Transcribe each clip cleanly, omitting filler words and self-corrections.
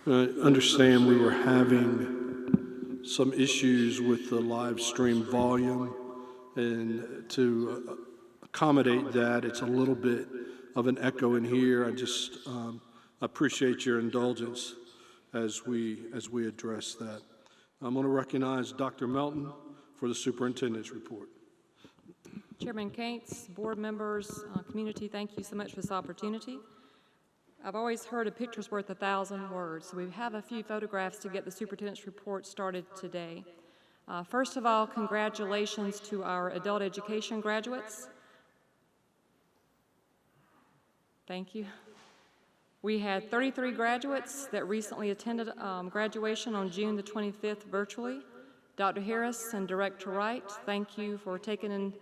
Understand we were having some issues with the live stream volume, and to accommodate that, it's a little bit of an echo in here. I just appreciate your indulgence as we address that. I'm going to recognize Dr. Melton for the superintendent's report. Chairman Cates, board members, community, thank you so much for this opportunity. I've always heard a picture's worth 1,000 words, so we have a few photographs to get the superintendent's report started today. First of all, congratulations to our adult education graduates. Thank you. We had 33 graduates that recently attended graduation on June the 25th virtually. Dr. Harris and Director Wright, thank you for taking in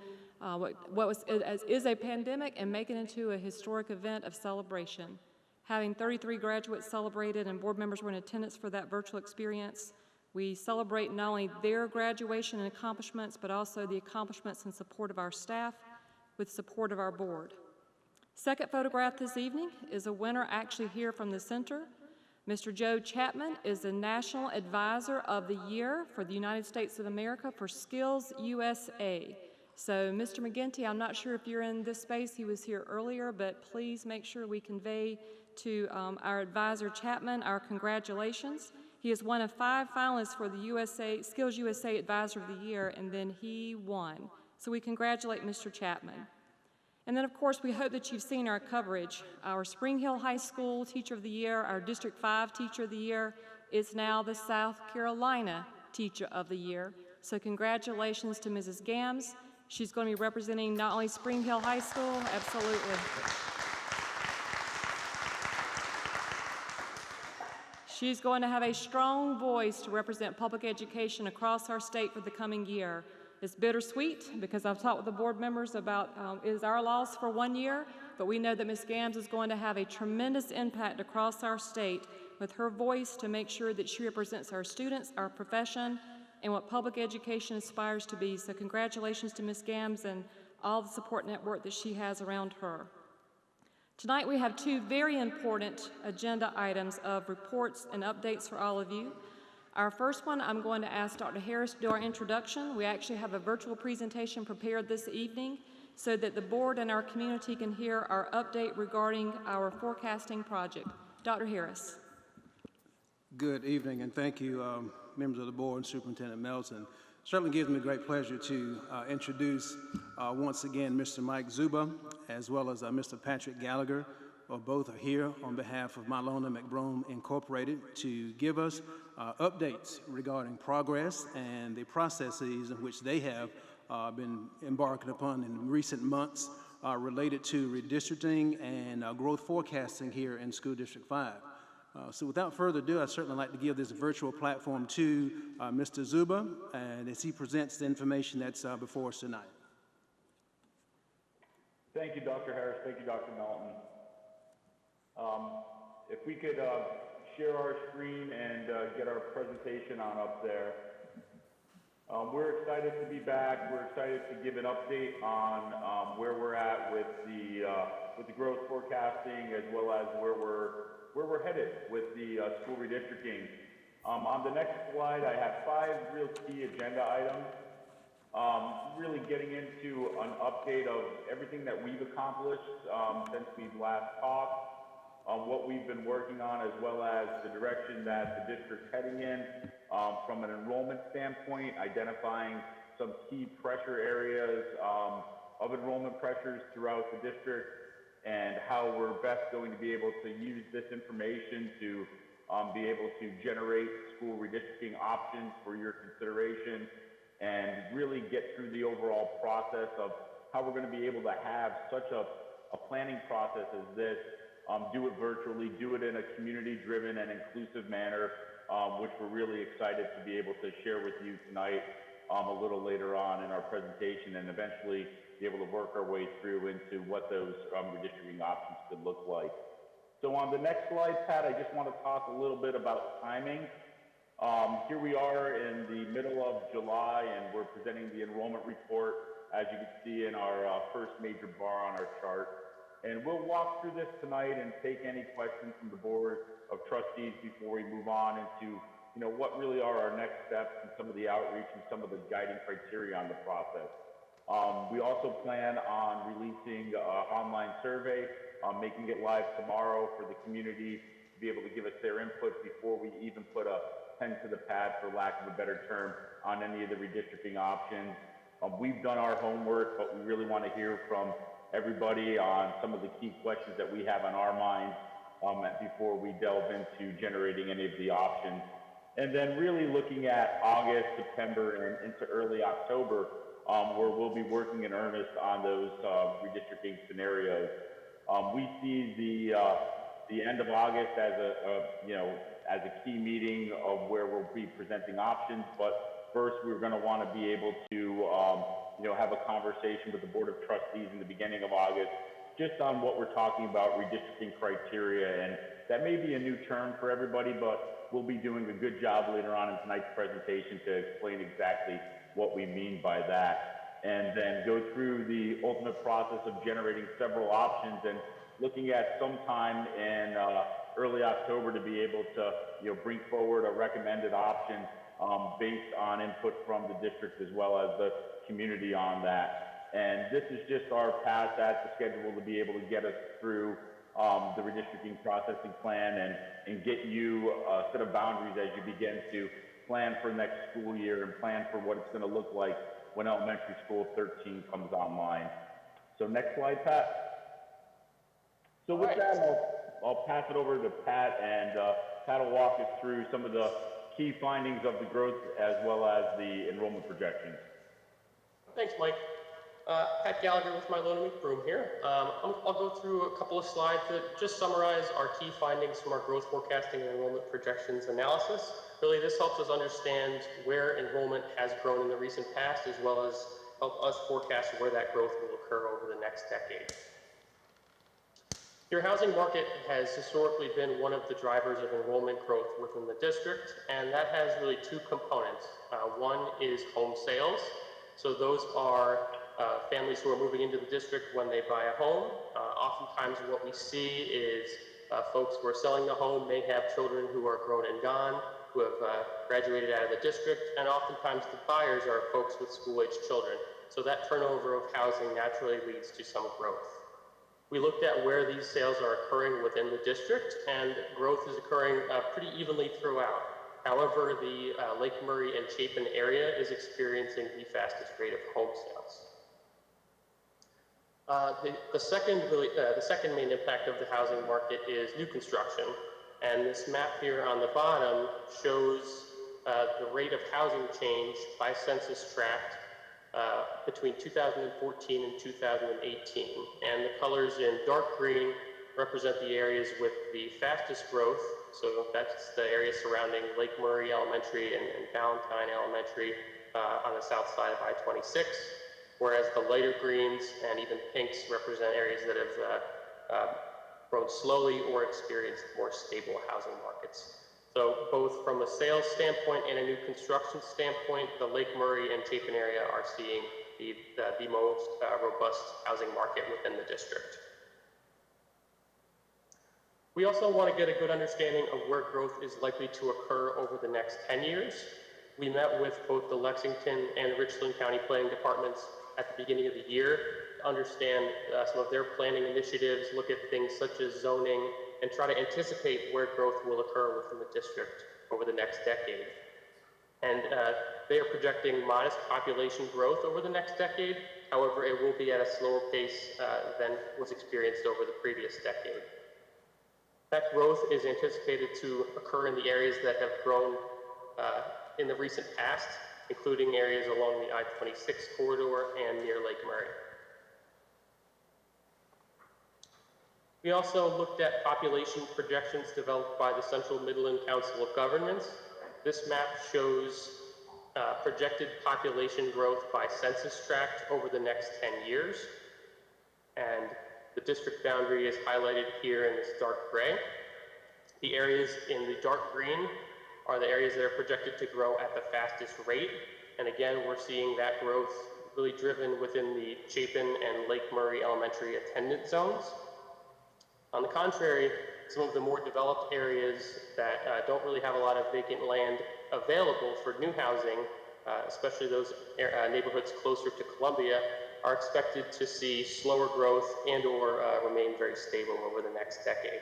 what is a pandemic and making it into a historic event of celebration. Having 33 graduates celebrated and board members were in attendance for that virtual experience, we celebrate not only their graduation and accomplishments, but also the accomplishments and support of our staff with support of our board. Second photograph this evening is a winner actually here from the center. Mr. Joe Chapman is the National Advisor of the Year for the United States of America for Skills USA. So, Mr. McGinty, I'm not sure if you're in this space. He was here earlier, but please make sure we convey to our advisor Chapman our congratulations. He is one of 5 finalists for the Skills USA Advisor of the Year, and then he won. So we congratulate Mr. Chapman. And then, of course, we hope that you've seen our coverage. Our Spring Hill High School Teacher of the Year, our District 5 Teacher of the Year, is now the South Carolina Teacher of the Year. So congratulations to Mrs. Gams. She's going to be representing not only Spring Hill High School, absolutely. She's going to have a strong voice to represent public education across our state for the coming year. It's bittersweet because I've talked with the board members about it is our loss for 1 year, but we know that Ms. Gams is going to have a tremendous impact across our state with her voice to make sure that she represents our students, our profession, and what public education aspires to be. So congratulations to Ms. Gams and all the support network that she has around her. Tonight we have 2 very important agenda items of reports and updates for all of you. Our first one, I'm going to ask Dr. Harris to do our introduction. We actually have a virtual presentation prepared this evening so that the board and our community can hear our update regarding our forecasting project. Dr. Harris. Good evening, and thank you, members of the board and Superintendent Melton. Certainly gives me great pleasure to introduce once again Mr. Mike Zuba, as well as Mr. Patrick Gallagher. Both are here on behalf of Mylona McBrome Incorporated to give us updates regarding progress and the processes in which they have been embarking upon in recent months related to redistricting and growth forecasting here in School District 5. So without further ado, I'd certainly like to give this virtual platform to Mr. Zuba, and as he presents the information that's before us tonight. Thank you, Dr. Harris. Thank you, Dr. Melton. If we could share our screen and get our presentation on up there. We're excited to be back. We're excited to give an update on where we're at with the growth forecasting, as well as where we're headed with the school redistricting. On the next slide, I have 5 real key agenda items. Really getting into an update of everything that we've accomplished since we've last talked. What we've been working on, as well as the direction that the district's heading in from an enrollment standpoint, identifying some key pressure areas of enrollment pressures throughout the district, and how we're best going to be able to use this information to be able to generate school redistricting options for your consideration, and really get through the overall process of how we're going to be able to have such a planning process as this. Do it virtually, do it in a community-driven and inclusive manner, which we're really excited to be able to share with you tonight a little later on in our presentation, and eventually be able to work our way through into what those redistricting options could look like. So on the next slide, Pat, I just want to talk a little bit about timing. Here we are in the middle of July, and we're presenting the enrollment report, as you can see in our first major bar on our chart. And we'll walk through this tonight and take any questions from the Board of Trustees before we move on into, what really are our next steps and some of the outreach and some of the guiding criteria on the process. We also plan on releasing an online survey, making it live tomorrow for the community to be able to give us their input before we even put a pen to the pad, for lack of a better term, on any of the redistricting options. We've done our homework, but we really want to hear from everybody on some of the key questions that we have on our minds before we delve into generating any of the options. And then really looking at August, September, and into early October, where we'll be working in earnest on those redistricting scenarios. We see the end of August as as a key meeting of where we'll be presenting options, but first we're going to want to be able to have a conversation with the Board of Trustees in the beginning of August just on what we're talking about, redistricting criteria. And that may be a new term for everybody, but we'll be doing a good job later on in tonight's presentation to explain exactly what we mean by that, and then go through the ultimate process of generating several options and looking at sometime in early October to be able to bring forward a recommended option based on input from the district as well as the community on that. And this is just our pass at the schedule to be able to get us through the redistricting processing plan and get you a set of boundaries as you begin to plan for next school year and plan for what it's going to look like when elementary school 13 comes online. So next slide, Pat. So with that, I'll pass it over to Pat, and Pat will walk us through some of the key findings of the growth as well as the enrollment projections. Thanks, Mike. Pat Gallagher with my Loan Room here. I'll go through a couple of slides that just summarize our key findings from our growth forecasting and enrollment projections analysis. Really, this helps us understand where enrollment has grown in the recent past, as well as help us forecast where that growth will occur over the next decade. Your housing market has historically been one of the drivers of enrollment growth within the district, and that has really two components. One is home sales. So those are families who are moving into the district when they buy a home. Oftentimes what we see is folks who are selling the home may have children who are grown and gone, who have graduated out of the district, and oftentimes the buyers are folks with school-aged children. So that turnover of housing naturally leads to some growth. We looked at where these sales are occurring within the district, and growth is occurring pretty evenly throughout. However, the Lake Murray and Chapin area is experiencing the fastest rate of home sales. The second main impact of the housing market is new construction. And this map here on the bottom shows the rate of housing change by census tract between 2014 and 2018. And the colors in dark green represent the areas with the fastest growth. So that's the area surrounding Lake Murray Elementary and Valentine Elementary on the south side of I-26, whereas the lighter greens and even pinks represent areas that have grown slowly or experienced more stable housing markets. So both from a sales standpoint and a new construction standpoint, the Lake Murray and Chapin area are seeing the most robust housing market within the district. We also want to get a good understanding of where growth is likely to occur over the next 10 years. We met with both the Lexington and Richland County Planning Departments at the beginning of the year to understand some of their planning initiatives, look at things such as zoning, and try to anticipate where growth will occur within the district over the next decade. And they are projecting modest population growth over the next decade. However, it will be at a slower pace than was experienced over the previous decade. That growth is anticipated to occur in the areas that have grown in the recent past, including areas along the I-26 corridor and near Lake Murray. We also looked at population projections developed by the Central Midland Council of Governments. This map shows projected population growth by census tract over the next 10 years. And the district boundary is highlighted here in this dark gray. The areas in the dark green are the areas that are projected to grow at the fastest rate. And again, we're seeing that growth really driven within the Chapin and Lake Murray elementary attendance zones. On the contrary, some of the more developed areas that don't really have a lot of vacant land available for new housing, especially those neighborhoods closer to Columbia, are expected to see slower growth and or remain very stable over the next decade.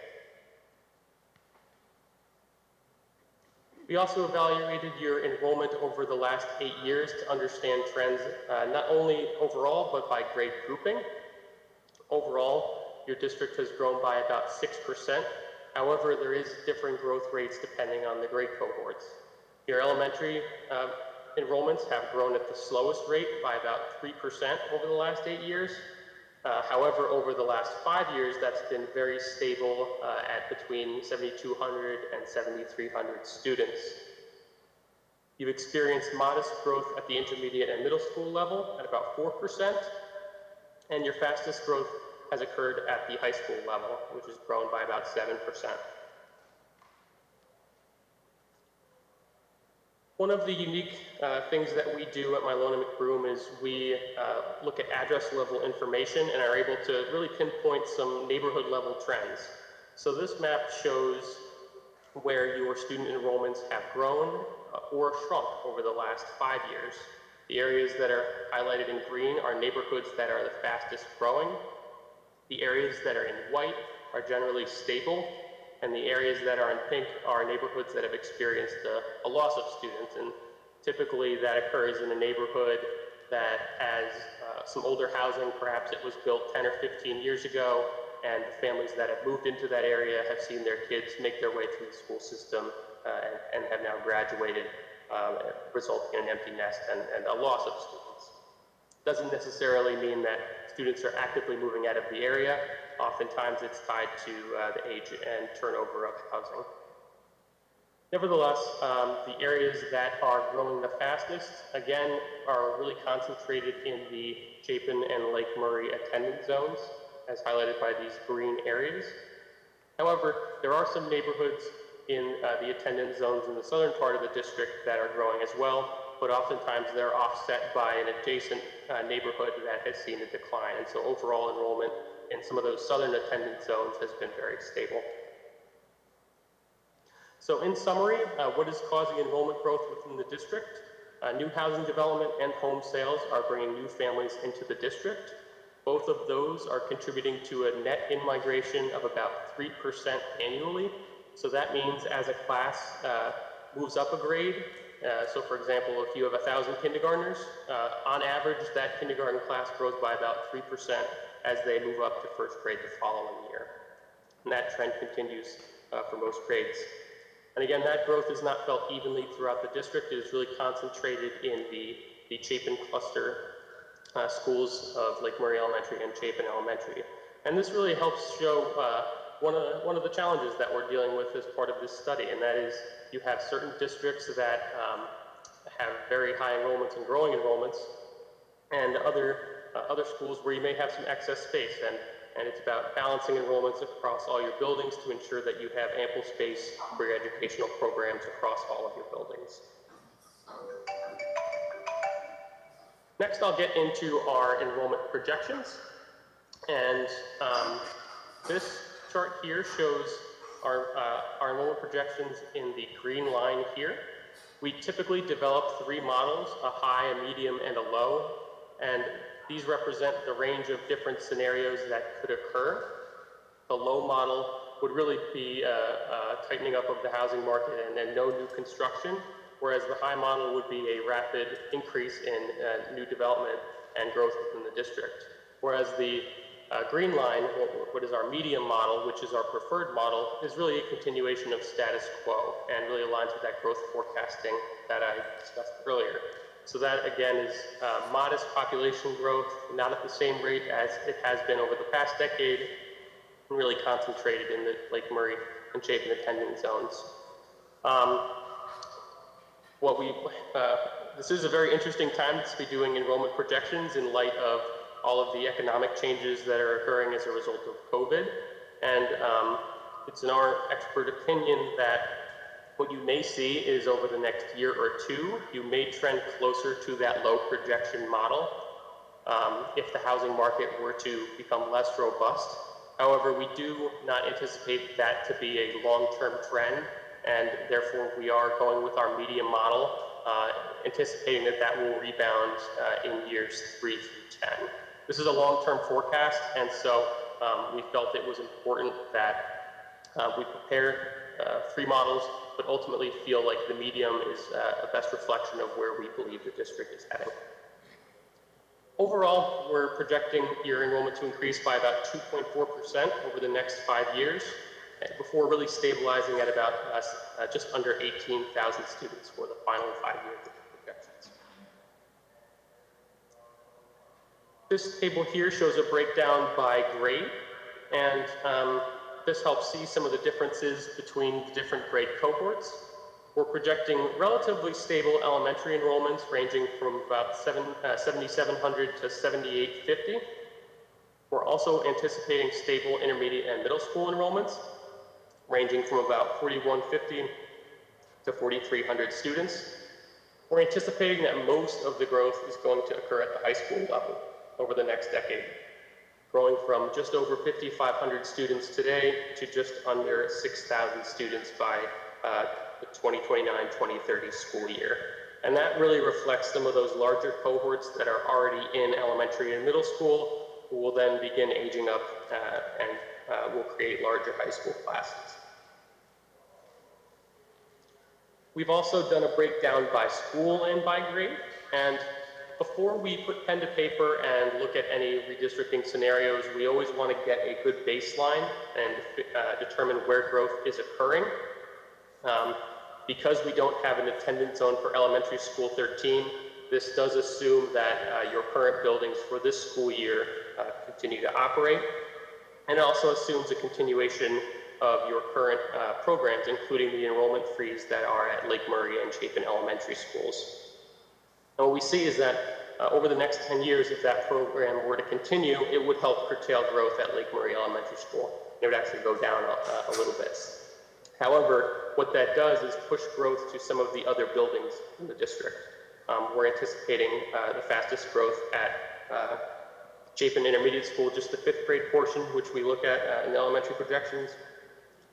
We also evaluated your enrollment over the last 8 years to understand trends, not only overall, but by grade grouping. Overall, your district has grown by about 6%. However, there is differing growth rates depending on the grade cohorts. Your elementary enrollments have grown at the slowest rate by about 3% over the last 8 years. However, over the last 5 years, that's been very stable at between 7,200 and 7,300 students. You've experienced modest growth at the intermediate and middle school level at about 4%, and your fastest growth has occurred at the high school level, which has grown by about 7%. One of the unique things that we do at Milona McBroom is we look at address level information and are able to really pinpoint some neighborhood level trends. So this map shows where your student enrollments have grown or shrunk over the last 5 years. The areas that are highlighted in green are neighborhoods that are the fastest growing. The areas that are in white are generally stable, and the areas that are in pink are neighborhoods that have experienced a loss of students. And typically that occurs in a neighborhood that has some older housing. Perhaps it was built 10 or 15 years ago, and the families that have moved into that area have seen their kids make their way through the school system and have now graduated, resulting in an empty nest and a loss of students. Doesn't necessarily mean that students are actively moving out of the area. Oftentimes it's tied to the age and turnover of housing. Nevertheless, the areas that are growing the fastest, again, are really concentrated in the Chapin and Lake Murray attendance zones, as highlighted by these green areas. However, there are some neighborhoods in the attendance zones in the southern part of the district that are growing as well, but oftentimes they're offset by an adjacent neighborhood that has seen a decline. And so overall enrollment in some of those southern attendance zones has been very stable. So in summary, what is causing enrollment growth within the district? New housing development and home sales are bringing new families into the district. Both of those are contributing to a net in-migration of about 3% annually. So that means as a class moves up a grade, so for example, if you have 1,000 kindergartners, on average, that kindergarten class grows by about 3% as they move up to first grade the following year. And that trend continues for most grades. And again, that growth is not felt evenly throughout the district. It is really concentrated in the Chapin cluster schools of Lake Murray Elementary and Chapin Elementary. And this really helps show one of the challenges that we're dealing with as part of this study, and that is you have certain districts that have very high enrollments and growing enrollments, and other schools where you may have some excess space, and it's about balancing enrollments across all your buildings to ensure that you have ample space for your educational programs across all of your buildings. Next, I'll get into our enrollment projections, and this chart here shows our enrollment projections in the green line here. We typically develop 3 models, a high, a medium, and a low, and these represent the range of different scenarios that could occur. The low model would really be tightening up of the housing market and no new construction, whereas the high model would be a rapid increase in new development and growth within the district. Whereas the green line, what is our medium model, which is our preferred model, is really a continuation of status quo and really aligns with that growth forecasting that I discussed earlier. So that again is modest population growth, not at the same rate as it has been over the past decade, really concentrated in the Lake Murray and Chapin attendance zones. This is a very interesting time to be doing enrollment projections in light of all of the economic changes that are occurring as a result of COVID. And it's in our expert opinion that what you may see is over the next year or two, you may trend closer to that low projection model if the housing market were to become less robust. However, we do not anticipate that to be a long-term trend, and therefore we are going with our medium model, anticipating that that will rebound in years 3 through 10. This is a long-term forecast, and so we felt it was important that we prepare 3 models, but ultimately feel like the medium is a best reflection of where we believe the district is heading. Overall, we're projecting year enrollment to increase by about 2.4% over the next 5 years, before really stabilizing at about just under 18,000 students for the final 5 years of the projections. This table here shows a breakdown by grade, and this helps see some of the differences between the different grade cohorts. We're projecting relatively stable elementary enrollments ranging from about 7,700 to 7,850. We're also anticipating stable intermediate and middle school enrollments ranging from about 4,150 to 4,300 students. We're anticipating that most of the growth is going to occur at the high school level over the next decade, growing from just over 5,500 students today to just under 6,000 students by the 2029-2030 school year. And that really reflects some of those larger cohorts that are already in elementary and middle school, who will then begin aging up and will create larger high school classes. We've also done a breakdown by school and by grade, and before we put pen to paper and look at any redistricting scenarios, we always want to get a good baseline and determine where growth is occurring. Because we don't have an attendance zone for elementary school 13, this does assume that your current buildings for this school year continue to operate, and it also assumes a continuation of your current programs, including the enrollment freeze that are at Lake Murray and Chapin elementary schools. And what we see is that over the next 10 years, if that program were to continue, it would help curtail growth at Lake Murray Elementary School. It would actually go down a little bit. However, what that does is push growth to some of the other buildings in the district. We're anticipating the fastest growth at Chapin Intermediate School, just the 5th grade portion, which we look at in the elementary projections.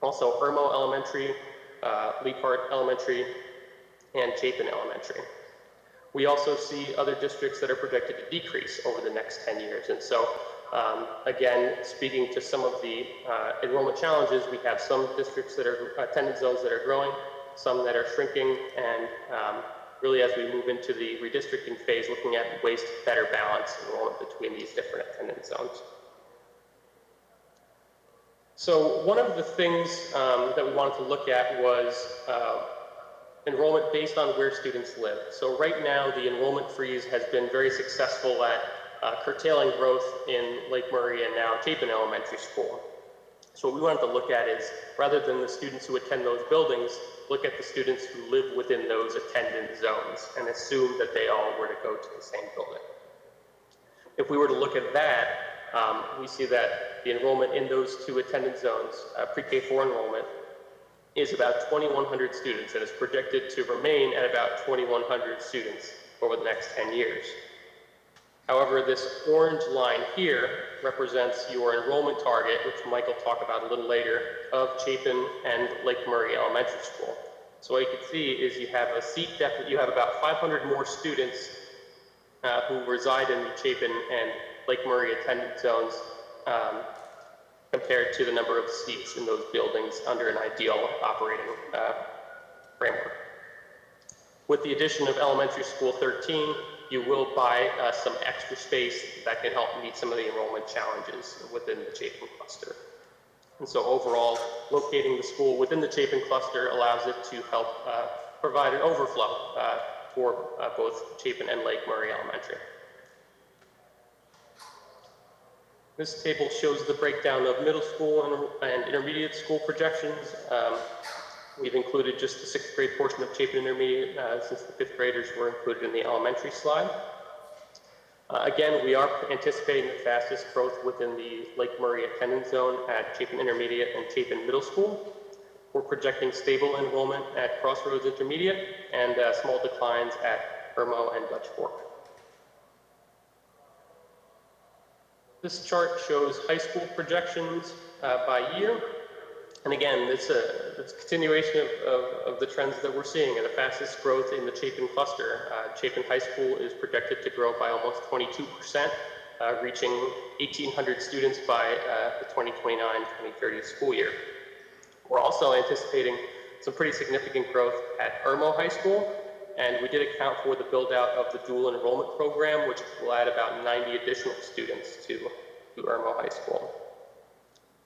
Also Irmo Elementary, Leapart Elementary, and Chapin Elementary. We also see other districts that are projected to decrease over the next 10 years. And so, again, speaking to some of the enrollment challenges, we have some districts that are attendance zones that are growing, some that are shrinking, and really as we move into the redistricting phase, looking at ways to better balance enrollment between these different attendance zones. So one of the things that we wanted to look at was enrollment based on where students live. So right now, the enrollment freeze has been very successful at curtailing growth in Lake Murray and now Chapin Elementary School. So what we wanted to look at is, rather than the students who attend those buildings, look at the students who live within those attendance zones and assume that they all were to go to the same building. If we were to look at that, we see that the enrollment in those 2 attendance zones, pre-K4 enrollment, is about 2,100 students, and is projected to remain at about 2,100 students over the next 10 years. However, this orange line here represents your enrollment target, which Mike will talk about a little later, of Chapin and Lake Murray Elementary School. So what you can see is you have a seat deficit, you have about 500 more students who reside in the Chapin and Lake Murray attendance zones compared to the number of seats in those buildings under an ideal operating framework. With the addition of elementary school 13, you will buy some extra space that can help meet some of the enrollment challenges within the Chapin cluster. And so overall, locating the school within the Chapin cluster allows it to help provide an overflow for both Chapin and Lake Murray Elementary. This table shows the breakdown of middle school and intermediate school projections. We've included just the 6th grade portion of Chapin Intermediate since the 5th graders were included in the elementary slide. Again, we are anticipating the fastest growth within the Lake Murray attendance zone at Chapin Intermediate and Chapin Middle School. We're projecting stable enrollment at Crossroads Intermediate and small declines at Irmo and Dutch Fork. This chart shows high school projections by year. And again, it's a continuation of the trends that we're seeing, and the fastest growth in the Chapin cluster. Chapin High School is projected to grow by almost 22%, reaching 1,800 students by the 2029-2030 school year. We're also anticipating some pretty significant growth at Irmo High School, and we did account for the build out of the dual enrollment program, which will add about 90 additional students to Irmo High School.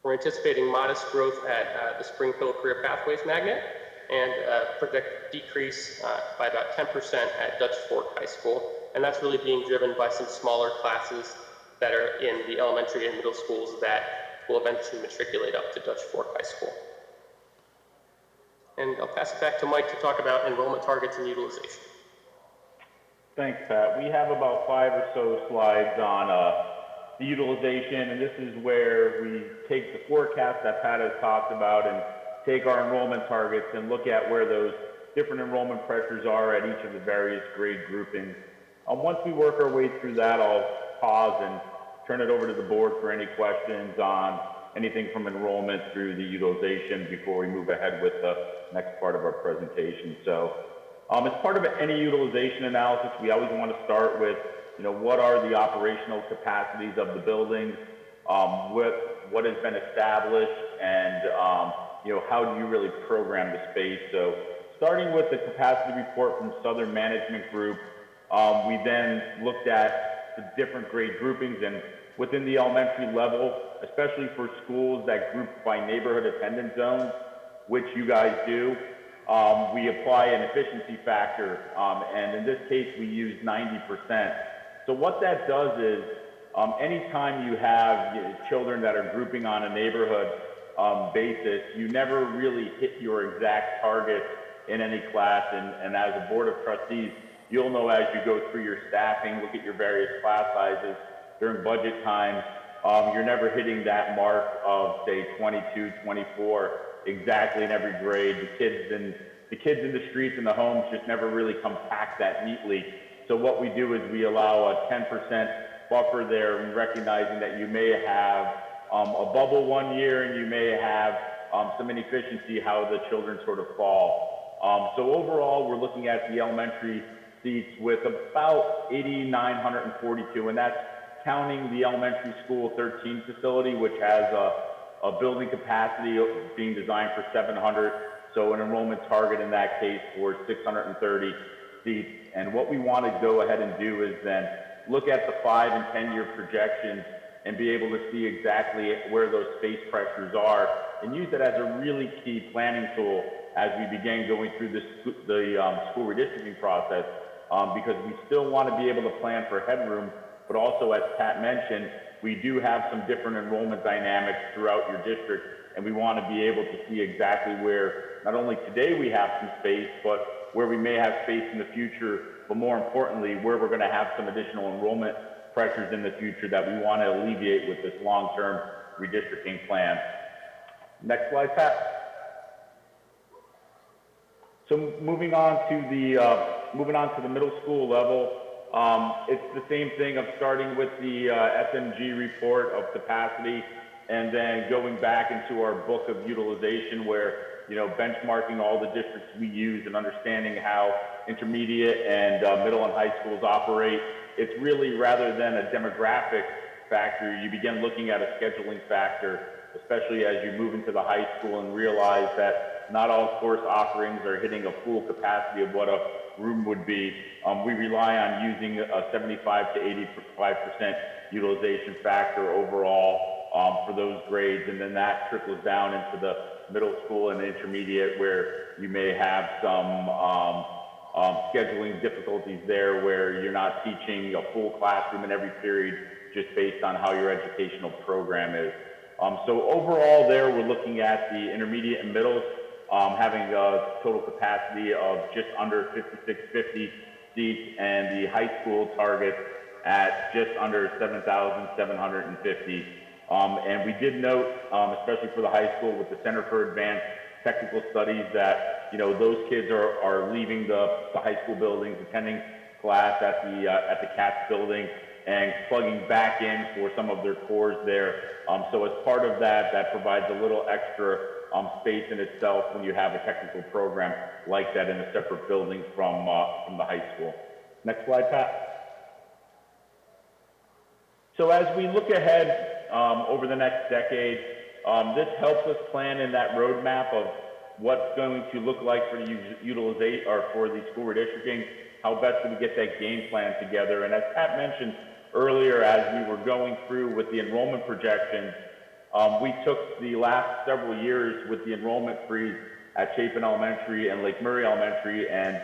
We're anticipating modest growth at the Springfield Career Pathways Magnet, and project decrease by about 10% at Dutch Fork High School, and that's really being driven by some smaller classes that are in the elementary and middle schools that will eventually matriculate up to Dutch Fork High School. And I'll pass it back to Mike to talk about enrollment targets and utilization. Thanks, Pat. We have about 5 or so slides on the utilization, and this is where we take the forecast that Pat has talked about and take our enrollment targets and look at where those different enrollment pressures are at each of the various grade groupings. Once we work our way through that, I'll pause and turn it over to the board for any questions on anything from enrollment through the utilization before we move ahead with the next part of our presentation. So as part of any utilization analysis, we always want to start with, what are the operational capacities of the buildings, what has been established, and how do you really program the space? So starting with the capacity report from Southern Management Group, we then looked at the different grade groupings, and within the elementary level, especially for schools that group by neighborhood attendance zones, which you guys do, we apply an efficiency factor, and in this case, we use 90%. So what that does is, anytime you have children that are grouping on a neighborhood basis, you never really hit your exact target in any class, and as a board of trustees, you'll know as you go through your staffing, look at your various class sizes during budget times, you're never hitting that mark of, say, 22, 24 exactly in every grade. The kids in the streets and the homes just never really compact that neatly. So what we do is we allow a 10% buffer there, recognizing that you may have a bubble one year and you may have some inefficiency how the children sort of fall. So overall, we're looking at the elementary seats with about 8,942, and that's counting the elementary school 13 facility, which has a building capacity being designed for 700, so an enrollment target in that case for 630 seats. And what we want to go ahead and do is then look at the 5 and 10-year projections and be able to see exactly where those space pressures are and use it as a really key planning tool as we begin going through the school redistricting process, because we still want to be able to plan for headroom, but also, as Pat mentioned, we do have some different enrollment dynamics throughout your district, and we want to be able to see exactly where not only today we have some space, but where we may have space in the future, but more importantly, where we're going to have some additional enrollment pressures in the future that we want to alleviate with this long-term redistricting plan. Next slide, Pat. So moving on to the middle school level, it's the same thing of starting with the SMG report of capacity and then going back into our book of utilization where, benchmarking all the districts we use and understanding how intermediate and middle and high schools operate. It's really, rather than a demographic factor, you begin looking at a scheduling factor, especially as you move into the high school and realize that not all course offerings are hitting a full capacity of what a room would be. We rely on using a 75 to 85% utilization factor overall for those grades, and then that trickles down into the middle school and intermediate where you may have some scheduling difficulties there where you're not teaching a full classroom in every period just based on how your educational program is. So overall there, we're looking at the intermediate and middles having a total capacity of just under 5,650 seats, and the high school target at just under 7,750. And we did note, especially for the high school with the Center for Advanced Technical Studies, that those kids are leaving the high school buildings, attending class at the CATS building, and plugging back in for some of their cores there. So as part of that, that provides a little extra space in itself when you have a technical program like that in a separate building from the high school. Next slide, Pat. So as we look ahead over the next decade, this helps us plan in that roadmap of what's going to look like for the utilization or for the school redistricting, how best do we get that game plan together. And as Pat mentioned earlier, as we were going through with the enrollment projections, we took the last several years with the enrollment freeze at Chapin Elementary and Lake Murray Elementary and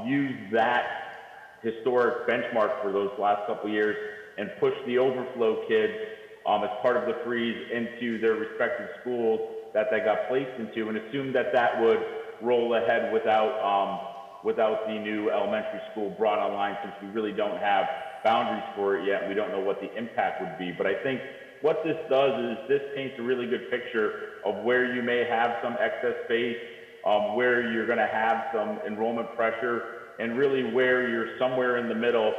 used that historic benchmark for those last couple of years and pushed the overflow kids as part of the freeze into their respective schools that they got placed into, and assumed that that would roll ahead without the new elementary school brought online, since we really don't have boundaries for it yet. We don't know what the impact would be. But I think what this does is this paints a really good picture of where you may have some excess space, where you're going to have some enrollment pressure, and really where you're somewhere in the middle,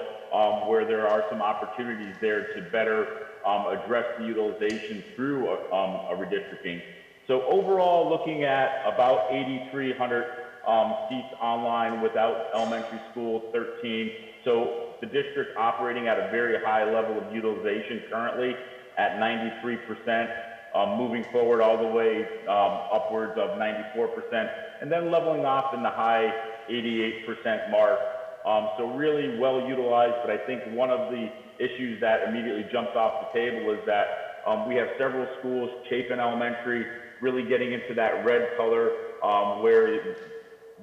where there are some opportunities there to better address the utilization through a redistricting. So overall, looking at about 8,300 seats online without elementary school, 13. So the district operating at a very high level of utilization currently at 93%, moving forward all the way upwards of 94%, and then leveling off in the high 88% mark. So really well utilized, but I think one of the issues that immediately jumps off the table is that we have several schools, Chapin Elementary, really getting into that red color, where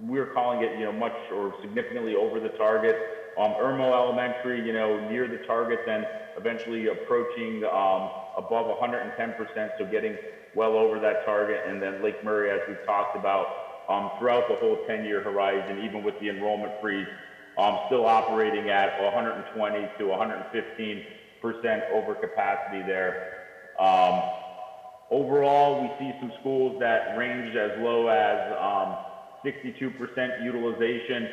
we're calling it, much or significantly over the target. Irmo Elementary, near the target, then eventually approaching above 110%, so getting well over that target. And then Lake Murray, as we've talked about, throughout the whole 10-year horizon, even with the enrollment freeze, still operating at 120 to 115% over capacity there. Overall, we see some schools that range as low as 62% utilization,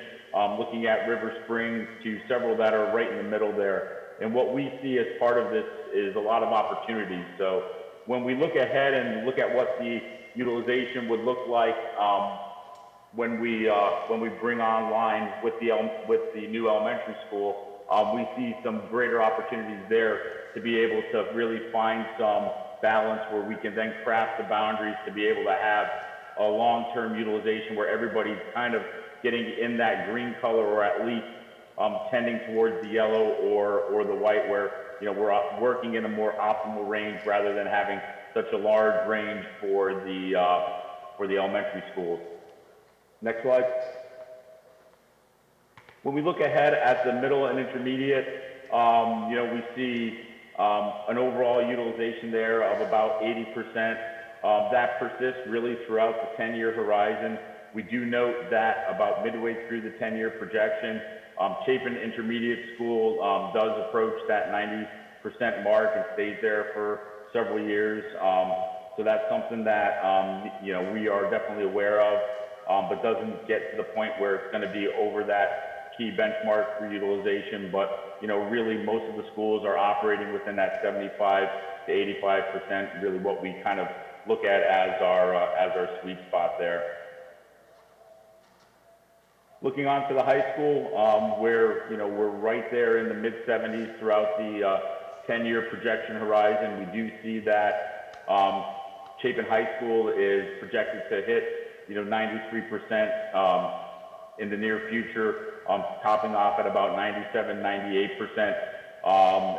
looking at River Springs, to several that are right in the middle there. And what we see as part of this is a lot of opportunities. So when we look ahead and look at what the utilization would look like when we bring online with the new elementary school, we see some greater opportunities there to be able to really find some balance where we can then craft the boundaries to be able to have a long-term utilization where everybody's kind of getting in that green color, or at least tending towards the yellow or the white, where we're working in a more optimal range rather than having such a large range for the elementary schools. Next slide. When we look ahead at the middle and intermediate, we see an overall utilization there of about 80%. That persists really throughout the 10-year horizon. We do note that about midway through the 10-year projection, Chapin Intermediate School does approach that 90% mark and stays there for several years. So that's something that we are definitely aware of, but doesn't get to the point where it's going to be over that key benchmark for utilization. But really most of the schools are operating within that 75 to 85%, really what we kind of look at as our sweet spot there. Looking on to the high school, where we're right there in the mid-70s throughout the 10-year projection horizon. We do see that Chapin High School is projected to hit 93% in the near future, topping off at about 97, 98%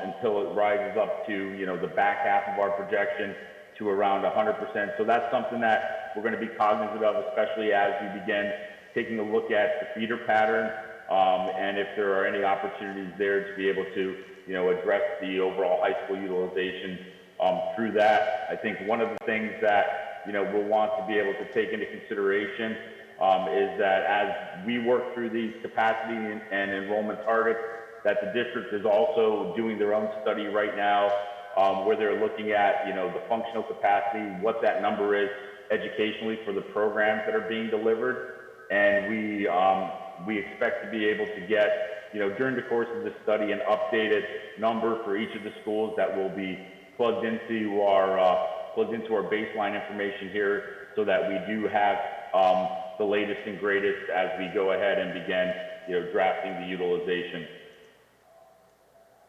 until it rises up to the back half of our projection to around 100%. So that's something that we're going to be cognizant of, especially as we begin taking a look at the feeder pattern, and if there are any opportunities there to be able to address the overall high school utilization through that. I think one of the things that we'll want to be able to take into consideration is that as we work through these capacity and enrollment targets, that the district is also doing their own study right now, where they're looking at the functional capacity, what that number is educationally for the programs that are being delivered. And we expect to be able to get during the course of this study, an updated number for each of the schools that will be plugged into our baseline information here, so that we do have the latest and greatest as we go ahead and begin, drafting the utilization.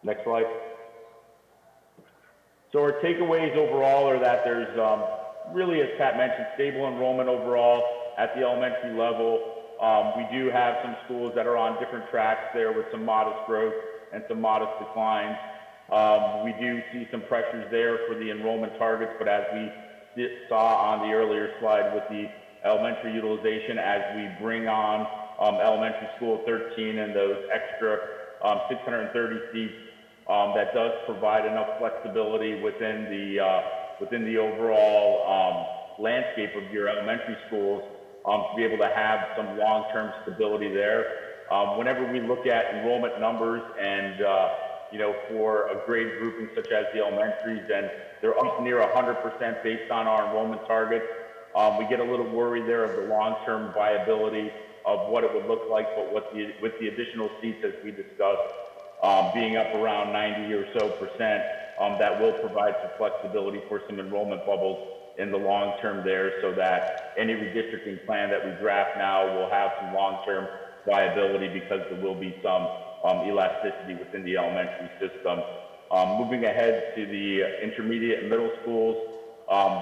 Next slide. So our takeaways overall are that there's really, as Pat mentioned, stable enrollment overall at the elementary level. We do have some schools that are on different tracks there with some modest growth and some modest declines. We do see some pressures there for the enrollment targets, but as we saw on the earlier slide with the elementary utilization, as we bring on elementary school 13 and those extra 630 seats, that does provide enough flexibility within the overall landscape of your elementary schools to be able to have some long-term stability there. Whenever we look at enrollment numbers and for a grade grouping such as the elementaries, and they're up near 100% based on our enrollment targets, we get a little worried there of the long-term viability of what it would look like, but with the additional seats, as we discussed, being up around 90 or so percent, that will provide some flexibility for some enrollment bubbles in the long term there, so that any redistricting plan that we draft now will have some long-term viability, because there will be some elasticity within the elementary system. Moving ahead to the intermediate and middle schools,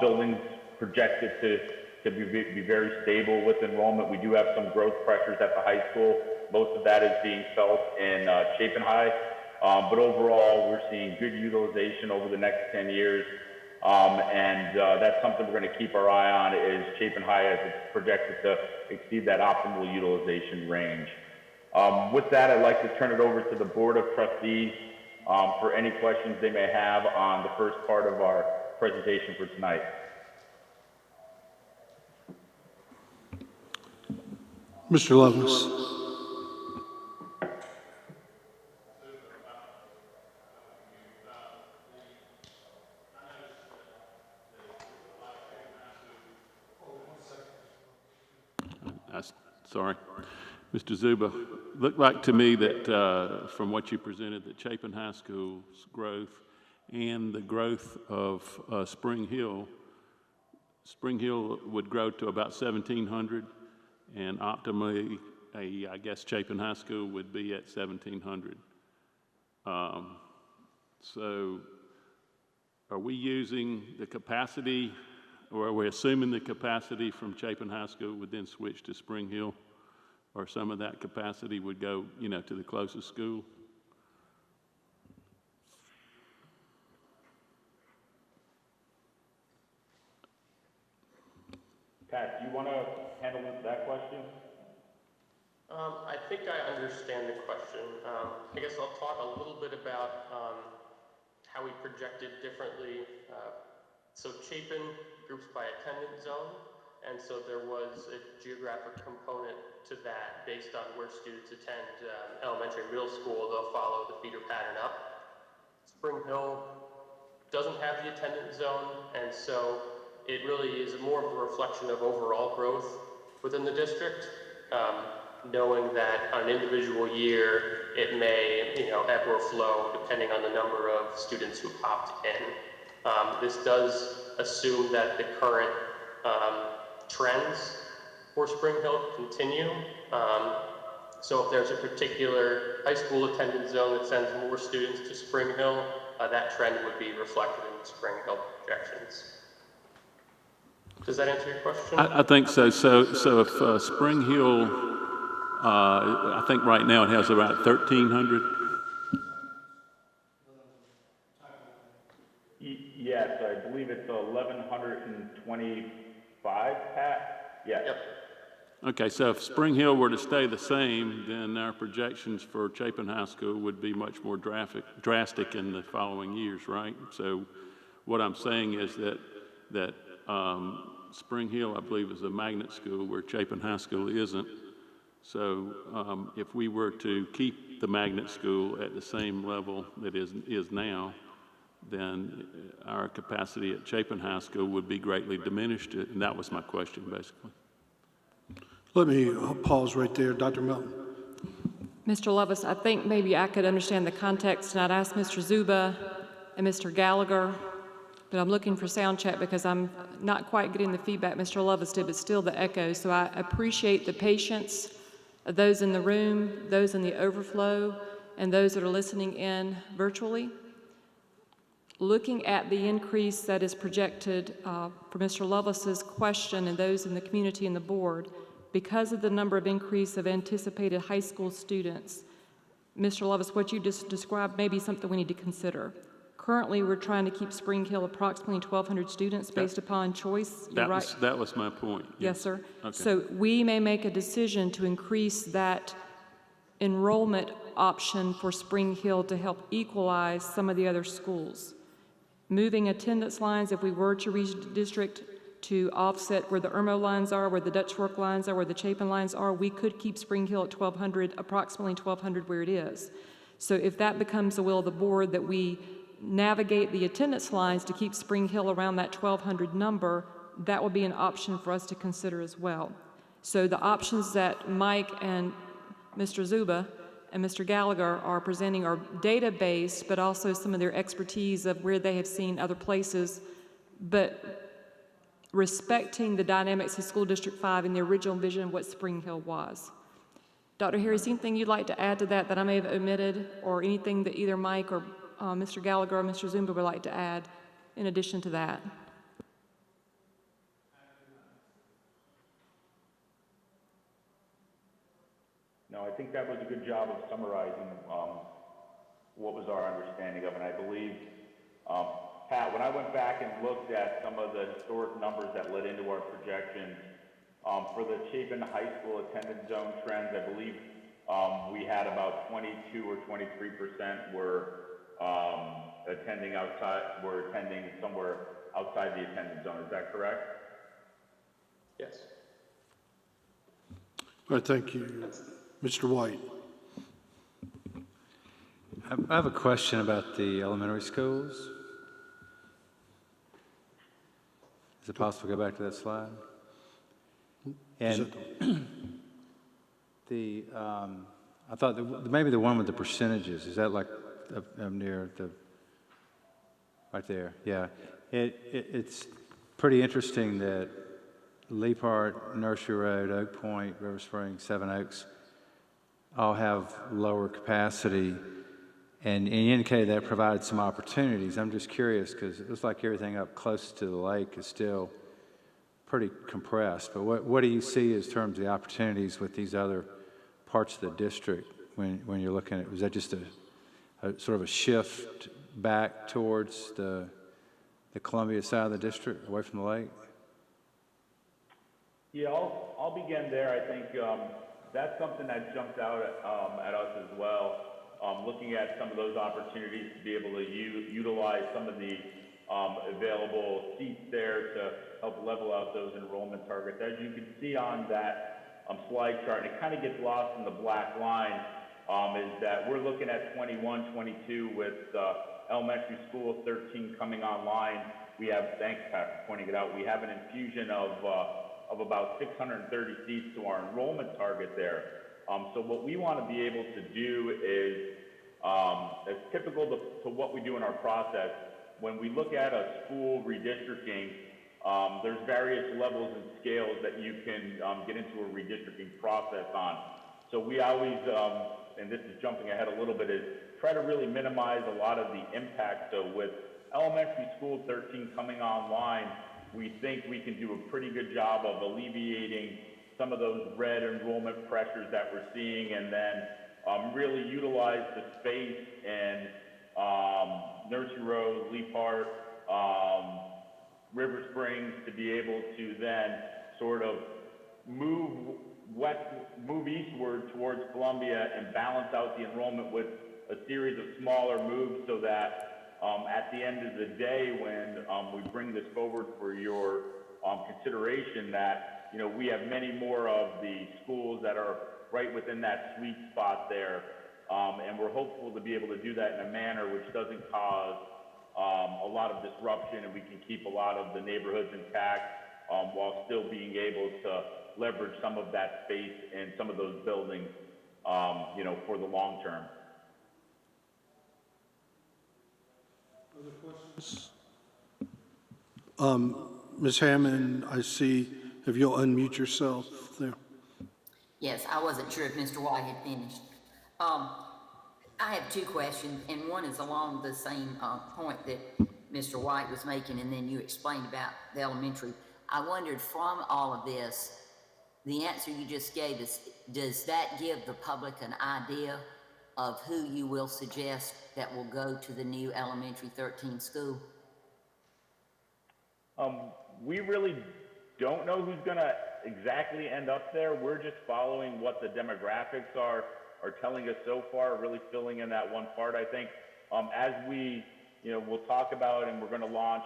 buildings projected to be very stable with enrollment. We do have some growth pressures at the high school. Most of that is being felt in Chapin High, but overall we're seeing good utilization over the next 10 years. That's something we're going to keep our eye on, is Chapin High, as it's projected to exceed that optimal utilization range. With that, I'd like to turn it over to the Board of Trustees for any questions they may have on the first part of our presentation for tonight. Mr. Lovelace. Sorry. Mr. Zuba, looked like to me that from what you presented, that Chapin High School's growth and the growth of Spring Hill would grow to about 1,700, and optimally, I guess Chapin High School would be at 1,700. So are we using the capacity, or are we assuming the capacity from Chapin High School would then switch to Spring Hill, or some of that capacity would go, to the closest school? Pat, do you want to handle that question? I think I understand the question. I guess I'll talk a little bit about how we projected differently. So Chapin groups by attendance zone, and so there was a geographic component to that based on where students attend elementary and middle school. They'll follow the feeder pattern up. Spring Hill doesn't have the attendance zone, and so it really is more of a reflection of overall growth within the district, knowing that on an individual year it may ebb or flow depending on the number of students who opt in. This does assume that the current trends for Spring Hill continue. So if there's a particular high school attendance zone that sends more students to Spring Hill, that trend would be reflected in the Spring Hill projections. Does that answer your question? I think so. So if Spring Hill, I think right now it has about 1,300. Yes, I believe it's 1,125, Pat? Yes. Yep. Okay, so if Spring Hill were to stay the same, then our projections for Chapin High School would be much more drastic in the following years, right? So what I'm saying is that Spring Hill, I believe, is a magnet school where Chapin High School isn't. So if we were to keep the magnet school at the same level that is now, then our capacity at Chapin High School would be greatly diminished, and that was my question, basically. Let me pause right there, Dr. Melton. Mr. Levis, I think maybe I could understand the context, and I'd ask Mr. Zuba and Mr. Gallagher, but I'm looking for sound check because I'm not quite getting the feedback Mr. Levis did, but still the echo. So I appreciate the patience of those in the room, those in the overflow, and those that are listening in virtually. Looking at the increase that is projected for Mr. Levis's question and those in the community and the board, because of the number of increase of anticipated high school students, Mr. Levis, what you just described may be something we need to consider. Currently, we're trying to keep Spring Hill approximately 1,200 students based upon choice. You're right. That was my point. Yes, sir. Okay. So we may make a decision to increase that enrollment option for Spring Hill to help equalize some of the other schools. Moving attendance lines, if we were to redistrict to offset where the Irmo lines are, where the Dutch Fork lines are, where the Chapin lines are, we could keep Spring Hill at 1,200, approximately 1,200 where it is. So if that becomes the will of the board that we navigate the attendance lines to keep Spring Hill around that 1,200 number, that will be an option for us to consider as well. So the options that Mike and Mr. Zuba and Mr. Gallagher are presenting are data-based, but also some of their expertise of where they have seen other places, but respecting the dynamics of School District 5 and the original vision of what Spring Hill was. Dr. Harris, anything you'd like to add to that I may have omitted, or anything that either Mike or Mr. Gallagher or Mr. Zumba would like to add in addition to that? No, I think that was a good job of summarizing what was our understanding of it. And I believe, Pat, when I went back and looked at some of the historic numbers that led into our projections, for the Chapin High School attendance zone trends, I believe we had about 22 or 23% were attending somewhere outside the attendance zone. Is that correct? Yes. All right, thank you. Mr. White. I have a question about the elementary schools. Is it possible to go back to that slide? And I thought maybe the one with the percentages, is that like up near the, right there? Yeah. It's pretty interesting that Lee Park, Nursery Road, Oak Point, River Springs, Seven Oaks all have lower capacity, and you indicated that provided some opportunities. I'm just curious because it looks like everything up close to the lake is still pretty compressed, but what do you see as terms of the opportunities with these other parts of the district when you're looking at, was that just a sort of a shift back towards the Columbia side of the district, away from the lake? Yeah, I'll begin there. I think that's something that jumped out at us as well, looking at some of those opportunities to be able to utilize some of the available seats there to help level out those enrollment targets. As you can see on that slide chart, and it kind of gets lost in the black line, is that we're looking at 21, 22 with elementary school 13 coming online. We have, thanks Pat for pointing it out, we have an infusion of about 630 seats to our enrollment target there. So what we want to be able to do is, as typical to what we do in our process, when we look at a school redistricting, there's various levels and scales that you can get into a redistricting process on. So we always, and this is jumping ahead a little bit, is try to really minimize a lot of the impact. So with elementary school 13 coming online, we think we can do a pretty good job of alleviating some of those red enrollment pressures that we're seeing, and then really utilize the space in Nursery Road, Lee Park, River Springs to be able to then sort of move eastward towards Columbia and balance out the enrollment with a series of smaller moves, so that at the end of the day, when we bring this forward for your consideration, that we have many more of the schools that are right within that sweet spot there, and we're hopeful to be able to do that in a manner which doesn't cause a lot of disruption, and we can keep a lot of the neighborhoods intact while still being able to leverage some of that space and some of those buildings for the long term. Ms. Hammond, I see, if you'll unmute yourself there. Yes, I wasn't sure if Mr. White had finished. I have two questions, and one is along the same point that Mr. White was making, and then you explained about the elementary. I wondered, from all of this, the answer you just gave us, does that give the public an idea of who you will suggest that will go to the new elementary 13 school? We really don't know who's going to exactly end up there. We're just following what the demographics are telling us so far, really filling in that one part. I think as we, we'll talk about, and we're going to launch,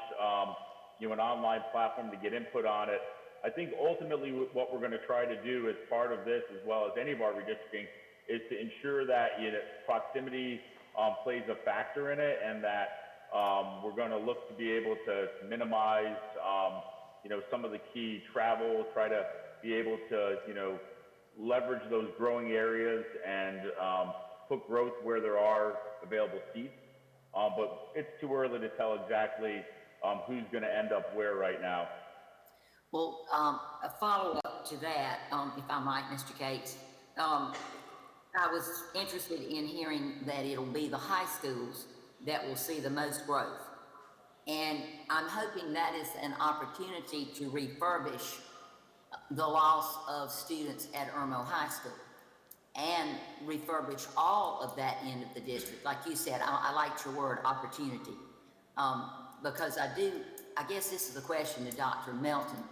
an online platform to get input on it. I think ultimately what we're going to try to do as part of this, as well as any of our redistricting, is to ensure that proximity plays a factor in it, and that we're going to look to be able to minimize, some of the key travel, try to be able to, leverage those growing areas and put growth where there are available seats. But it's too early to tell exactly who's going to end up where right now. Well, a follow-up to that, if I might, Mr. Cates, I was interested in hearing that it'll be the high schools that will see the most growth. And I'm hoping that is an opportunity to refurbish the loss of students at Irmo High School and refurbish all of that end of the district. Like you said, I liked your word opportunity, because I guess this is the question to Dr. Melton.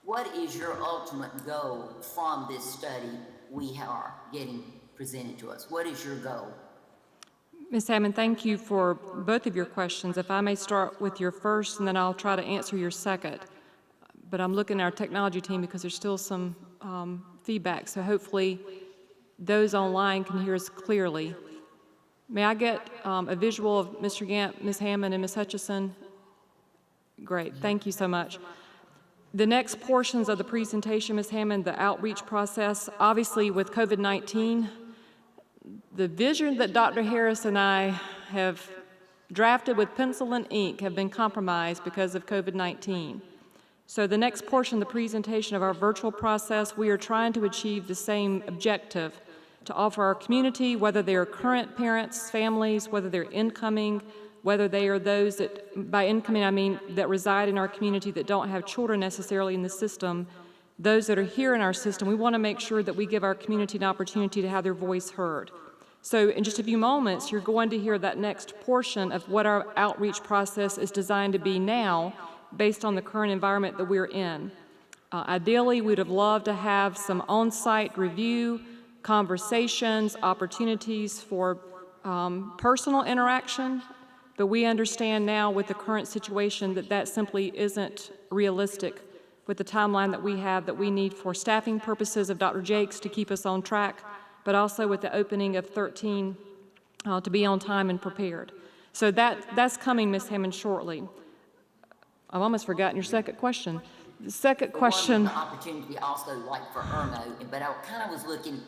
What is your ultimate goal from this study we are getting presented to us? What is your goal? Ms. Hammond, thank you for both of your questions. If I may start with your first, and then I'll try to answer your second. But I'm looking at our technology team because there's still some feedback, so hopefully those online can hear us clearly. May I get a visual of Mr. Gant, Ms. Hammond, and Ms. Hutchison? Great, thank you so much. The next portions of the presentation, Ms. Hammond, the outreach process, obviously with COVID-19, the vision that Dr. Harris and I have drafted with pencil and ink have been compromised because of COVID-19. So the next portion of the presentation of our virtual process, we are trying to achieve the same objective, to offer our community, whether they are current parents, families, whether they're incoming, whether they are those that, by incoming I mean that reside in our community that don't have children necessarily in the system, those that are here in our system, we want to make sure that we give our community an opportunity to have their voice heard. So in just a few moments, you're going to hear that next portion of what our outreach process is designed to be now, based on the current environment that we're in. Ideally, we'd have loved to have some on-site review, conversations, opportunities for personal interaction, but we understand now with the current situation that that simply isn't realistic with the timeline that we have that we need for staffing purposes of Dr. Jakes to keep us on track, but also with the opening of 13 to be on time and prepared. So that's coming, Ms. Hammond, shortly. I've almost forgotten your second question. The second question. The opportunity also like for Irmo, but I kind of was looking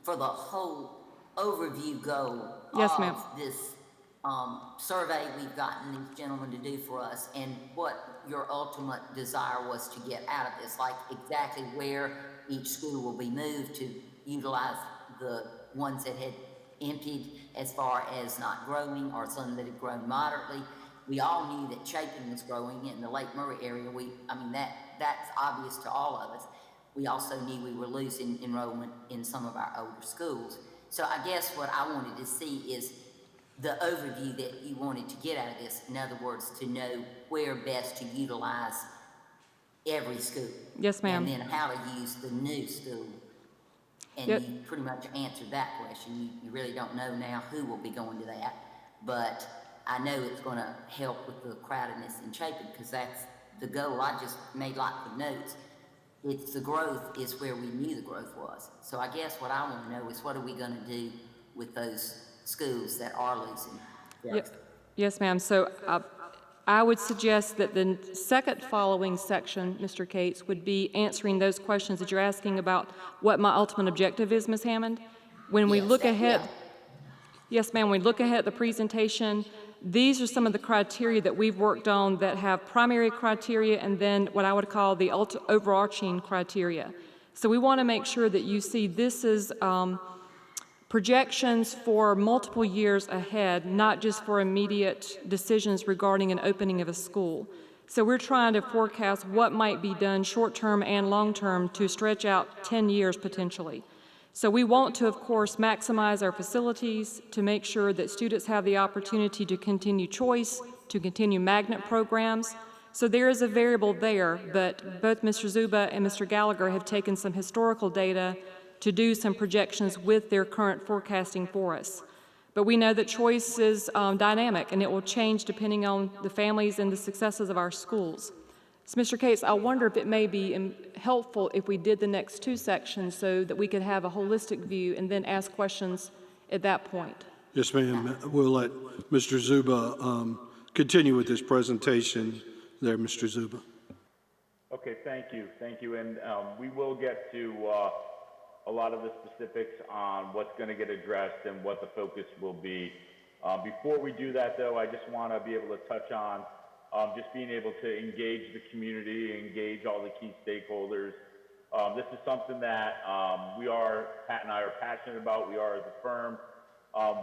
for the whole overview goal of this survey we've gotten these gentlemen to do for us, and what your ultimate desire was to get out of this, like exactly where each school will be moved to utilize the ones that had emptied as far as not growing, or some that had grown moderately. We all knew that Chapin was growing in the Lake Murray area. That's obvious to all of us. We also knew we were losing enrollment in some of our older schools. So I guess what I wanted to see is the overview that you wanted to get out of this. In other words, to know where best to utilize every school. Yes, ma'am. And then how to use the new school. And Yep. You pretty much answered that question. You really don't know now who will be going to that, but I know it's going to help with the crowdedness in Chapin, because that's the goal. I just made lots of notes. It's the growth is where we knew the growth was. So I guess what I want to know is, what are we going to do with those schools that are losing growth? Yes, ma'am. So I would suggest that the second following section, Mr. Cates, would be answering those questions that you're asking about what my ultimate objective is, Ms. Hammond. When we Yes, look that- ahead, yeah. yes, ma'am, we look ahead at the presentation, these are some of the criteria that we've worked on that have primary criteria and then what I would call the overarching criteria. So we want to make sure that you see this is projections for multiple years ahead, not just for immediate decisions regarding an opening of a school. So we're trying to forecast what might be done short-term and long-term to stretch out 10 years potentially. So we want to, of course, maximize our facilities to make sure that students have the opportunity to continue choice, to continue magnet programs. So there is a variable there, but both Mr. Zuba and Mr. Gallagher have taken some historical data to do some projections with their current forecasting for us. But we know that choice is dynamic, and it will change depending on the families and the successes of our schools. So, Mr. Cates, I wonder if it may be helpful if we did the next two sections so that we could have a holistic view and then ask questions at that point. Yes, ma'am. We'll let Mr. Zuba continue with this presentation there, Mr. Zuba. Okay, thank you. Thank you. And we will get to a lot of the specifics on what's going to get addressed and what the focus will be. Before we do that, though, I just want to be able to touch on just being able to engage the community, engage all the key stakeholders. This is something that Pat and I are passionate about. We are as a firm.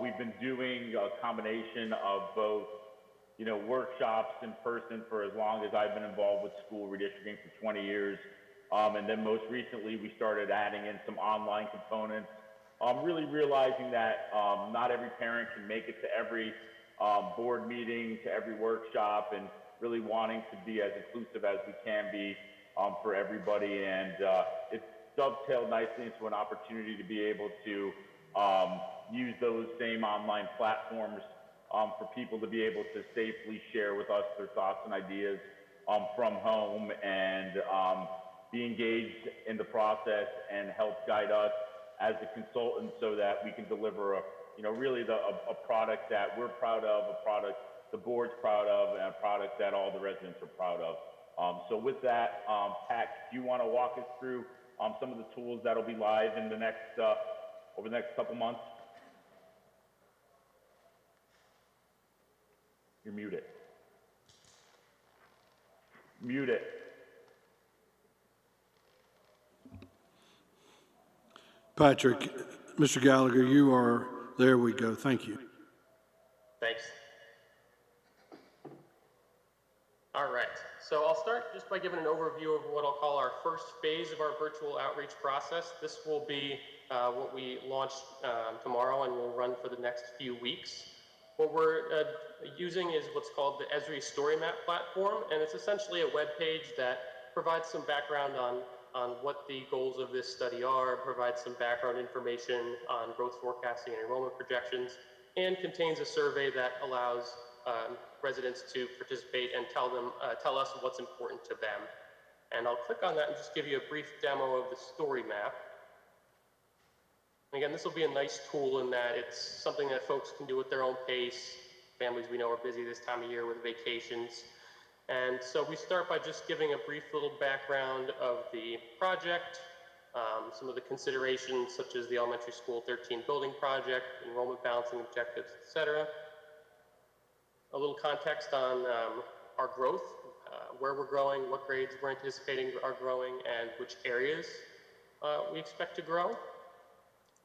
We've been doing a combination of both, workshops in person for as long as I've been involved with school redistricting for 20 years. And then most recently, we started adding in some online components, really realizing that not every parent can make it to every board meeting, to every workshop, and really wanting to be as inclusive as we can be for everybody. And it dovetailed nicely into an opportunity to be able to use those same online platforms for people to be able to safely share with us their thoughts and ideas from home and be engaged in the process and help guide us as a consultant so that we can deliver a product that we're proud of, a product the board's proud of, and a product that all the residents are proud of. So with that, Pat, do you want to walk us through some of the tools that'll be live in the next over the next couple months? You're muted. Mute it. Patrick, Mr. Gallagher, you are, there we go. Thank you. Thanks. All right, so I'll start just by giving an overview of what I'll call our first phase of our virtual outreach process. This will be what we launch tomorrow and will run for the next few weeks. What we're using is what's called the Esri Story Map platform, and it's essentially a web page that provides some background on what the goals of this study are, provides some background information on growth forecasting and enrollment projections, and contains a survey that allows residents to participate and tell us what's important to them. And I'll click on that and just give you a brief demo of the story map. And again, this will be a nice tool in that it's something that folks can do at their own pace. Families we know are busy this time of year with vacations. And so we start by just giving a brief little background of the project, some of the considerations such as the elementary school 13 building project, enrollment balancing objectives, etc. A little context on our growth, where we're growing, what grades we're anticipating are growing, and which areas we expect to grow.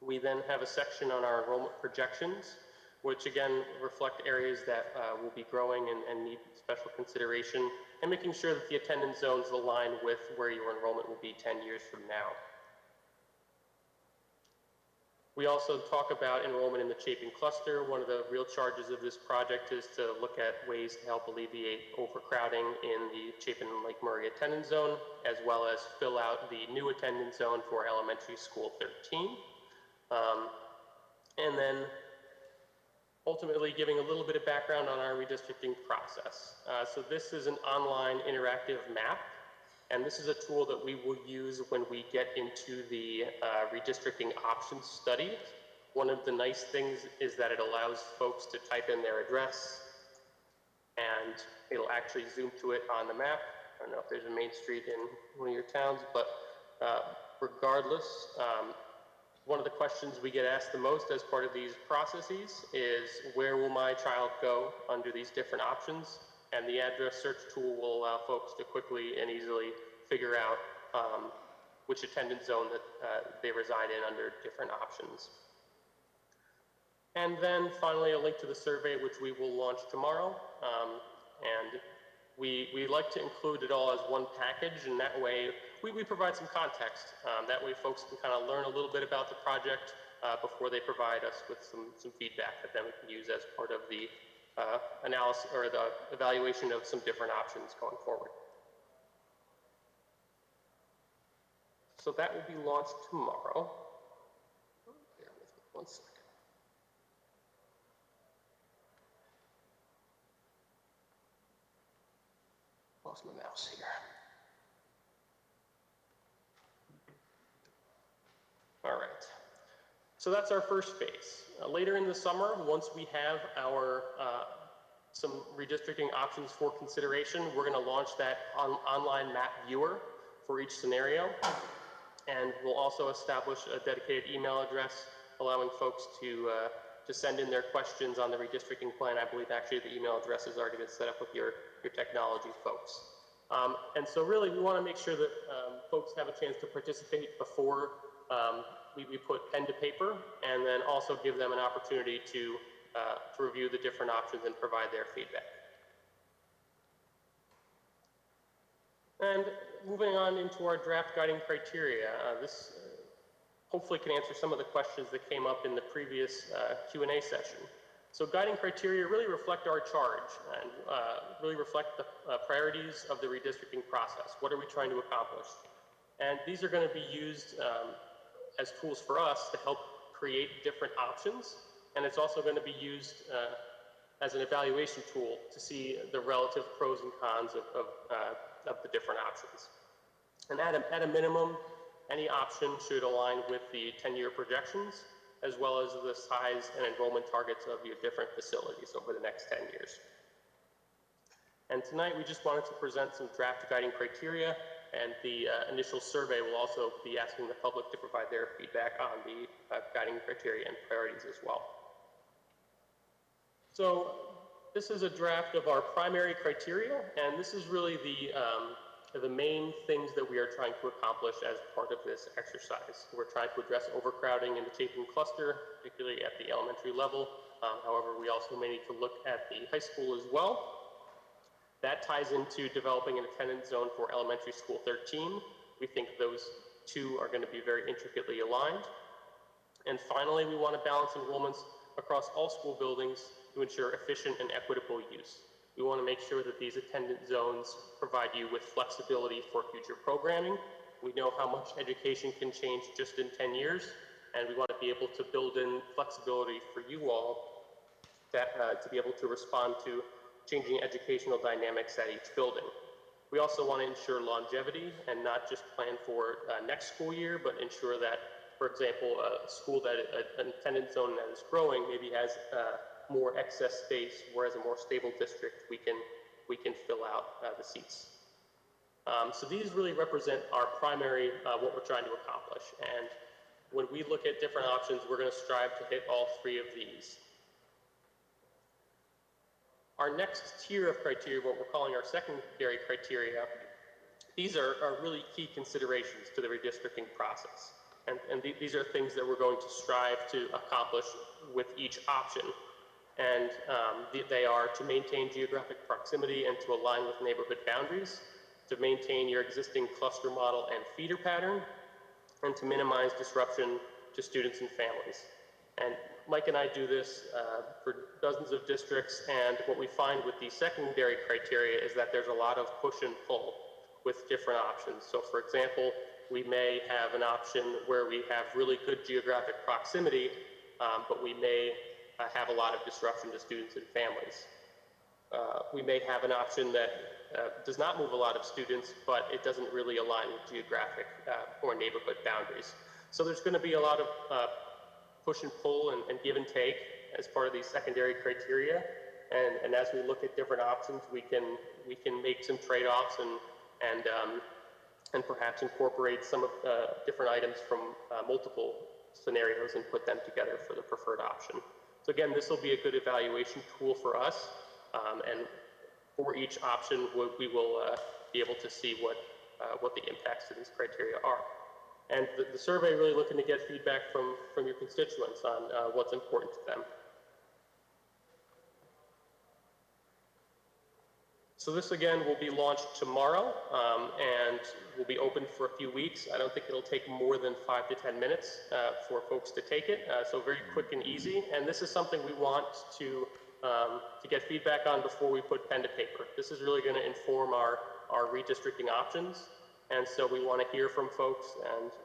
We then have a section on our enrollment projections, which again reflect areas that will be growing and need special consideration, and making sure that the attendance zones align with where your enrollment will be 10 years from now. We also talk about enrollment in the Chapin cluster. One of the real charges of this project is to look at ways to help alleviate overcrowding in the Chapin and Lake Murray attendance zone, as well as fill out the new attendance zone for elementary school 13. And then ultimately giving a little bit of background on our redistricting process. So this is an online interactive map, and this is a tool that we will use when we get into the redistricting options study. One of the nice things is that it allows folks to type in their address, and it'll actually zoom to it on the map. I don't know if there's a main street in one of your towns, but regardless, One of the questions we get asked the most as part of these processes is, where will my child go under these different options? And the address search tool will allow folks to quickly and easily figure out which attendance zone that they reside in under different options. And then finally, a link to the survey, which we will launch tomorrow. And we like to include it all as one package, and that way we provide some context. That way folks can kind of learn a little bit about the project before they provide us with some feedback that then we can use as part of the analysis or the evaluation of some different options going forward. So that will be launched tomorrow. Bear with me 1 second. Lost my mouse here. All right. So that's our first phase. Later in the summer, once we have our some redistricting options for consideration, we're going to launch that online map viewer for each scenario. And we'll also establish a dedicated email address allowing folks to send in their questions on the redistricting plan. I believe actually the email address has already been set up with your technology folks. And so really we want to make sure that folks have a chance to participate before we put pen to paper, and then also give them an opportunity to review the different options and provide their feedback. And moving on into our draft guiding criteria, this hopefully can answer some of the questions that came up in the previous Q&A session. So guiding criteria really reflect our charge and really reflect the priorities of the redistricting process. What are we trying to accomplish? And these are going to be used as tools for us to help create different options. And it's also going to be used as an evaluation tool to see the relative pros and cons of the different options. And at a minimum, any option should align with the 10-year projections, as well as the size and enrollment targets of your different facilities over the next 10 years. And tonight we just wanted to present some draft guiding criteria, and the initial survey will also be asking the public to provide their feedback on the guiding criteria and priorities as well. So this is a draft of our primary criteria, and this is really the main things that we are trying to accomplish as part of this exercise. We're trying to address overcrowding in the Chapin cluster, particularly at the elementary level. However, we also may need to look at the high school as well. That ties into developing an attendance zone for elementary school 13. We think those two are going to be very intricately aligned. And finally, we want to balance enrollments across all school buildings to ensure efficient and equitable use. We want to make sure that these attendance zones provide you with flexibility for future programming. We know how much education can change just in 10 years, and we want to be able to build in flexibility for you all that, to be able to respond to changing educational dynamics at each building. We also want to ensure longevity and not just plan for next school year, but ensure that, for example, a school that an attendance zone that is growing maybe has more excess space, whereas a more stable district we can fill out the seats. So these really represent our primary what we're trying to accomplish. And when we look at different options, we're going to strive to hit all three of these. Our next tier of criteria, what we're calling our secondary criteria, these are really key considerations to the redistricting process. And these are things that we're going to strive to accomplish with each option. And they are to maintain geographic proximity and to align with neighborhood boundaries, to maintain your existing cluster model and feeder pattern, and to minimize disruption to students and families. And Mike and I do this for dozens of districts, and what we find with the secondary criteria is that there's a lot of push and pull with different options. So for example, we may have an option where we have really good geographic proximity, but we may have a lot of disruption to students and families. We may have an option that does not move a lot of students, but it doesn't really align with geographic or neighborhood boundaries. So there's going to be a lot of push and pull and give and take as part of these secondary criteria. And as we look at different options, we can make some trade-offs and perhaps incorporate some of different items from multiple scenarios and put them together for the preferred option. So again, this will be a good evaluation tool for us, and for each option, we will be able to see what the impacts of these criteria are. And the survey really looking to get feedback from your constituents on what's important to them. So this again will be launched tomorrow and will be open for a few weeks. I don't think it'll take more than 5 to 10 minutes for folks to take it. So very quick and easy. And this is something we want to get feedback on before we put pen to paper. This is really going to inform our redistricting options. And so we want to hear from folks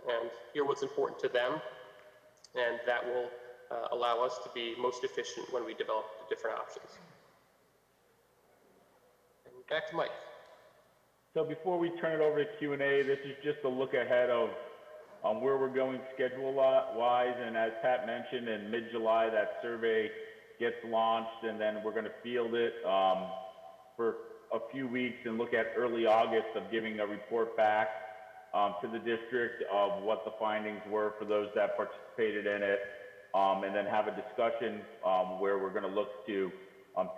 and hear what's important to them. And that will allow us to be most efficient when we develop the different options. Back to Mike. So before we turn it over to Q&A, this is just a look ahead of where we're going schedule-wise. And as Pat mentioned, in mid-July, that survey gets launched, and then we're going to field it for a few weeks and look at early August of giving a report back to the district of what the findings were for those that participated in it, and then have a discussion where we're going to look to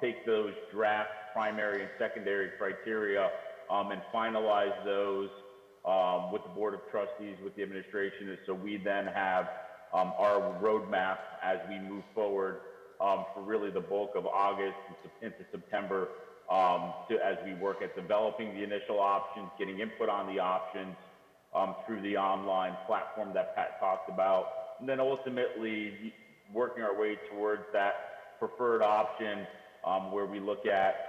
take those draft primary and secondary criteria and finalize those with the Board of Trustees, with the administration, so we then have our roadmap as we move forward for really the bulk of August into September as we work at developing the initial options, getting input on the options through the online platform that Pat talked about, and then ultimately working our way towards that preferred option where we look at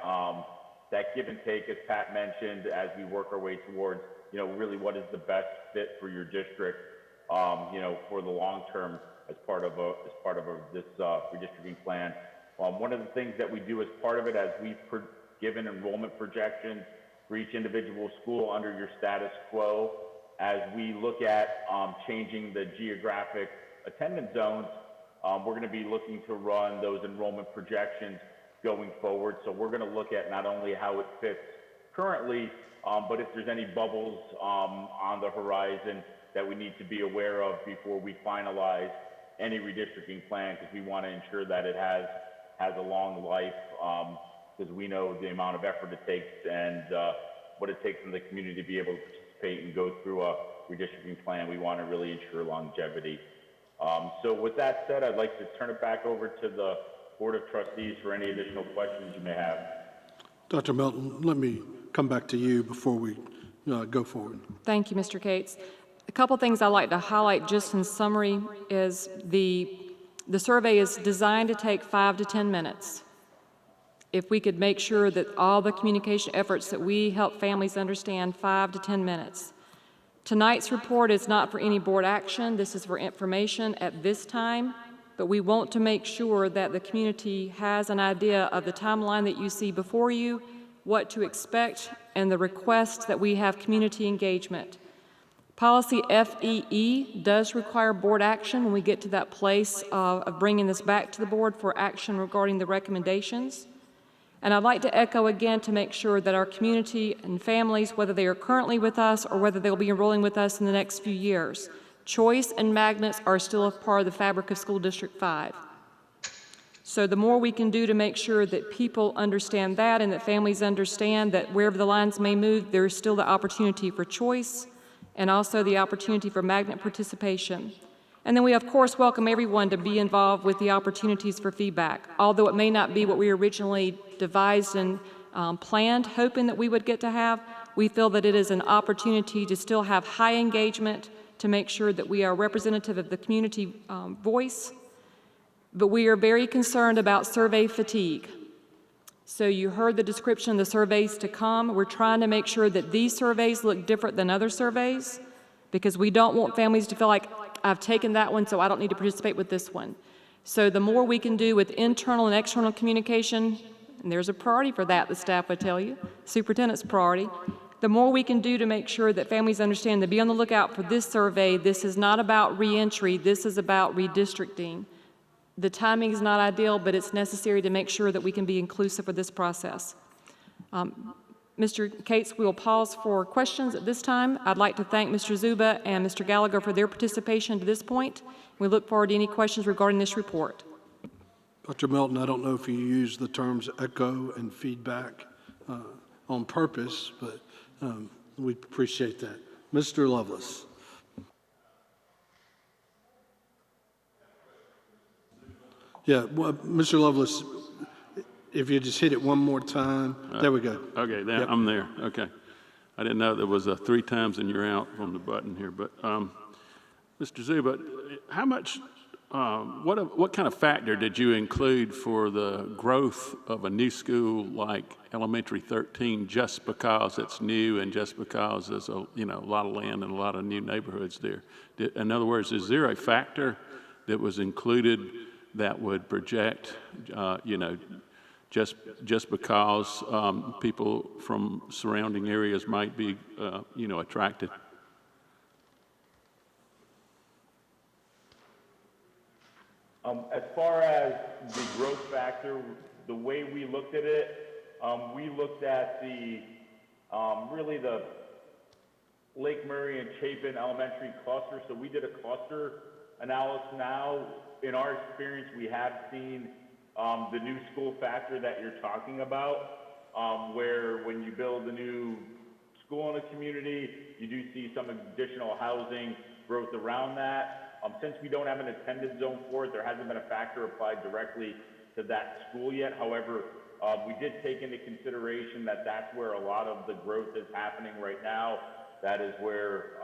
that give and take, as Pat mentioned, as we work our way towards, really what is the best fit for your district, for the long term as part of this redistricting plan. One of the things that we do as part of it, as we've given enrollment projections for each individual school under your status quo, as we look at changing the geographic attendance zones, we're going to be looking to run those enrollment projections going forward. So we're going to look at not only how it fits currently, but if there's any bubbles on the horizon that we need to be aware of before we finalize any redistricting plan, because we want to ensure that it has a long life, because we know the amount of effort it takes and what it takes from the community to be able to participate and go through a redistricting plan. We want to really ensure longevity. So with that said, I'd like to turn it back over to the Board of Trustees for any additional questions you may have. Dr. Melton, let me come back to you before we go forward. Thank you, Mr. Cates. A couple things I'd like to highlight just in summary is the survey is designed to take 5 to 10 minutes. If we could make sure that all the communication efforts that we help families understand, 5 to 10 minutes. Tonight's report is not for any board action. This is for information at this time. But we want to make sure that the community has an idea of the timeline that you see before you, what to expect, and the request that we have community engagement. Policy FEE does require board action when we get to that place of bringing this back to the board for action regarding the recommendations. And I'd like to echo again to make sure that our community and families, whether they are currently with us or whether they'll be enrolling with us in the next few years, choice and magnets are still a part of the fabric of School District 5. So the more we can do to make sure that people understand that and that families understand that wherever the lines may move, there is still the opportunity for choice and also the opportunity for magnet participation. And then we, of course, welcome everyone to be involved with the opportunities for feedback. Although it may not be what we originally devised and planned, hoping that we would get to have, we feel that it is an opportunity to still have high engagement, to make sure that we are representative of the community voice, but we are very concerned about survey fatigue. So you heard the description of the surveys to come. We're trying to make sure that these surveys look different than other surveys, because we don't want families to feel like, I've taken that one, so I don't need to participate with this one. So the more we can do with internal and external communication, and there's a priority for that, the staff would tell you, superintendent's priority, the more we can do to make sure that families understand to be on the lookout for this survey. This is not about reentry, this is about redistricting. The timing is not ideal, but it's necessary to make sure that we can be inclusive of this process. Mr. Cates, we will pause for questions at this time. I'd like to thank Mr. Zuba and Mr. Gallagher for their participation to this point. We look forward to any questions regarding this report. Dr. Melton, I don't know if you use the terms echo and feedback on purpose, but we appreciate that. Mr. Lovelace. Yeah, well, Mr. Lovelace, if you just hit it one more time, there we go. Okay, Yep. I'm there. Okay. I didn't know there was a 3 times and you're out on the button here, but Mr. Zuba, how much, what kind of factor did you include for the growth of a new school like Elementary 13 just because it's new and just because there's a lot of land and a lot of new neighborhoods there? In other words, is there a factor that was included that would project, just because people from surrounding areas might be, attracted? As far as the growth factor, the way we looked at it, we looked at the really the Lake Murray and Chapin elementary cluster. So we did a cluster analysis now. In our experience, we have seen the new school factor that you're talking about, where when you build a new school in a community, you do see some additional housing growth around that. Since we don't have an attendance zone for it, there hasn't been a factor applied directly to that school yet. However, we did take into consideration that that's where a lot of the growth is happening right now. That is where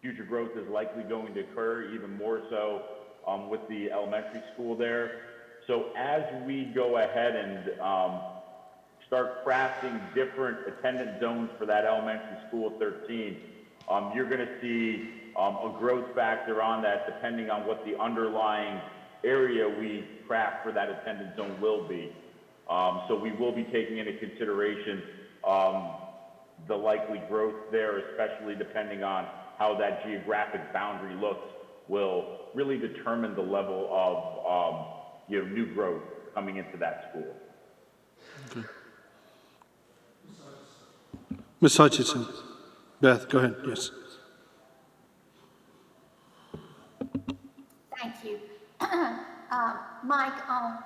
future growth is likely going to occur, even more so with the elementary school there. So as we go ahead and start crafting different attendance zones for that elementary school at 13, you're going to see a growth factor on that depending on what the underlying area we craft for that attendance zone will be. So we will be taking into consideration the likely growth there, especially depending on how that geographic boundary looks, will really determine the level of new growth coming into that school. Okay. Ms. Hutchinson. Beth, go ahead. Yes. Thank you. Mike, on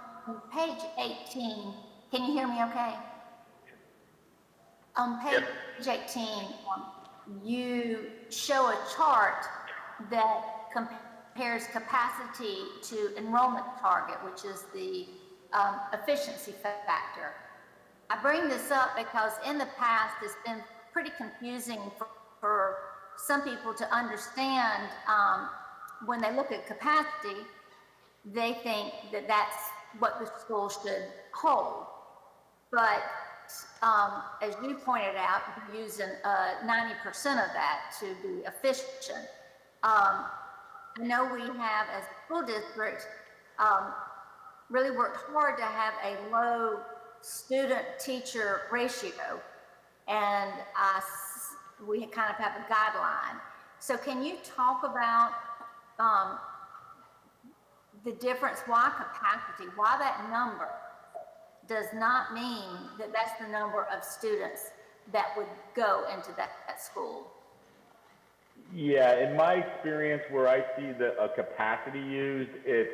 page 18, can you hear me okay? On page 18, you show a chart that compares capacity to enrollment target, which is the efficiency factor. I bring this up because in the past it's been pretty confusing for some people to understand. When they look at capacity, they think that that's what the school should hold. But as you pointed out, you're using 90% of that to be efficient. I know we have, as a school district, really worked hard to have a low student-teacher ratio, and we kind of have a guideline. So can you talk about the difference, why capacity, why that number does not mean that that's the number of students that would go into that school? Yeah, in my experience, where I see a capacity used, it's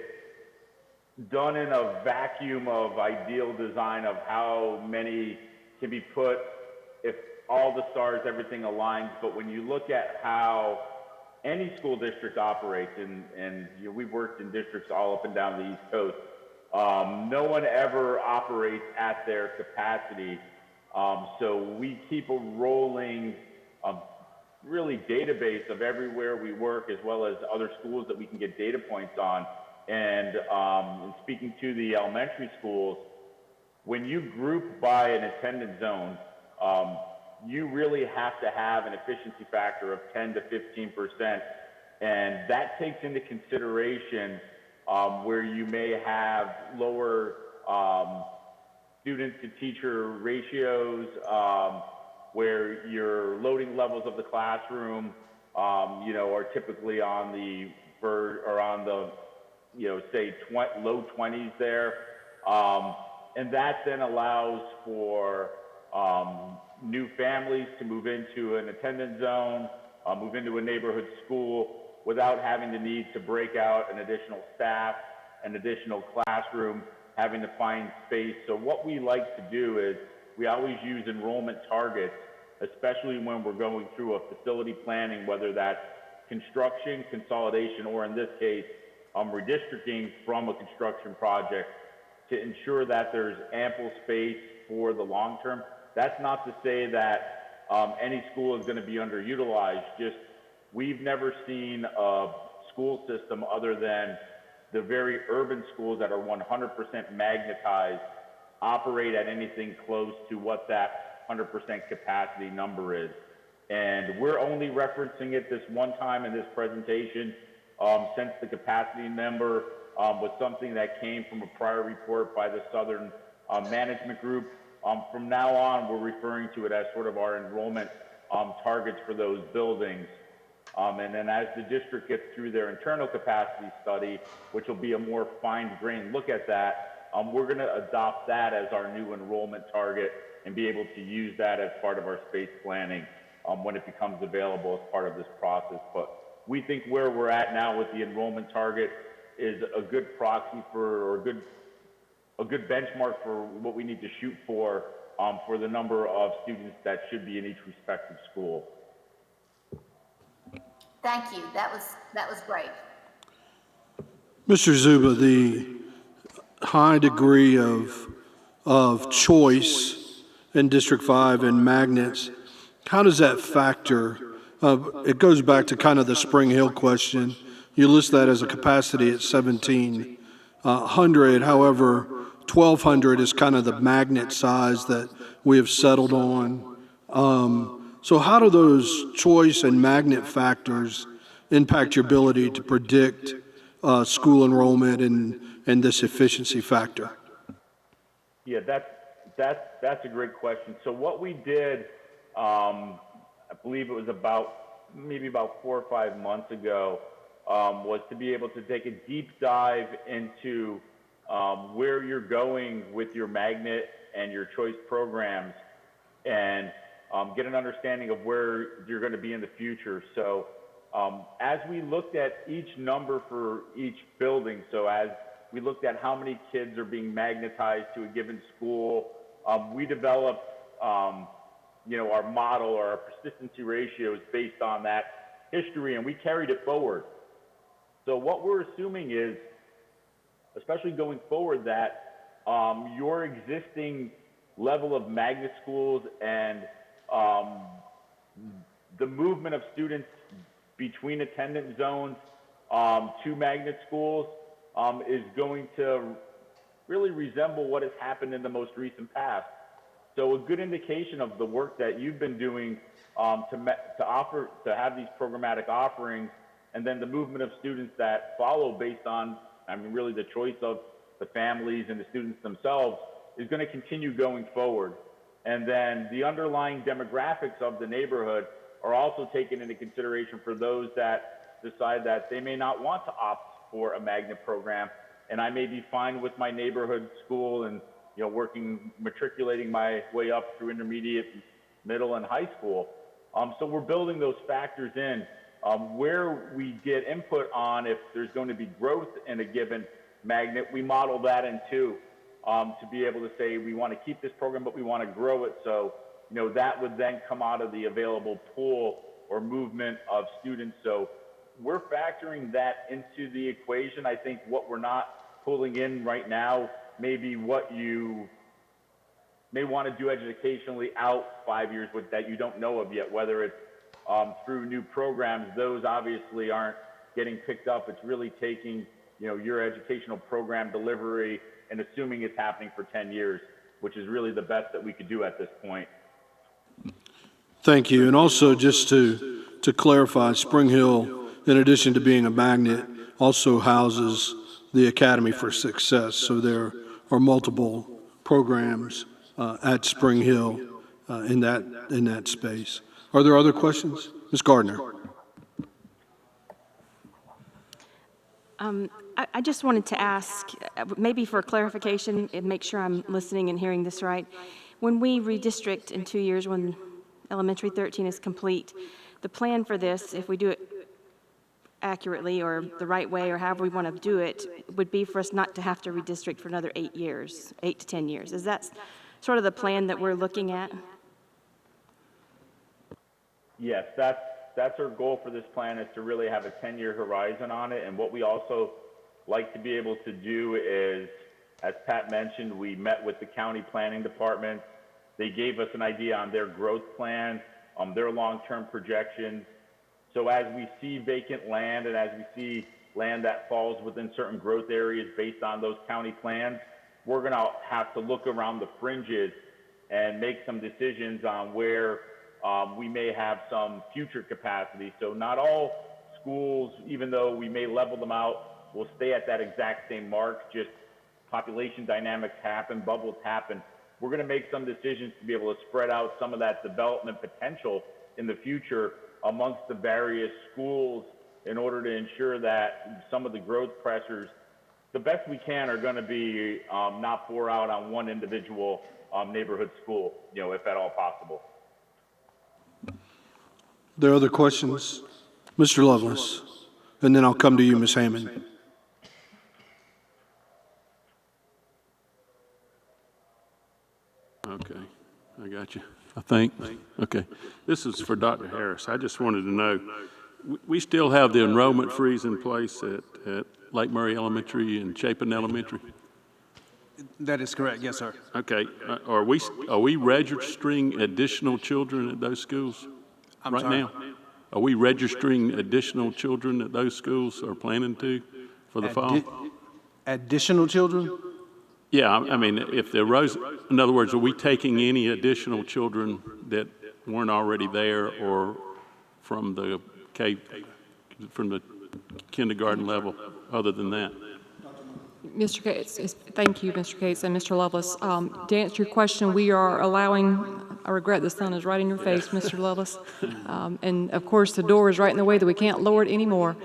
done in a vacuum of ideal design of how many can be put if all the stars, everything aligns. But when you look at how any school district operates, and we've worked in districts all up and down the East Coast, no one ever operates at their capacity. So we keep a rolling really database of everywhere we work, as well as other schools that we can get data points on. And speaking to the elementary schools, when you group by an attendance zone, you really have to have an efficiency factor of 10 to 15%. And that takes into consideration where you may have lower student to teacher ratios, where your loading levels of the classroom, are typically on the say low 20s there. And that then allows for new families to move into an attendance zone, move into a neighborhood school without having the need to break out an additional staff, an additional classroom, having to find space. So what we like to do is we always use enrollment targets, especially when we're going through a facility planning, whether that's construction, consolidation, or in this case, redistricting from a construction project, to ensure that there's ample space for the long term. That's not to say that any school is going to be underutilized, just we've never seen a school system other than the very urban schools that are 100% magnetized operate at anything close to what that 100% capacity number is. And we're only referencing it this one time in this presentation, since the capacity number was something that came from a prior report by the Southern Management Group. From now on, we're referring to it as sort of our enrollment targets for those buildings. And then as the district gets through their internal capacity study, which will be a more fine-grained look at that, we're going to adopt that as our new enrollment target and be able to use that as part of our space planning when it becomes available as part of this process. But we think where we're at now with the enrollment target is a good proxy for, or a good benchmark for what we need to shoot for the number of students that should be in each respective school. Thank you. That was great. Mr. Zuba, the high degree of choice in District 5 and magnets, how does that factor? It goes back to kind of the Spring Hill question. You list that as a capacity at 1,700. However, 1,200 is kind of the magnet size that we have settled on. So how do those choice and magnet factors impact your ability to predict school enrollment and this efficiency factor? Yeah, that's a great question. So what we did, I believe it was maybe about 4 or 5 months ago, was to be able to take a deep dive into where you're going with your magnet and your choice programs, and get an understanding of where you're going to be in the future. So as we looked at each number for each building, so as we looked at how many kids are being magnetized to a given school, we developed our model or our persistency ratios based on that history, and we carried it forward. So what we're assuming is, especially going forward, that your existing level of magnet schools and the movement of students between attendance zones to magnet schools is going to really resemble what has happened in the most recent past. So a good indication of the work that you've been doing to have these programmatic offerings, and then the movement of students that follow based on, really the choice of the families and the students themselves, is going to continue going forward. And then the underlying demographics of the neighborhood are also taken into consideration for those that decide that they may not want to opt for a magnet program. And I may be fine with my neighborhood school and matriculating my way up through intermediate, middle, and high school. So we're building those factors in. Where we get input on if there's going to be growth in a given magnet, we model that in too, to be able to say we want to keep this program, but we want to grow it. So, that would then come out of the available pool or movement of students. So we're factoring that into the equation. I think what we're not pulling in right now may be what you may want to do educationally out 5 years with that you don't know of yet, whether it's through new programs. Those obviously aren't getting picked up. It's really taking, your educational program delivery and assuming it's happening for 10 years, which is really the best that we could do at this point. Thank you. And also, just to clarify, Spring Hill, in addition to being a magnet, also houses the Academy for Success. So there are multiple programs at Spring Hill in that space. Are there other questions? Ms. Gardner. I just wanted to ask, maybe for clarification, and make sure I'm listening and hearing this right. When we redistrict in 2 years, when elementary 13 is complete, the plan for this, if we do it accurately or the right way or however we want to do it, would be for us not to have to redistrict for another 8 years, 8 to 10 years. Is that sort of the plan that we're looking at? Yes, that's our goal for this plan, is to really have a 10-year horizon on it. And what we also like to be able to do is, as Pat mentioned, we met with the county planning department. They gave us an idea on their growth plan, their long-term projections. So as we see vacant land and as we see land that falls within certain growth areas based on those county plans, we're going to have to look around the fringes and make some decisions on where we may have some future capacity. So not all schools, even though we may level them out, will stay at that exact same mark. Just population dynamics happen, bubbles happen. We're going to make some decisions to be able to spread out some of that development potential in the future amongst the various schools in order to ensure that some of the growth pressures, the best we can, are going to be not pour out on one individual neighborhood school, if at all possible. There are other questions? Mr. Lovelace, and then I'll come to you, Ms. Hammond. Okay, I got you, I think. Okay, this is for Dr. Harris. I just wanted to know, we still have the enrollment freeze in place at Lake Murray Elementary and Chapin Elementary? That is correct, yes, sir. Okay, are we registering additional children at those schools I'm right sorry? now? Are we registering additional children at those schools, or planning to, for the fall? Additional children? Yeah, I mean, if there rose, in other words, are we taking any additional children that weren't already there or from the kindergarten level other than that? Mr. Cates, thank you, Mr. Cates and Mr. Lovelace. To answer your question, we are allowing, I regret the sun is right in your face, Mr. Lovelace. And of course, the door is right in the way that we can't lower it anymore.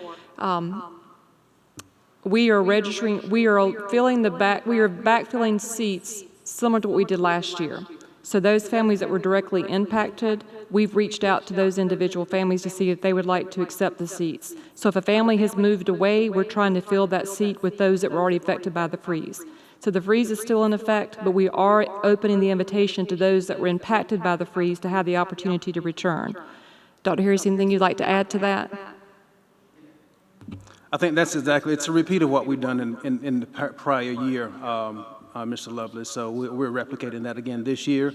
We are registering, we are backfilling seats similar to what we did last year. So those families that were directly impacted, we've reached out to those individual families to see if they would like to accept the seats. So if a family has moved away, we're trying to fill that seat with those that were already affected by the freeze. So the freeze is still in effect, but we are opening the invitation to those that were impacted by the freeze to have the opportunity to return. Dr. Harris, anything you'd like to add to that? I think that's exactly, it's a repeat of what we've done in the prior year, Mr. Lovelace. So we're replicating that again this year.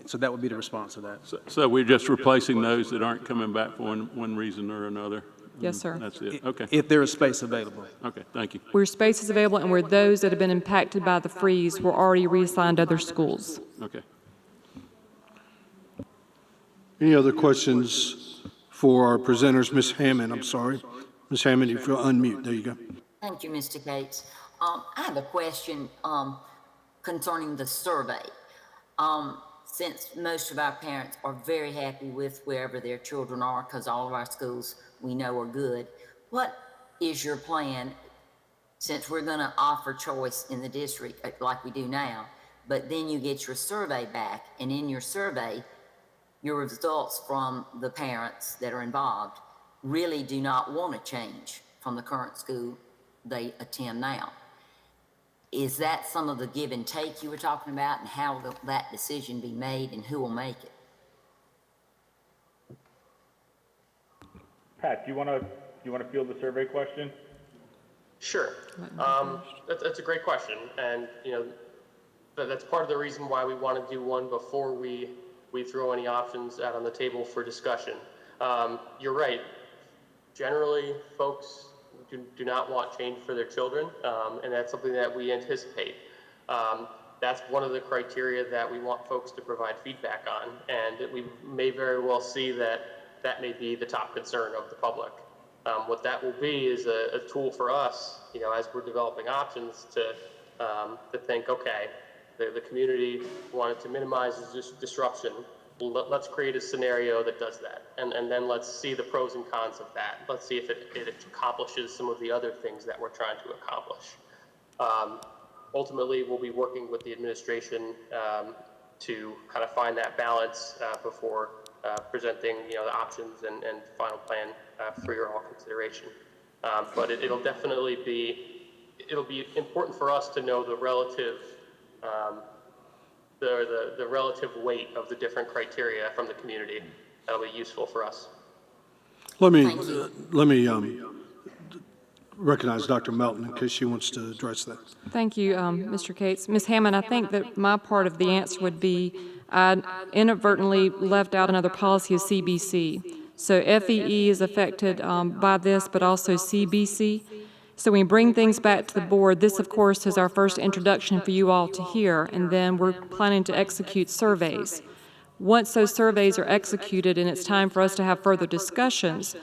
So that would be the response to that. So we're just replacing those that aren't coming back for one reason or another? Yes, sir. That's it, okay. If there is space available. Okay, thank you. Where space is available and where those that have been impacted by the freeze were already reassigned to other schools. Okay. Any other questions for our presenters? Ms. Hammond, I'm sorry. Ms. Hammond, if you'll unmute, there you go. Thank you, Mr. Cates. I have a question concerning the survey. Since most of our parents are very happy with wherever their children are, because all of our schools we know are good, what is your plan, since we're going to offer choice in the district like we do now, but then you get your survey back, and in your survey, your results from the parents that are involved really do not want to change from the current school they attend now. Is that some of the give and take you were talking about, and how will that decision be made and who will make it? Pat, do you want to field the survey question? Sure. That's a great question, and that's part of the reason why we want to do one before we throw any options out on the table for discussion. You're right. Generally, folks do not want change for their children, and that's something that we anticipate. That's one of the criteria that we want folks to provide feedback on, and we may very well see that may be the top concern of the public. What that will be is a tool for us, as we're developing options to think, okay, the community wanted to minimize this disruption. Let's create a scenario that does that, and then let's see the pros and cons of that. Let's see if it accomplishes some of the other things that we're trying to accomplish. ultimately, we'll be working with the administration to kind of find that balance before presenting, the options and final plan for your all consideration. But it'll definitely it'll be important for us to know the relative the relative weight of the different criteria from the community. That'll be useful for us. Let me recognize Dr. Melton in case she wants to address that. Thank you, Mr. Cates. Ms. Hammond, I think that my part of the answer would be I inadvertently left out another policy of CBC. So FEE is affected by this, but also CBC. So when we bring things back to the board, this, of course, is our first introduction for you all to hear, and then we're planning to execute surveys. Once those surveys are executed and it's time for us to have further discussions,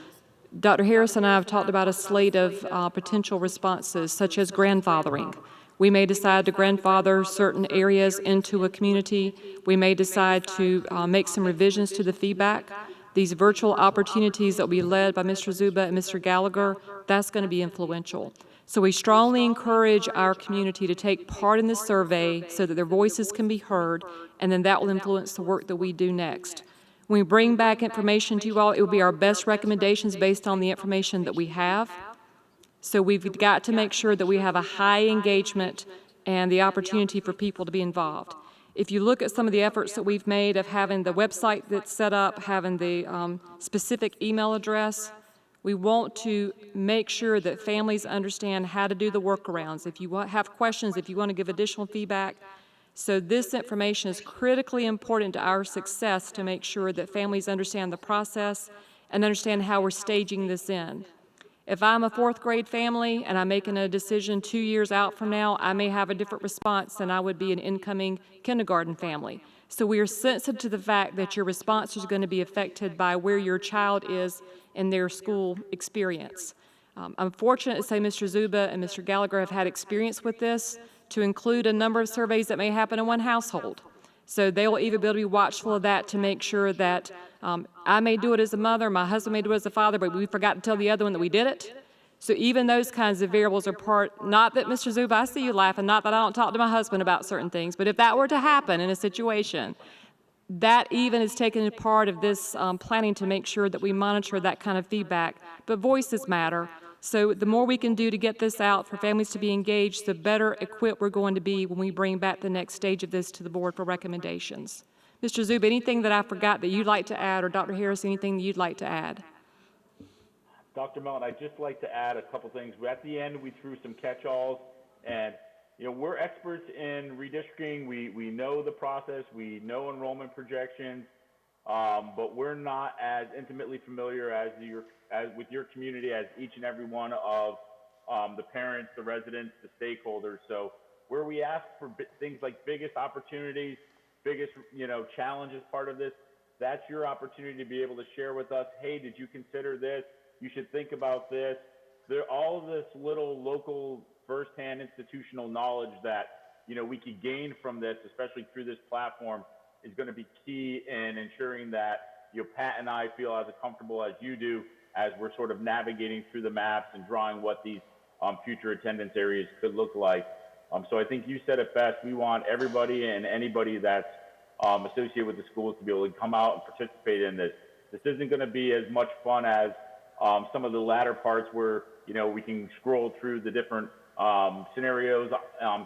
Dr. Harris and I have talked about a slate of potential responses, such as grandfathering. We may decide to grandfather certain areas into a community. We may decide to make some revisions to the feedback. These virtual opportunities that will be led by Mr. Zuba and Mr. Gallagher, that's going to be influential. So we strongly encourage our community to take part in this survey so that their voices can be heard, and then that will influence the work that we do next. When we bring back information to you all, it will be our best recommendations based on the information that we have. So we've got to make sure that we have a high engagement and the opportunity for people to be involved. If you look at some of the efforts that we've made of having the website that's set up, having the specific email address, we want to make sure that families understand how to do the workarounds. If you have questions, if you want to give additional feedback. So this information is critically important to our success to make sure that families understand the process and understand how we're staging this in. If I'm a fourth grade family and I'm making a decision 2 years out from now, I may have a different response than I would be an incoming kindergarten family. So we are sensitive to the fact that your response is going to be affected by where your child is in their school experience. I'm fortunate to say Mr. Zuba and Mr. Gallagher have had experience with this to include a number of surveys that may happen in one household. So they will either be able to be watchful of that to make sure that I may do it as a mother, my husband may do it as a father, but we forgot to tell the other one that we did it. So even those kinds of variables are part, not that Mr. Zuba, I see you laughing, not that I don't talk to my husband about certain things, but if that were to happen in a situation, that even is taken as part of this planning to make sure that we monitor that kind of feedback. But voices matter. So the more we can do to get this out for families to be engaged, the better equipped we're going to be when we bring back the next stage of this to the board for recommendations. Mr. Zuba, anything that I forgot that you'd like to add, or Dr. Harris, anything that you'd like to add? Dr. Mellon, I'd just like to add a couple things. At the end, we threw some catch-alls, and we're experts in redistricting. We know the process. We know enrollment projections, but we're not as intimately familiar as with your community as each and every one of the parents, the residents, the stakeholders. So where we ask for things like biggest opportunities, biggest challenges part of this, that's your opportunity to be able to share with us, hey, did you consider this? You should think about this. All of this little local firsthand institutional knowledge that we could gain from this, especially through this platform, is going to be key in ensuring that Pat and I feel as comfortable as you do as we're sort of navigating through the maps and drawing what these future attendance areas could look like. So I think you said it best. We want everybody and anybody that's associated with the schools to be able to come out and participate in this. This isn't going to be as much fun as some of the latter parts where we can scroll through the different scenarios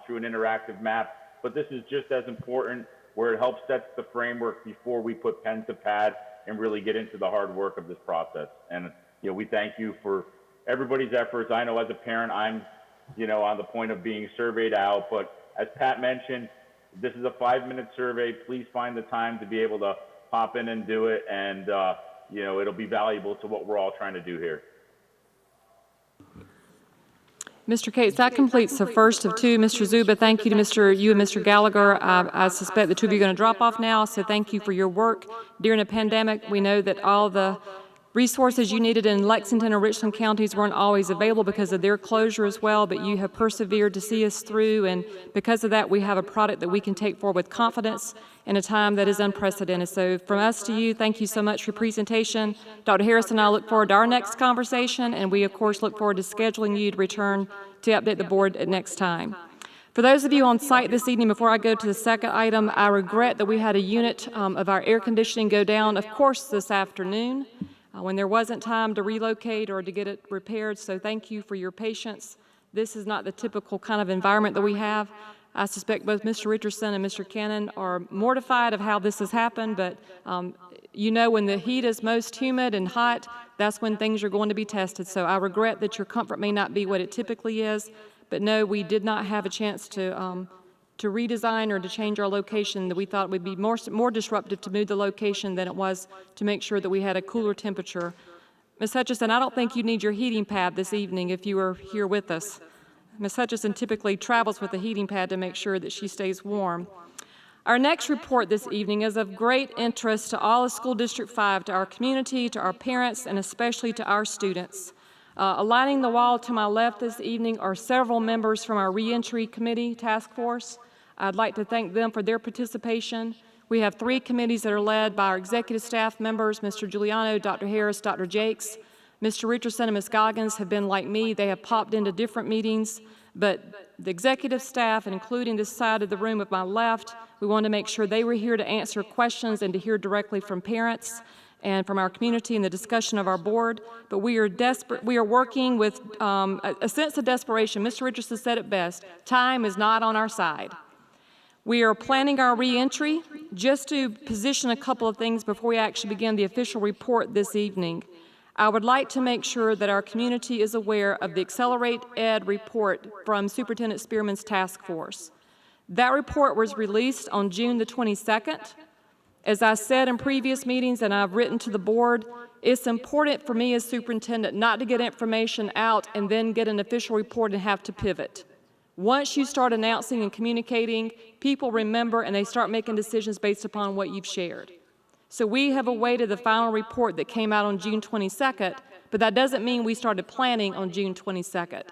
through an interactive map, but this is just as important, where it helps set the framework before we put pen to pad and really get into the hard work of this process. And we thank you for everybody's efforts. I know as a parent, I'm on the point of being surveyed out, but as Pat mentioned, this is a 5-minute survey. Please find the time to be able to pop in and do it, and it'll be valuable to what we're all trying to do here. Mr. Cates, that completes the first of two. Mr. Zuba, thank you to you and Mr. Gallagher. I suspect the two of you are going to drop off now, so thank you for your work. During a pandemic, we know that all the resources you needed in Lexington or Richland counties weren't always available because of their closure as well, but you have persevered to see us through, and because of that, we have a product that we can take forward with confidence in a time that is unprecedented. So from us to you, thank you so much for your presentation. Dr. Harris and I look forward to our next conversation, and we, of course, look forward to scheduling you to return to update the board at next time. For those of you on site this evening, before I go to the second item, I regret that we had a unit of our air conditioning go down, of course, this afternoon, when there wasn't time to relocate or to get it repaired, so thank you for your patience. This is not the typical kind of environment that we have. I suspect both Mr. Richardson and Mr. Cannon are mortified of how this has happened, but you know when the heat is most humid and hot, that's when things are going to be tested. So I regret that your comfort may not be what it typically is, but no, we did not have a chance to redesign or to change our location. That we thought it would be more disruptive to move the location than it was to make sure that we had a cooler temperature. Ms. Hutchison, I don't think you need your heating pad this evening if you were here with us. Ms. Hutchison typically travels with a heating pad to make sure that she stays warm. Our next report this evening is of great interest to all of School District 5, to our community, to our parents, and especially to our students. Aligning the wall to my left this evening are several members from our Reentry Committee Task Force. I'd like to thank them for their participation. We have 3 committees that are led by our executive staff members, Mr. Giuliano, Dr. Harris, Dr. Jakes. Mr. Richardson and Ms. Goggins have been like me. They have popped into different meetings, but the executive staff, and including this side of the room of my left, we wanted to make sure they were here to answer questions and to hear directly from parents and from our community in the discussion of our board. But we are desperate. We are working with a sense of desperation. Mr. Richardson said it best: time is not on our side. We are planning our reentry. Just to position a couple of things before we actually begin the official report this evening, I would like to make sure that our community is aware of the Accelerate Ed report from Superintendent Spearman's task force. That report was released on June the 22nd. As I said in previous meetings, and I've written to the board, it's important for me as superintendent not to get information out and then get an official report and have to pivot. Once you start announcing and communicating, people remember and they start making decisions based upon what you've shared. So we have awaited the final report that came out on June 22nd, but that doesn't mean we started planning on June 22nd.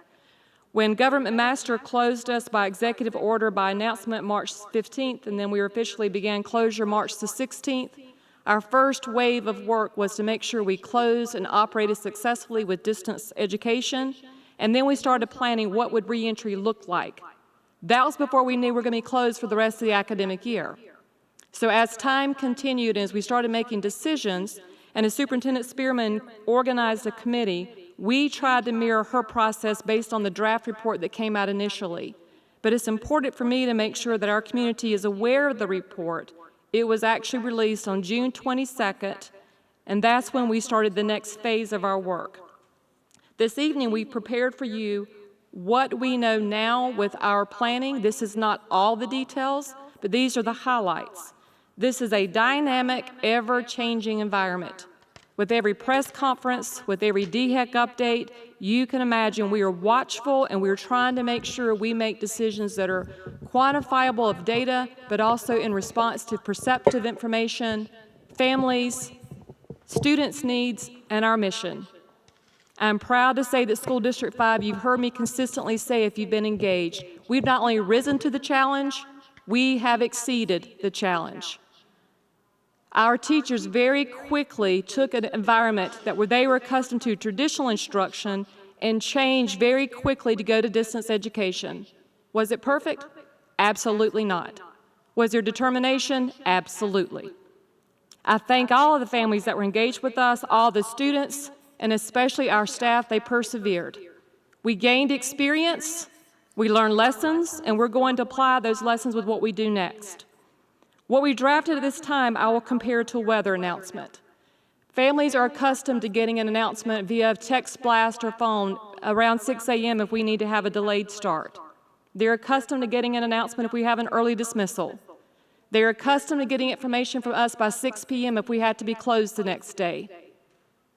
When Government Master closed us by executive order by announcement March 15th, and then we officially began closure March the 16th, our first wave of work was to make sure we closed and operated successfully with distance education, and then we started planning what would reentry look like. That was before we knew we were going to be closed for the rest of the academic year. So as time continued and as we started making decisions, and as Superintendent Spearman organized a committee, we tried to mirror her process based on the draft report that came out initially. But it's important for me to make sure that our community is aware of the report. It was actually released on June 22nd, and that's when we started the next phase of our work. This evening, we prepared for you what we know now with our planning. This is not all the details, but these are the highlights. This is a dynamic, ever-changing environment. With every press conference, with every DHEC update, you can imagine we are watchful and we're trying to make sure we make decisions that are quantifiable of data, but also in response to perceptive information, families, students' needs, and our mission. I'm proud to say that School District 5, you've heard me consistently say if you've been engaged, we've not only risen to the challenge, we have exceeded the challenge. Our teachers very quickly took an environment that they were accustomed to traditional instruction and changed very quickly to go to distance education. Was it perfect? Absolutely not. Was there determination? Absolutely. I thank all of the families that were engaged with us, all the students, and especially our staff. They persevered. We gained experience, we learned lessons, and we're going to apply those lessons with what we do next. What we drafted at this time, I will compare to a weather announcement. Families are accustomed to getting an announcement via text blast or phone around 6 a.m. if we need to have a delayed start. They're accustomed to getting an announcement if we have an early dismissal. They're accustomed to getting information from us by 6 p.m. if we had to be closed the next day.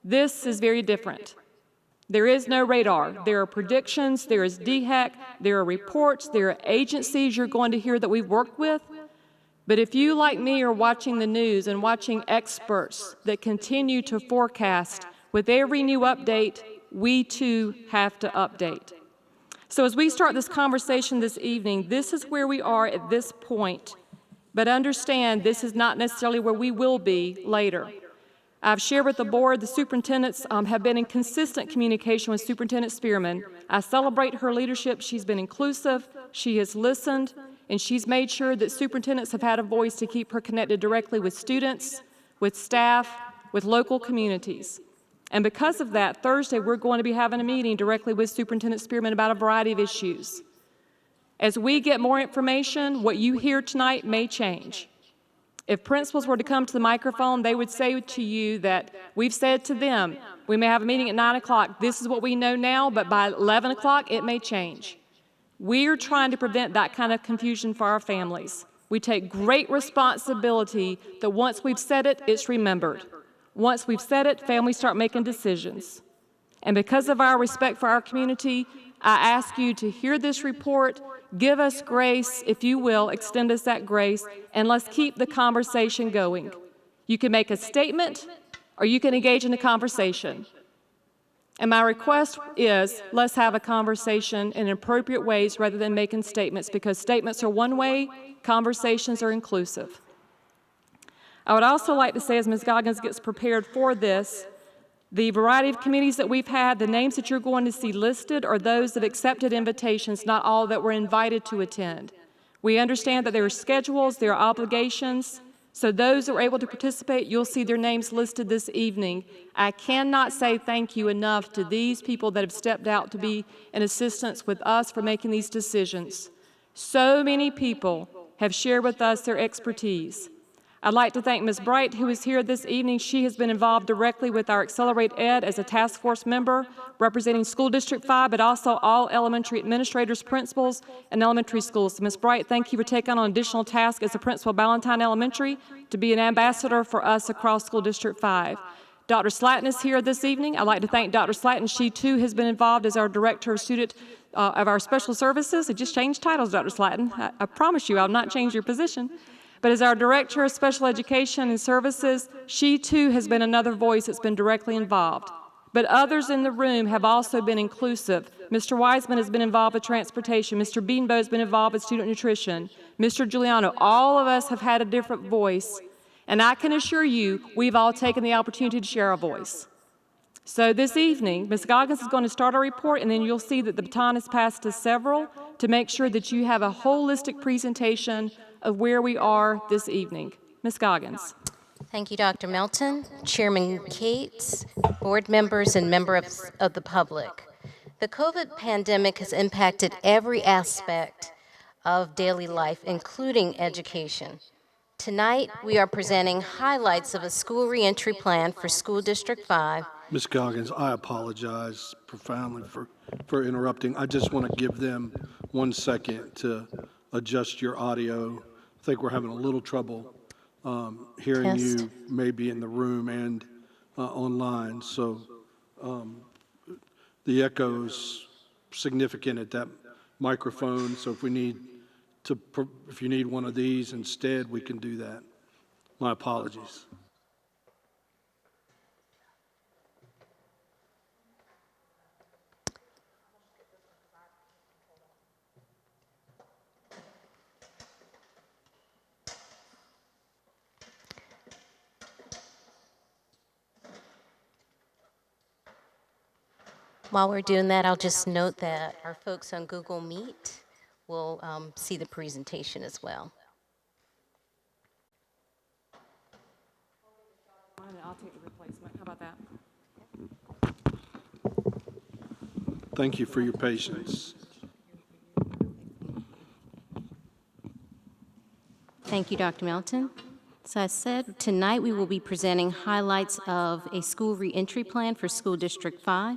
This is very different. There is no radar. There are predictions, there is DHEC, there are reports, there are agencies you're going to hear that we've worked with. But if you, like me, are watching the news and watching experts that continue to forecast, with every new update, we too have to update. So as we start this conversation this evening, this is where we are at this point. But understand, this is not necessarily where we will be later. I've shared with the board the superintendents have been in consistent communication with Superintendent Spearman. I celebrate her leadership. She's been inclusive, she has listened, and she's made sure that superintendents have had a voice to keep her connected directly with students, with staff, with local communities. And because of that, Thursday we're going to be having a meeting directly with Superintendent Spearman about a variety of issues. As we get more information, what you hear tonight may change. If principals were to come to the microphone, they would say to you that we've said to them, we may have a meeting at 9 o'clock, this is what we know now, but by 11 o'clock it may change. We're trying to prevent that kind of confusion for our families. We take great responsibility that once we've said it, it's remembered. Once we've said it, families start making decisions. And because of our respect for our community, I ask you to hear this report, give us grace, if you will, extend us that grace, and let's keep the conversation going. You can make a statement, or you can engage in a conversation. And my request is, let's have a conversation in appropriate ways rather than making statements, because statements are one way, conversations are inclusive. I would also like to say, as Ms. Goggins gets prepared for this, the variety of committees that we've had, the names that you're going to see listed are those that accepted invitations, not all that were invited to attend. We understand that there are schedules, there are obligations, so those that were able to participate, you'll see their names listed this evening. I cannot say thank you enough to these people that have stepped out to be in assistance with us for making these decisions. So many people have shared with us their expertise. I'd like to thank Ms. Bright, who is here this evening. She has been involved directly with our Accelerate Ed as a task force member, representing School District 5, but also all elementary administrators, principals, and elementary schools. So Ms. Bright, thank you for taking on additional tasks as a principal of Ballantyne Elementary to be an ambassador for us across School District 5. Dr. Slatton is here this evening. I'd like to thank Dr. Slatton. She, too, has been involved as our Director of Student of our Special Services. It just changed titles, Dr. Slatton. I promise you I'll not change your position. But as our Director of Special Education and Services, she too has been another voice that's been directly involved. But others in the room have also been inclusive. Mr. Wiseman has been involved with transportation. Mr. Beanbo has been involved with student nutrition. Mr. Giuliano, all of us have had a different voice. And I can assure you, we've all taken the opportunity to share our voice. So this evening, Ms. Goggins is going to start a report, and then you'll see that the baton is passed to several to make sure that you have a holistic presentation of where we are this evening. Ms. Goggins. Thank you, Dr. Melton, Chairman Cates, board members, and members of the public. The COVID pandemic has impacted every aspect of daily life, including education. Tonight, we are presenting highlights of a school reentry plan for School District 5. Ms. Goggins, I apologize profoundly for interrupting. I just want to give them 1 second to adjust your audio. I think we're having a little trouble hearing you maybe in the room and online. So the echo is significant at that microphone. So if you need one of these instead, we can do that. My apologies. While we're doing that, I'll just note that our folks on Google Meet will see the presentation as well. I'll take the replacement. How about that? Thank you for your patience. Thank you, Dr. Melton. So I said, tonight we will be presenting highlights of a school reentry plan for School District 5.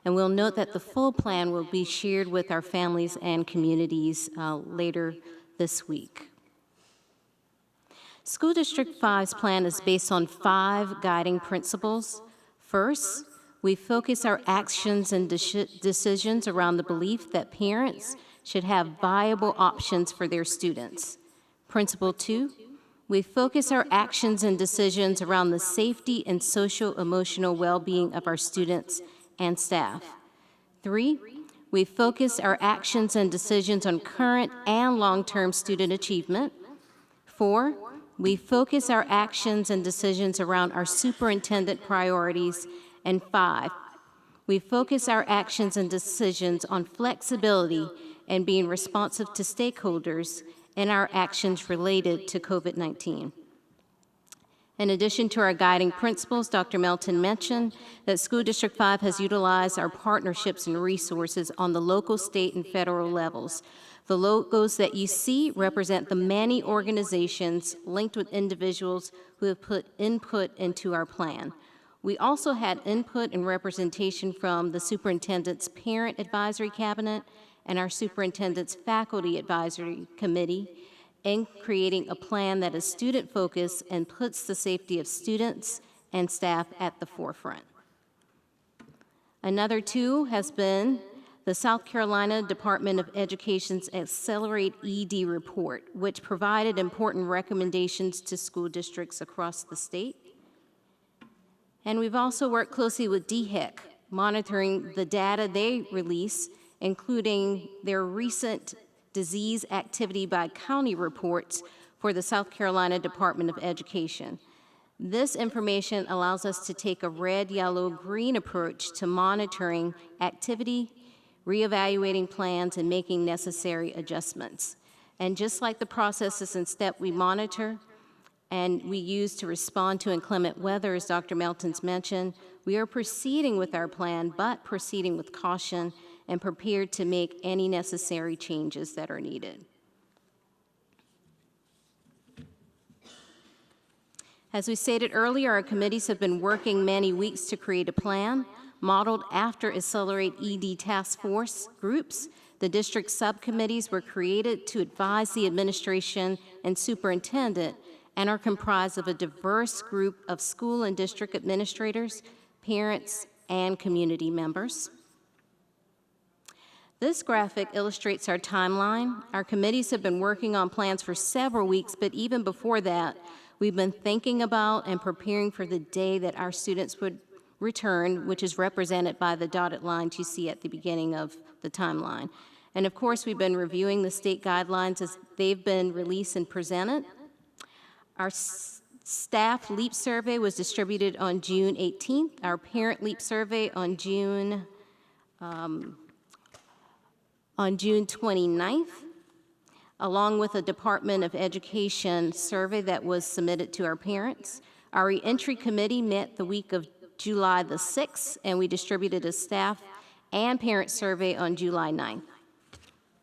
And we'll note that the full plan will be shared with our families and communities later this week. School District 5's plan is based on 5 guiding principles. First, we focus our actions and decisions around the belief that parents should have viable options for their students. Principle 2, we focus our actions and decisions around the safety and social-emotional well-being of our students and staff. 3, we focus our actions and decisions on current and long-term student achievement. 4, we focus our actions and decisions around our superintendent priorities. And 5, we focus our actions and decisions on flexibility and being responsive to stakeholders in our actions related to COVID-19. In addition to our guiding principles, Dr. Melton mentioned that School District 5 has utilized our partnerships and resources on the local, state, and federal levels. The logos that you see represent the many organizations linked with individuals who have put input into our plan. We also had input and representation from the Superintendent's Parent Advisory Cabinet and our Superintendent's Faculty Advisory Committee in creating a plan that is student-focused and puts the safety of students and staff at the forefront. Another tool has been the South Carolina Department of Education's Accelerate ED report, which provided important recommendations to school districts across the state. And we've also worked closely with DHEC, monitoring the data they release, including their recent disease activity by county reports for the South Carolina Department of Education. This information allows us to take a red, yellow, green approach to monitoring activity, reevaluating plans, and making necessary adjustments. And just like the processes and steps we monitor and we use to respond to inclement weather, as Dr. Melton's mentioned, we are proceeding with our plan, but proceeding with caution and prepared to make any necessary changes that are needed. As we stated earlier, our committees have been working many weeks to create a plan modeled after Accelerate ED task force groups. The district subcommittees were created to advise the administration and superintendent and are comprised of a diverse group of school and district administrators, parents, and community members. This graphic illustrates our timeline. Our committees have been working on plans for several weeks, but even before that, we've been thinking about and preparing for the day that our students would return, which is represented by the dotted lines you see at the beginning of the timeline. And of course, we've been reviewing the state guidelines as they've been released and presented. Our staff LEAP survey was distributed on June 18th. Our parent LEAP survey on June 29th, along with a Department of Education survey that was submitted to our parents. Our reentry committee met the week of July the 6th, and we distributed a staff and parent survey on July 9th.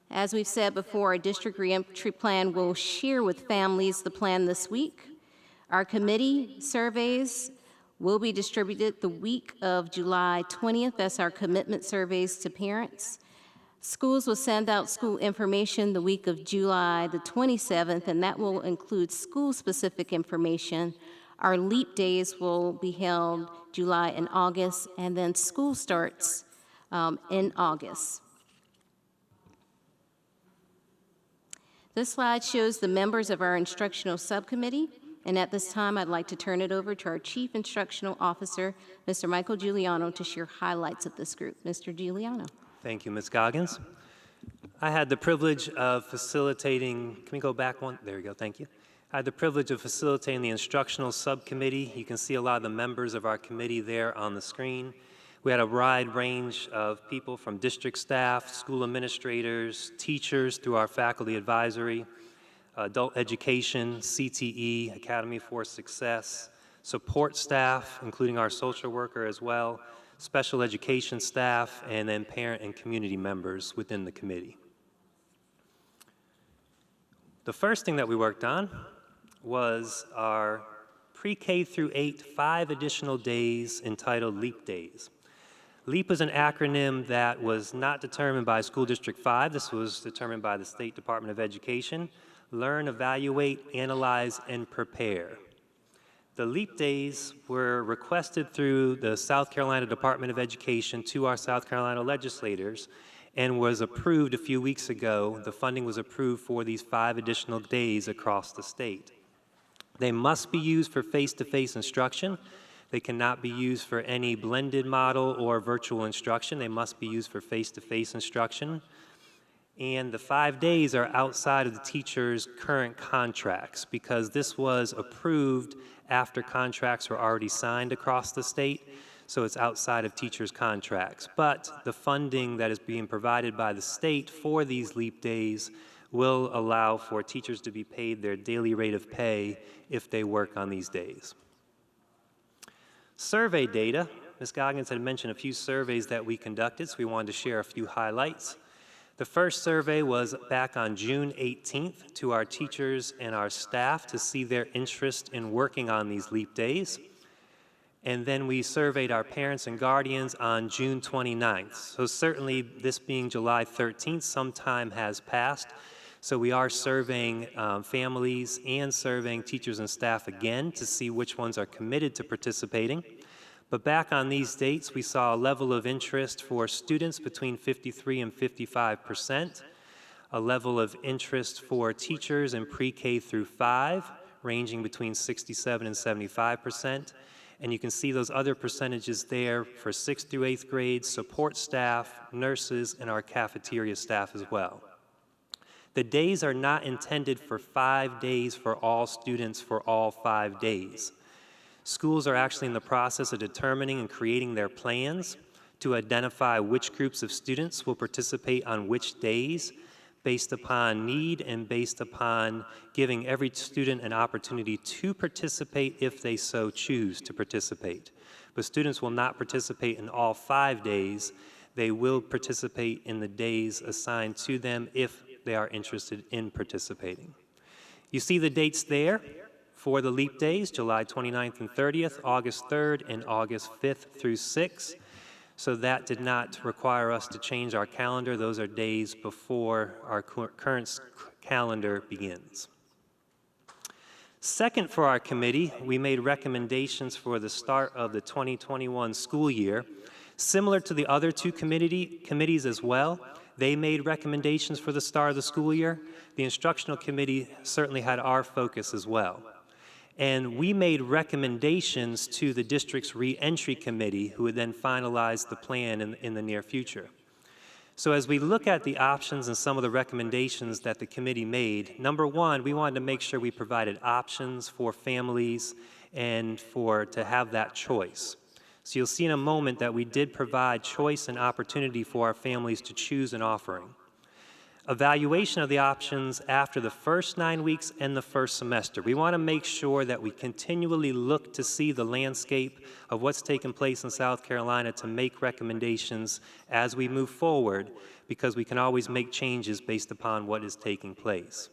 As we've said before, our district reentry plan will share with families the plan this week. Our committee surveys will be distributed the week of July 20th. That's our commitment surveys to parents. Schools will send out school information the week of July the 27th, and that will include school-specific information. Our LEAP days will be held July and August, and then school starts in August. This slide shows the members of our instructional subcommittee, and at this time, I'd like to turn it over to our Chief Instructional Officer, Mr. Michael Giuliano, to share highlights of this group. Mr. Giuliano. Thank you, Ms. Goggins. I had the privilege of facilitating, can we go back one? There we go, thank you. I had the privilege of facilitating the instructional subcommittee. You can see a lot of the members of our committee there on the screen. We had a wide range of people from district staff, school administrators, teachers through our faculty advisory, adult education, CTE, Academy for Success, support staff, including our social worker as well, special education staff, and then parent and community members within the committee. The first thing that we worked on was our pre-K through 8 5 additional days entitled LEAP Days. LEAP is an acronym that was not determined by School District 5. This was determined by the State Department of Education. Learn, evaluate, analyze, and prepare. The LEAP days were requested through the South Carolina Department of Education to our South Carolina legislators and was approved a few weeks ago. The funding was approved for these 5 additional days across the state. They must be used for face-to-face instruction. They cannot be used for any blended model or virtual instruction. They must be used for face-to-face instruction. and the 5 days are outside of the teacher's current contracts because this was approved after contracts were already signed across the state, so it's outside of teachers' contracts. But the funding that is being provided by the state for these leap days will allow for teachers to be paid their daily rate of pay if they work on these days. Survey data. Ms. Goggins had mentioned a few surveys that we conducted, so we wanted to share a few highlights. The first survey was back on June 18th to our teachers and our staff to see their interest in working on these leap days. And then we surveyed our parents and guardians on June 29th. So certainly this being July 13th, some time has passed. So we are surveying families and surveying teachers and staff again to see which ones are committed to participating. But back on these dates, we saw a level of interest for students between 53 and 55%, a level of interest for teachers in pre-K through 5, ranging between 67 and 75%. And you can see those other percentages there for 6th through 8th grade, support staff, nurses, and our cafeteria staff as well. The days are not intended for 5 days for all students for all 5 days. Schools are actually in the process of determining and creating their plans to identify which groups of students will participate on which days based upon need and based upon giving every student an opportunity to participate if they so choose to participate. But students will not participate in all 5 days. They will participate in the days assigned to them if they are interested in participating. You see the dates there for the leap days, July 29th and 30th, August 3rd, and August 5th through 6th. So that did not require us to change our calendar. Those are days before our current calendar begins. Second, for our committee, we made recommendations for the start of the 2021 school year. Similar to the other two committees as well, they made recommendations for the start of the school year. The instructional committee certainly had our focus as well. And we made recommendations to the district's reentry committee, who would then finalize the plan in the near future. So as we look at the options and some of the recommendations that the committee made, number one, we wanted to make sure we provided options for families and to have that choice. So you'll see in a moment that we did provide choice and opportunity for our families to choose an offering. Evaluation of the options after the first 9 weeks and the first semester. We want to make sure that we continually look to see the landscape of what's taken place in South Carolina to make recommendations as we move forward, because we can always make changes based upon what is taking place.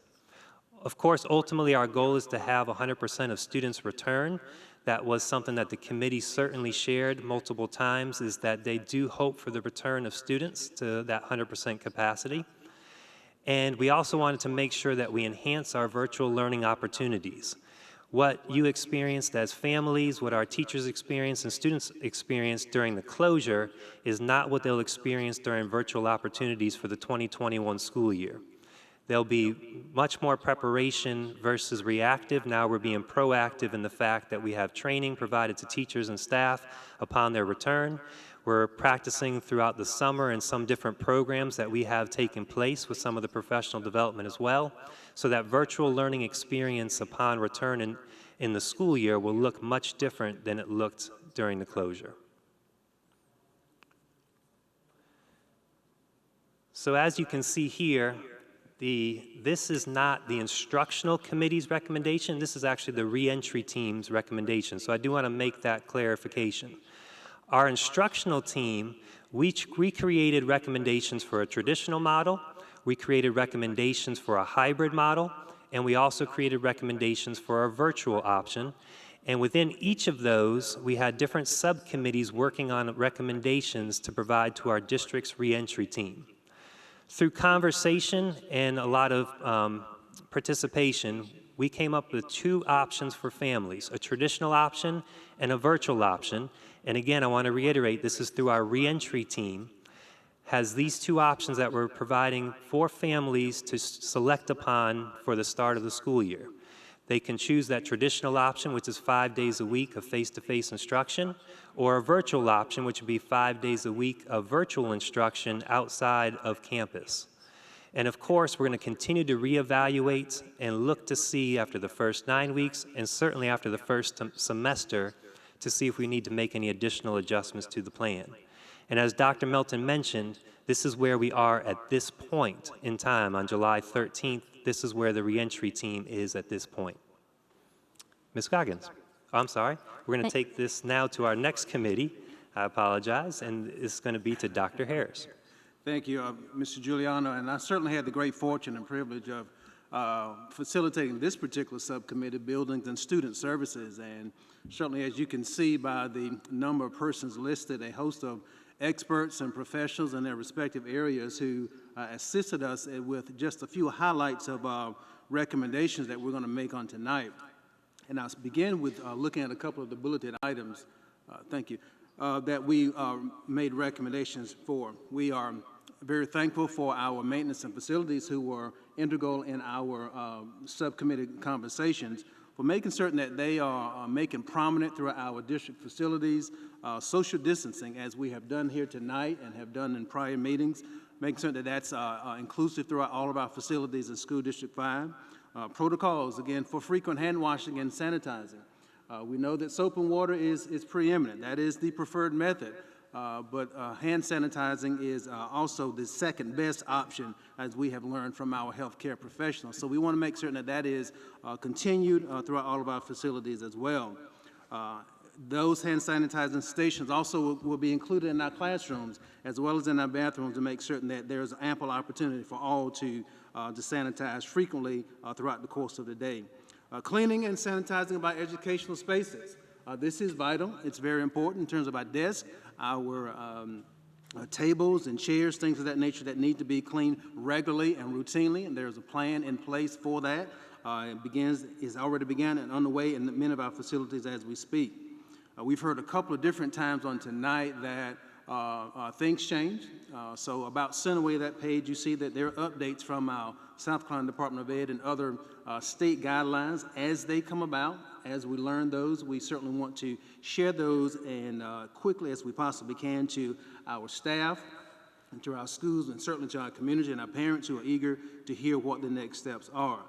Of course, ultimately our goal is to have 100% of students return. That was something that the committee certainly shared multiple times, is that they do hope for the return of students to that 100% capacity. And we also wanted to make sure that we enhance our virtual learning opportunities. What you experienced as families, what our teachers experienced and students experienced during the closure is not what they'll experience during virtual opportunities for the 2021 school year. There'll be much more preparation versus reactive. Now we're being proactive in the fact that we have training provided to teachers and staff upon their return. We're practicing throughout the summer in some different programs that we have taken place with some of the professional development as well, so that virtual learning experience upon return in the school year will look much different than it looked during the closure. So as you can see here, this is not the instructional committee's recommendation. This is actually the reentry team's recommendation. So I do want to make that clarification. Our instructional team, we created recommendations for a traditional model, we created recommendations for a hybrid model, and we also created recommendations for a virtual option. And within each of those, we had different subcommittees working on recommendations to provide to our district's reentry team. Through conversation and a lot of participation, we came up with 2 options for families, a traditional option and a virtual option. And again, I want to reiterate, this is through our reentry team, has these 2 options that we're providing for families to select upon for the start of the school year. They can choose that traditional option, which is 5 days a week of face-to-face instruction, or a virtual option, which would be 5 days a week of virtual instruction outside of campus. And of course, we're going to continue to reevaluate and look to see after the first 9 weeks and certainly after the first semester to see if we need to make any additional adjustments to the plan. And as Dr. Melton mentioned, this is where we are at this point in time on July 13th. This is where the reentry team is at this point. Ms. Goggins, I'm sorry. We're going to take this now to our next committee. I apologize, and it's going to be to Dr. Harris. Thank you, Mr. Giuliano, and I certainly had the great fortune and privilege of facilitating this particular subcommittee, Buildings and Student Services, and certainly as you can see by the number of persons listed, a host of experts and professionals in their respective areas who assisted us with just a few highlights of recommendations that we're going to make on tonight. And I'll begin with looking at a couple of the bulleted items, thank you, that we made recommendations for. We are very thankful for our maintenance and facilities who were integral in our subcommittee conversations for making certain that they are making prominent throughout our district facilities, social distancing as we have done here tonight and have done in prior meetings, making certain that that's inclusive throughout all of our facilities in School District 5. Protocols, again, for frequent hand washing and sanitizing. We know that soap and water is preeminent. That is the preferred method. But hand sanitizing is also the second best option, as we have learned from our healthcare professionals. So we want to make certain that that is continued throughout all of our facilities as well. Those hand sanitizing stations also will be included in our classrooms as well as in our bathrooms to make certain that there's ample opportunity for all to sanitize frequently throughout the course of the day. Cleaning and sanitizing of our educational spaces. This is vital. It's very important in terms of our desks, our tables and chairs, things of that nature that need to be cleaned regularly and routinely, and there's a plan in place for that. It's already begun and underway in many of our facilities as we speak. We've heard a couple of different times on tonight that things change. So about send away that page, you see that there are updates from our South Carolina Department of Ed and other state guidelines as they come about. As we learn those, we certainly want to share those and quickly as we possibly can to our staff and to our schools and certainly to our community and our parents who are eager to hear what the next steps are.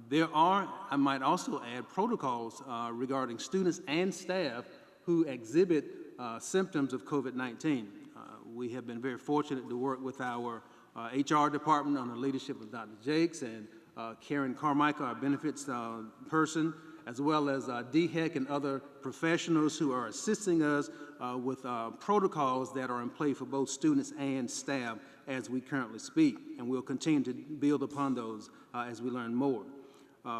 There are, I might also add, protocols regarding students and staff who exhibit symptoms of COVID-19. We have been very fortunate to work with our HR department under the leadership of Dr. Jakes and Karen Carmichael, our benefits person, as well as DHEC and other professionals who are assisting us with protocols that are in play for both students and staff as we currently speak. And we'll continue to build upon those as we learn more.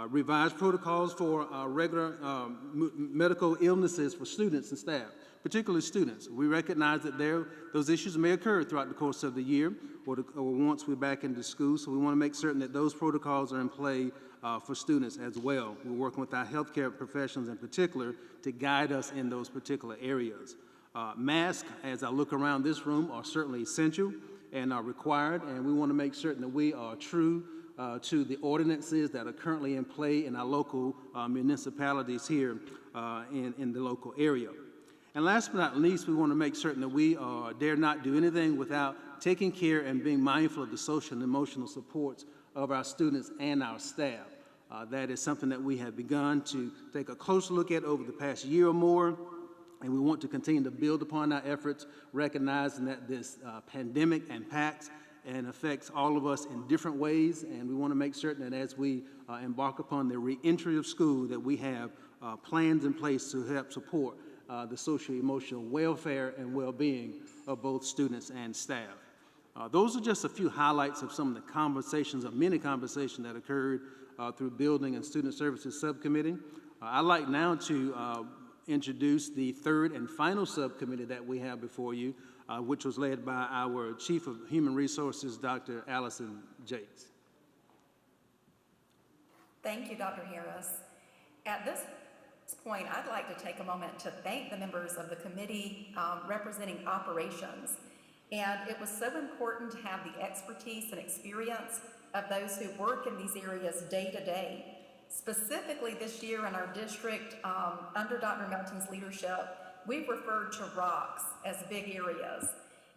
Revised protocols for regular medical illnesses for students and staff, particularly students. We recognize that those issues may occur throughout the course of the year or once we're back into school, so we want to make certain that those protocols are in play for students as well. We're working with our healthcare professionals in particular to guide us in those particular areas. Masks, as I look around this room, are certainly essential and are required, and we want to make certain that we are true to the ordinances that are currently in play in our local municipalities here in the local area. And last but not least, we want to make certain that we dare not do anything without taking care and being mindful of the social and emotional supports of our students and our staff. That is something that we have begun to take a close look at over the past year or more, and we want to continue to build upon our efforts, recognizing that this pandemic impacts and affects all of us in different ways, and we want to make certain that as we embark upon the reentry of school that we have plans in place to help support the social-emotional welfare and well-being of both students and staff. Those are just a few highlights of some of the conversations, of many conversations that occurred through Building and Student Services Subcommittee. I'd like now to introduce the third and final subcommittee that we have before you, which was led by our Chief of Human Resources, Dr. Allison Jakes. Thank you, Dr. Harris. At this point, I'd like to take a moment to thank the members of the committee representing operations. And it was so important to have the expertise and experience of those who work in these areas day to day. Specifically this year in our district, under Dr. Melton's leadership, we've referred to rocks as big areas.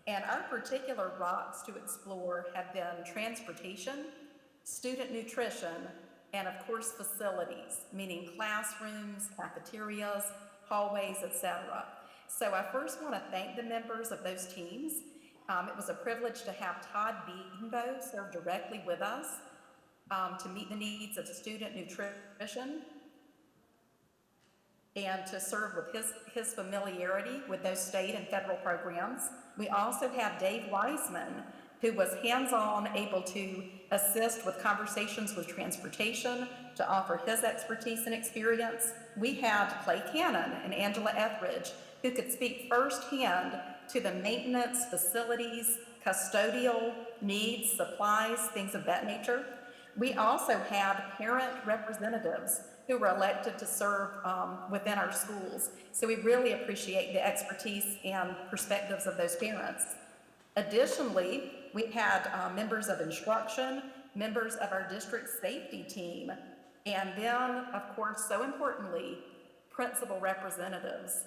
And our particular rocks to explore have been transportation, student nutrition, and of course facilities, meaning classrooms, cafeterias, hallways, etc. So I first want to thank the members of those teams. It was a privilege to have Todd Beatonbow serve directly with us to meet the needs of student nutrition and to serve with his familiarity with those state and federal programs. We also have Dave Weisman, who was hands-on, able to assist with conversations with transportation, to offer his expertise and experience. We had Clay Cannon and Angela Etheridge, who could speak firsthand to the maintenance, facilities, custodial needs, supplies, things of that nature. We also had parent representatives who were elected to serve within our schools. So we really appreciate the expertise and perspectives of those parents. Additionally, we had members of instruction, members of our district safety team, and then, of course, so importantly, principal representatives.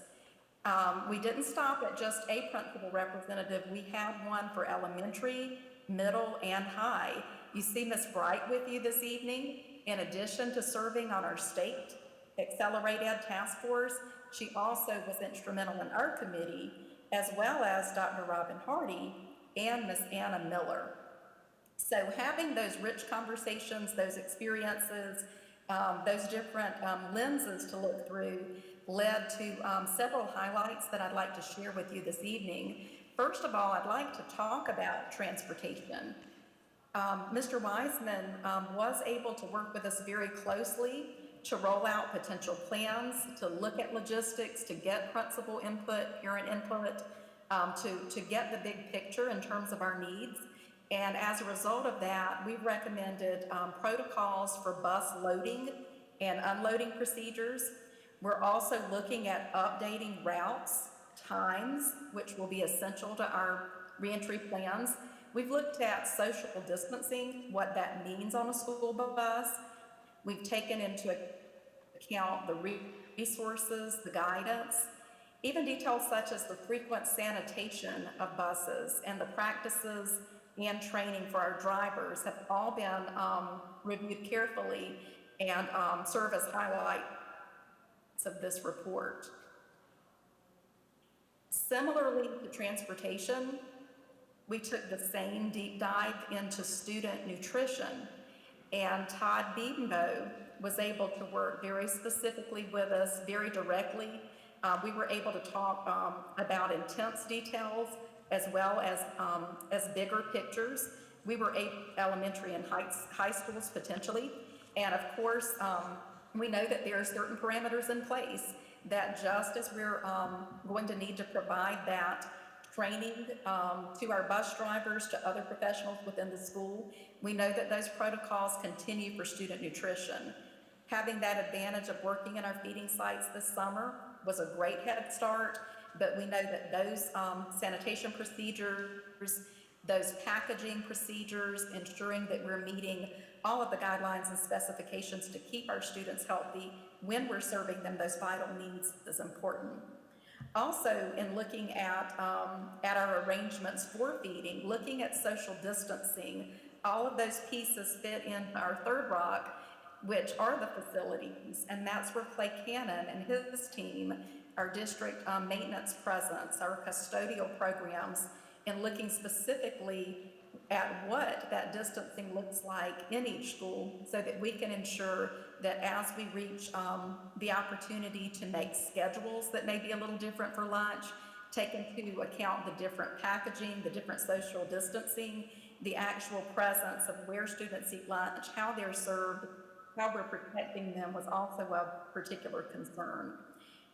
We didn't stop at just a principal representative. We had one for elementary, middle, and high. You see Ms. Bright with you this evening. In addition to serving on our state Accelerate Ed Task Force, she also was instrumental in our committee, as well as Dr. Robin Hardy and Ms. Anna Miller. So having those rich conversations, those experiences, those different lenses to look through led to several highlights that I'd like to share with you this evening. First of all, I'd like to talk about transportation. Mr. Weisman was able to work with us very closely to roll out potential plans, to look at logistics, to get principal input, parent input, to get the big picture in terms of our needs. And as a result of that, we've recommended protocols for bus loading and unloading procedures. We're also looking at updating routes, times, which will be essential to our reentry plans. We've looked at social distancing, what that means on a school bus. We've taken into account the resources, the guidance, even details such as the frequent sanitation of buses and the practices and training for our drivers have all been reviewed carefully and serve as highlights of this report. Similarly to transportation, we took the same deep dive into student nutrition, and Todd Beatonbow was able to work very specifically with us, very directly. We were able to talk about intense details as well as bigger pictures. We were elementary and high schools potentially, and of course, we know that there are certain parameters in place that just as we're going to need to provide that training to our bus drivers, to other professionals within the school, we know that those protocols continue for student nutrition. Having that advantage of working in our feeding sites this summer was a great head start, but we know that those sanitation procedures, those packaging procedures, ensuring that we're meeting all of the guidelines and specifications to keep our students healthy when we're serving them those vital needs is important. Also, in looking at our arrangements for feeding, looking at social distancing, all of those pieces fit in our third rock, which are the facilities, and that's where Clay Cannon and his team, our district maintenance presence, our custodial programs, and looking specifically at what that distancing looks like in each school so that we can ensure that as we reach the opportunity to make schedules that may be a little different for lunch, take into account the different packaging, the different social distancing, the actual presence of where students eat lunch, how they're served, how we're protecting them was also a particular concern.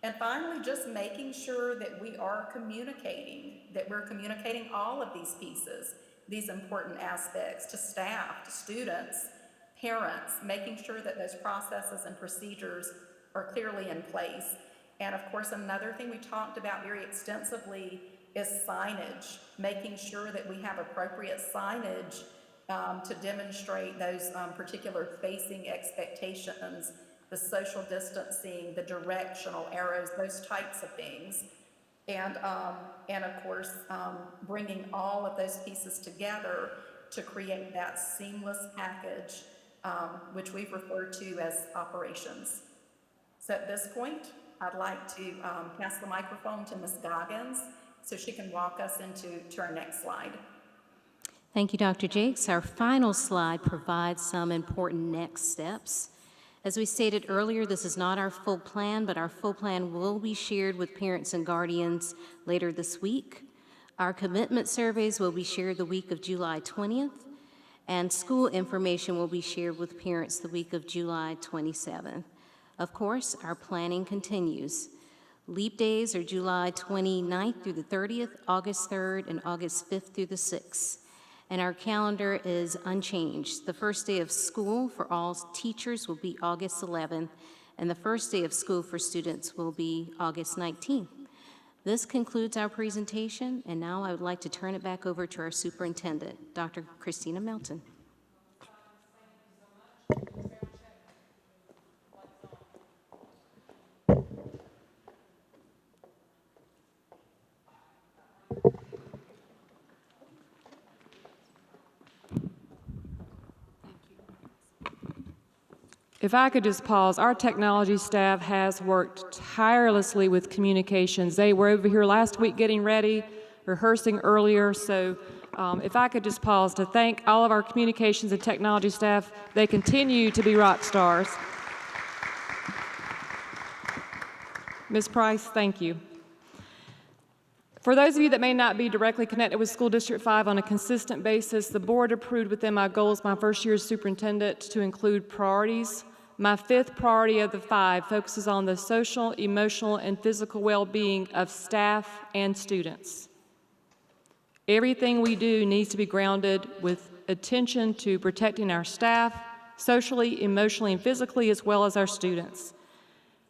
And finally, just making sure that we are communicating, that we're communicating all of these pieces, these important aspects to staff, to students, parents, making sure that those processes and procedures are clearly in place. And of course, another thing we talked about very extensively is signage, making sure that we have appropriate signage to demonstrate those particular spacing expectations, the social distancing, the directional arrows, those types of things. And of course, bringing all of those pieces together to create that seamless package, which we've referred to as operations. So at this point, I'd like to pass the microphone to Ms. Goggins so she can walk us into our next slide. Thank you, Dr. Jakes. Our final slide provides some important next steps. As we stated earlier, this is not our full plan, but our full plan will be shared with parents and guardians later this week. Our commitment surveys will be shared the week of July 20th, and school information will be shared with parents the week of July 27th. Of course, our planning continues. Leap days are July 29th through the 30th, August 3rd, and August 5th through the 6th. And our calendar is unchanged. The first day of school for all teachers will be August 11th, and the first day of school for students will be August 19th. This concludes our presentation, and now I would like to turn it back over to our superintendent, Dr. Christina Melton. If I could just pause, our technology staff has worked tirelessly with communications. They were over here last week getting ready, rehearsing earlier, so if I could just pause to thank all of our communications and technology staff. They continue to be rock stars. Ms. Price, thank you. For those of you that may not be directly connected with School District 5 on a consistent basis, the board approved within my goals my first year as superintendent to include priorities. My fifth priority of the 5 focuses on the social, emotional, and physical well-being of staff and students. Everything we do needs to be grounded with attention to protecting our staff, socially, emotionally, and physically, as well as our students.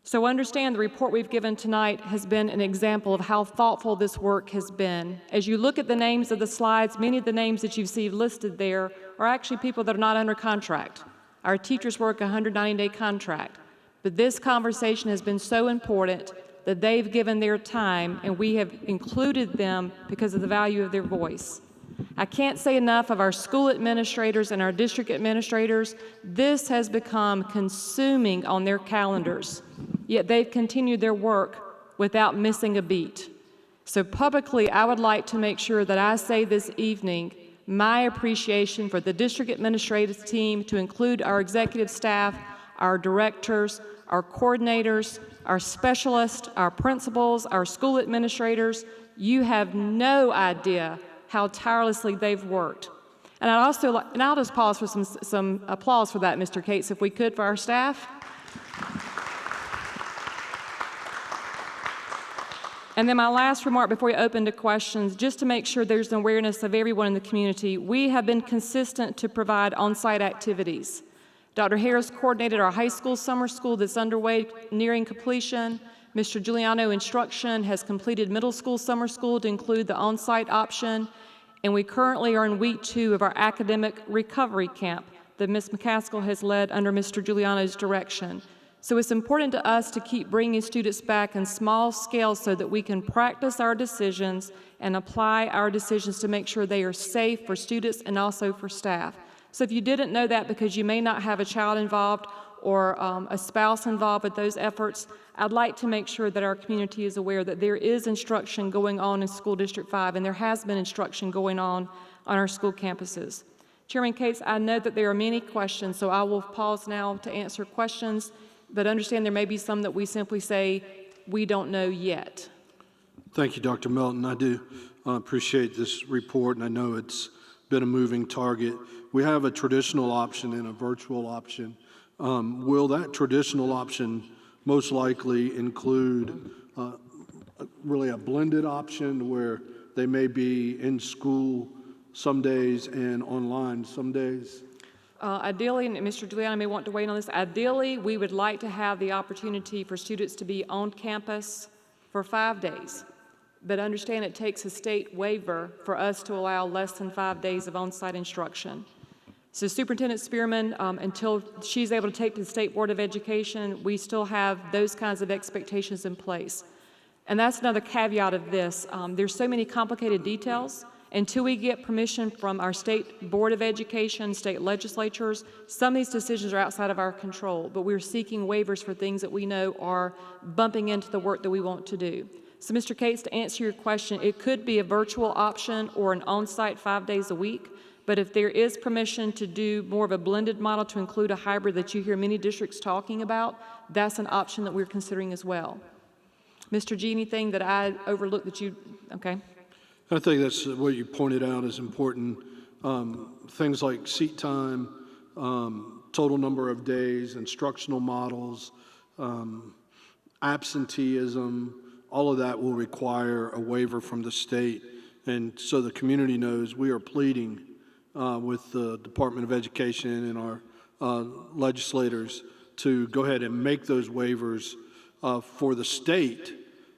So understand the report we've given tonight has been an example of how thoughtful this work has been. As you look at the names of the slides, many of the names that you see listed there are actually people that are not under contract. Our teachers work a 190-day contract, but this conversation has been so important that they've given their time, and we have included them because of the value of their voice. I can't say enough of our school administrators and our district administrators. This has become consuming on their calendars, yet they've continued their work without missing a beat. So publicly, I would like to make sure that I say this evening my appreciation for the district administrative team, to include our executive staff, our directors, our coordinators, our specialists, our principals, our school administrators. You have no idea how tirelessly they've worked. And I'll just pause for some applause for that, Mr. Cates, if we could, for our staff. And then my last remark before we open to questions, just to make sure there's an awareness of everyone in the community, we have been consistent to provide on-site activities. Dr. Harris coordinated our high school summer school that's underway, nearing completion. Mr. Giuliano Instruction has completed middle school summer school to include the on-site option. And we currently are in week 2 of our academic recovery camp that Ms. McCaskill has led under Mr. Giuliano's direction. So it's important to us to keep bringing students back in small scale so that we can practice our decisions and apply our decisions to make sure they are safe for students and also for staff. So if you didn't know that because you may not have a child involved or a spouse involved with those efforts, I'd like to make sure that our community is aware that there is instruction going on in School District 5, and there has been instruction going on our school campuses. Chairman Cates, I know that there are many questions, so I will pause now to answer questions, but understand there may be some that we simply say, we don't know yet. Thank you, Dr. Melton. I do appreciate this report, and I know it's been a moving target. We have a traditional option and a virtual option. Will that traditional option most likely include really a blended option where they may be in school some days and online some days? Ideally, and Mr. Giuliano may want to weigh in on this, ideally we would like to have the opportunity for students to be on campus for 5 days. But understand it takes a state waiver for us to allow less than 5 days of on-site instruction. So Superintendent Spearman, until she's able to take to the State Board of Education, we still have those kinds of expectations in place. And that's another caveat of this. There's so many complicated details. Until we get permission from our state board of education, state legislatures, some of these decisions are outside of our control, but we're seeking waivers for things that we know are bumping into the work that we want to do. So, Mr. Cates, to answer your question, it could be a virtual option or an on-site 5 days a week, but if there is permission to do more of a blended model to include a hybrid that you hear many districts talking about, that's an option that we're considering as well. Mr. G, anything that I overlooked that you, okay? I think that's what you pointed out is important. Things like seat time, total number of days, instructional models, absenteeism, all of that will require a waiver from the state. And so the community knows we are pleading with the Department of Education and our legislators to go ahead and make those waivers for the state,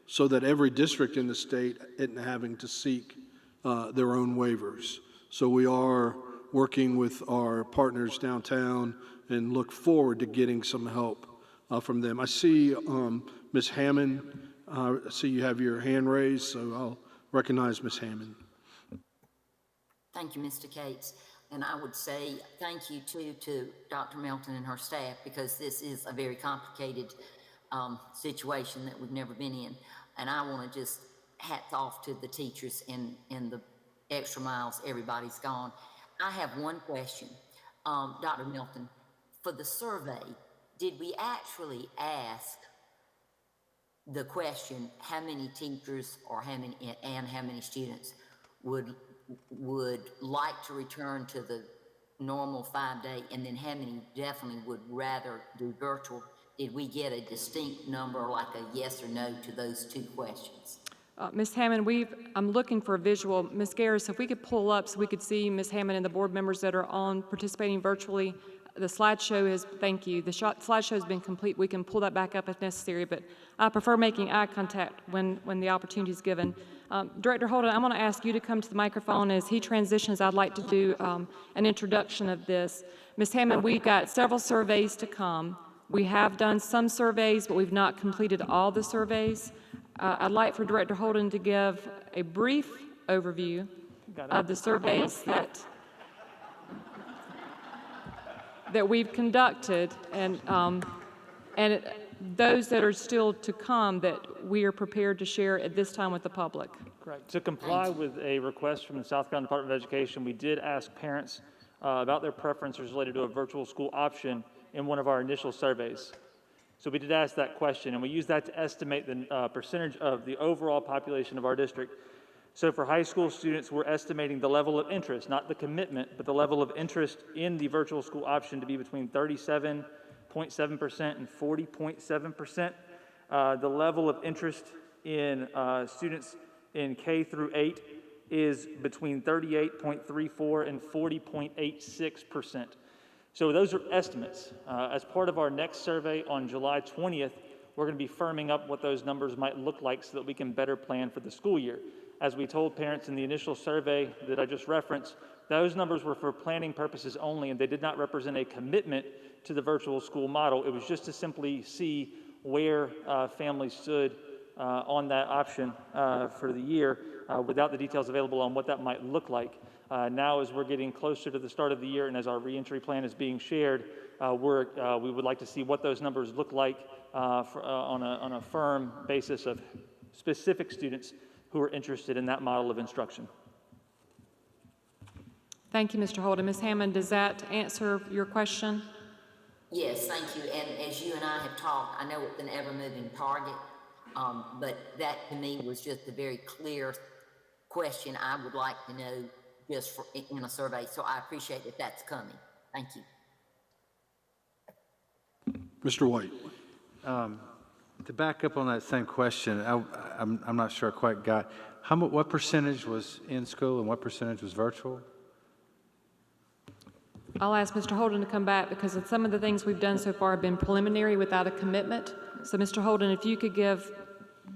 so that every district in the state isn't having to seek their own waivers. So we are working with our partners downtown and look forward to getting some help from them. I see Ms. Hammond, I see you have your hand raised, so I'll recognize Ms. Hammond. Thank you, Mr. Cates. And I would say thank you too to Dr. Melton and her staff, because this is a very complicated situation that we've never been in. And I want to just hats off to the teachers and the extra miles everybody's gone. I have one question, Dr. Milton. For the survey, did we actually ask the question how many teachers or how many students would like to return to the normal 5-day, and then how many definitely would rather do virtual? Did we get a distinct number, like a yes or no to those two questions? Ms. Hammond, I'm looking for a visual. Ms. Garris, if we could pull up so we could see Ms. Hammond and the board members that are on participating virtually. The slideshow is, thank you, the slideshow has been complete. We can pull that back up if necessary, but I prefer making eye contact when the opportunity is given. Director Holden, I'm going to ask you to come to the microphone. As he transitions, I'd like to do an introduction of this. Ms. Hammond, we've got several surveys to come. We have done some surveys, but we've not completed all the surveys. I'd like for Director Holden to give a brief overview of the surveys that we've conducted, and those that are still to come that we are prepared to share at this time with the public. Correct. To comply with a request from the South Carolina Department of Education, we did ask parents about their preferences related to a virtual school option in one of our initial surveys. So we did ask that question, and we used that to estimate the percentage of the overall population of our district. So for high school students, we're estimating the level of interest, not the commitment, but the level of interest in the virtual school option to be between 37.7% and 40.7%. The level of interest in students in K through 8 is between 38.34 and 40.86%. So those are estimates. As part of our next survey on July 20th, we're going to be firming up what those numbers might look like so that we can better plan for the school year. As we told parents in the initial survey that I just referenced, those numbers were for planning purposes only, and they did not represent a commitment to the virtual school model. It was just to simply see where families stood on that option for the year without the details available on what that might look like. Now, as we're getting closer to the start of the year and as our reentry plan is being shared, we would like to see what those numbers look like on a firm basis of specific students who are interested in that model of instruction. Thank you, Mr. Holden. Ms. Hammond, does that answer your question? Yes, thank you. And as you and I have talked, I know it's an ever-moving target, but that to me was just a very clear question I would like to know just in a survey. So I appreciate that that's coming. Thank you. Mr. White. To back up on that same question, I'm not sure I quite got, what percentage was in school and what percentage was virtual? I'll ask Mr. Holden to come back because some of the things we've done so far have been preliminary without a commitment. So Mr. Holden, if you could give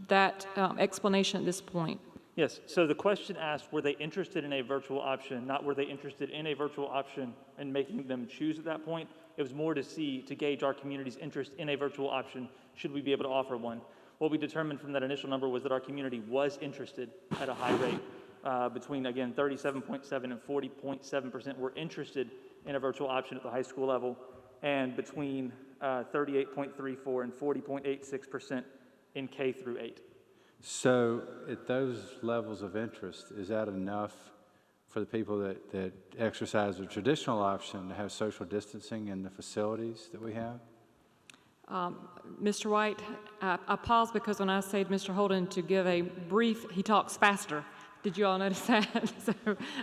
that explanation at this point. Yes, so the question asked, were they interested in a virtual option, not were they interested in a virtual option and making them choose at that point. It was more to gauge our community's interest in a virtual option, should we be able to offer one. What we determined from that initial number was that our community was interested at a high rate. Between, again, 37.7 and 40.7% were interested in a virtual option at the high school level, and between 38.34 and 40.86% in K through 8. So at those levels of interest, is that enough for the people that exercise the traditional option to have social distancing in the facilities that we have? Mr. White, I pause because when I say to Mr. Holden to give a brief, he talks faster. Did you all notice that? So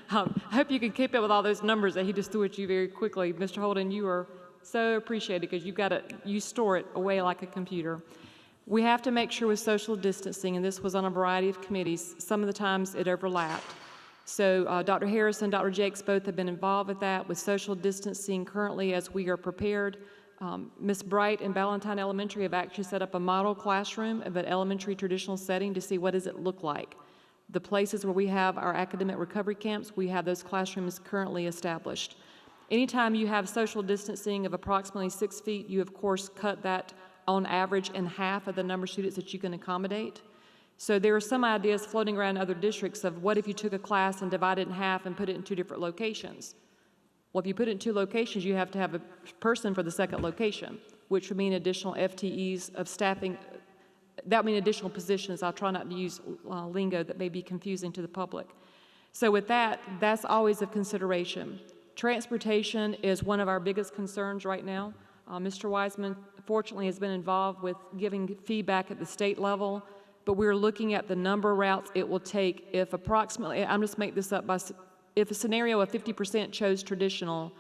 I hope you can keep up with all those numbers that he just threw at you very quickly. Mr. Holden, you are so appreciated because you store it away like a computer. We have to make sure with social distancing, and this was on a variety of committees, some of the times it overlapped. So Dr. Harris and Dr. Jakes both have been involved with that, with social distancing currently as we are prepared. Ms. Bright and Ballantyne Elementary have actually set up a model classroom of an elementary traditional setting to see what does it look like. The places where we have our academic recovery camps, we have those classrooms currently established. Anytime you have social distancing of approximately 6 feet, you of course cut that on average in half of the number of students that you can accommodate. So there are some ideas floating around in other districts of what if you took a class and divided it in half and put it in 2 different locations. Well, if you put it in 2 locations, you have to have a person for the second location, which would mean additional FTEs of staffing. That would mean additional positions. I'll try not to use lingo that may be confusing to the public. So with that, that's always a consideration. Transportation is one of our biggest concerns right now. Mr. Wiseman, fortunately, has been involved with giving feedback at the state level, but we're looking at the number of routes it will take if approximately, I'm just making this up, if a scenario of 50% chose traditional,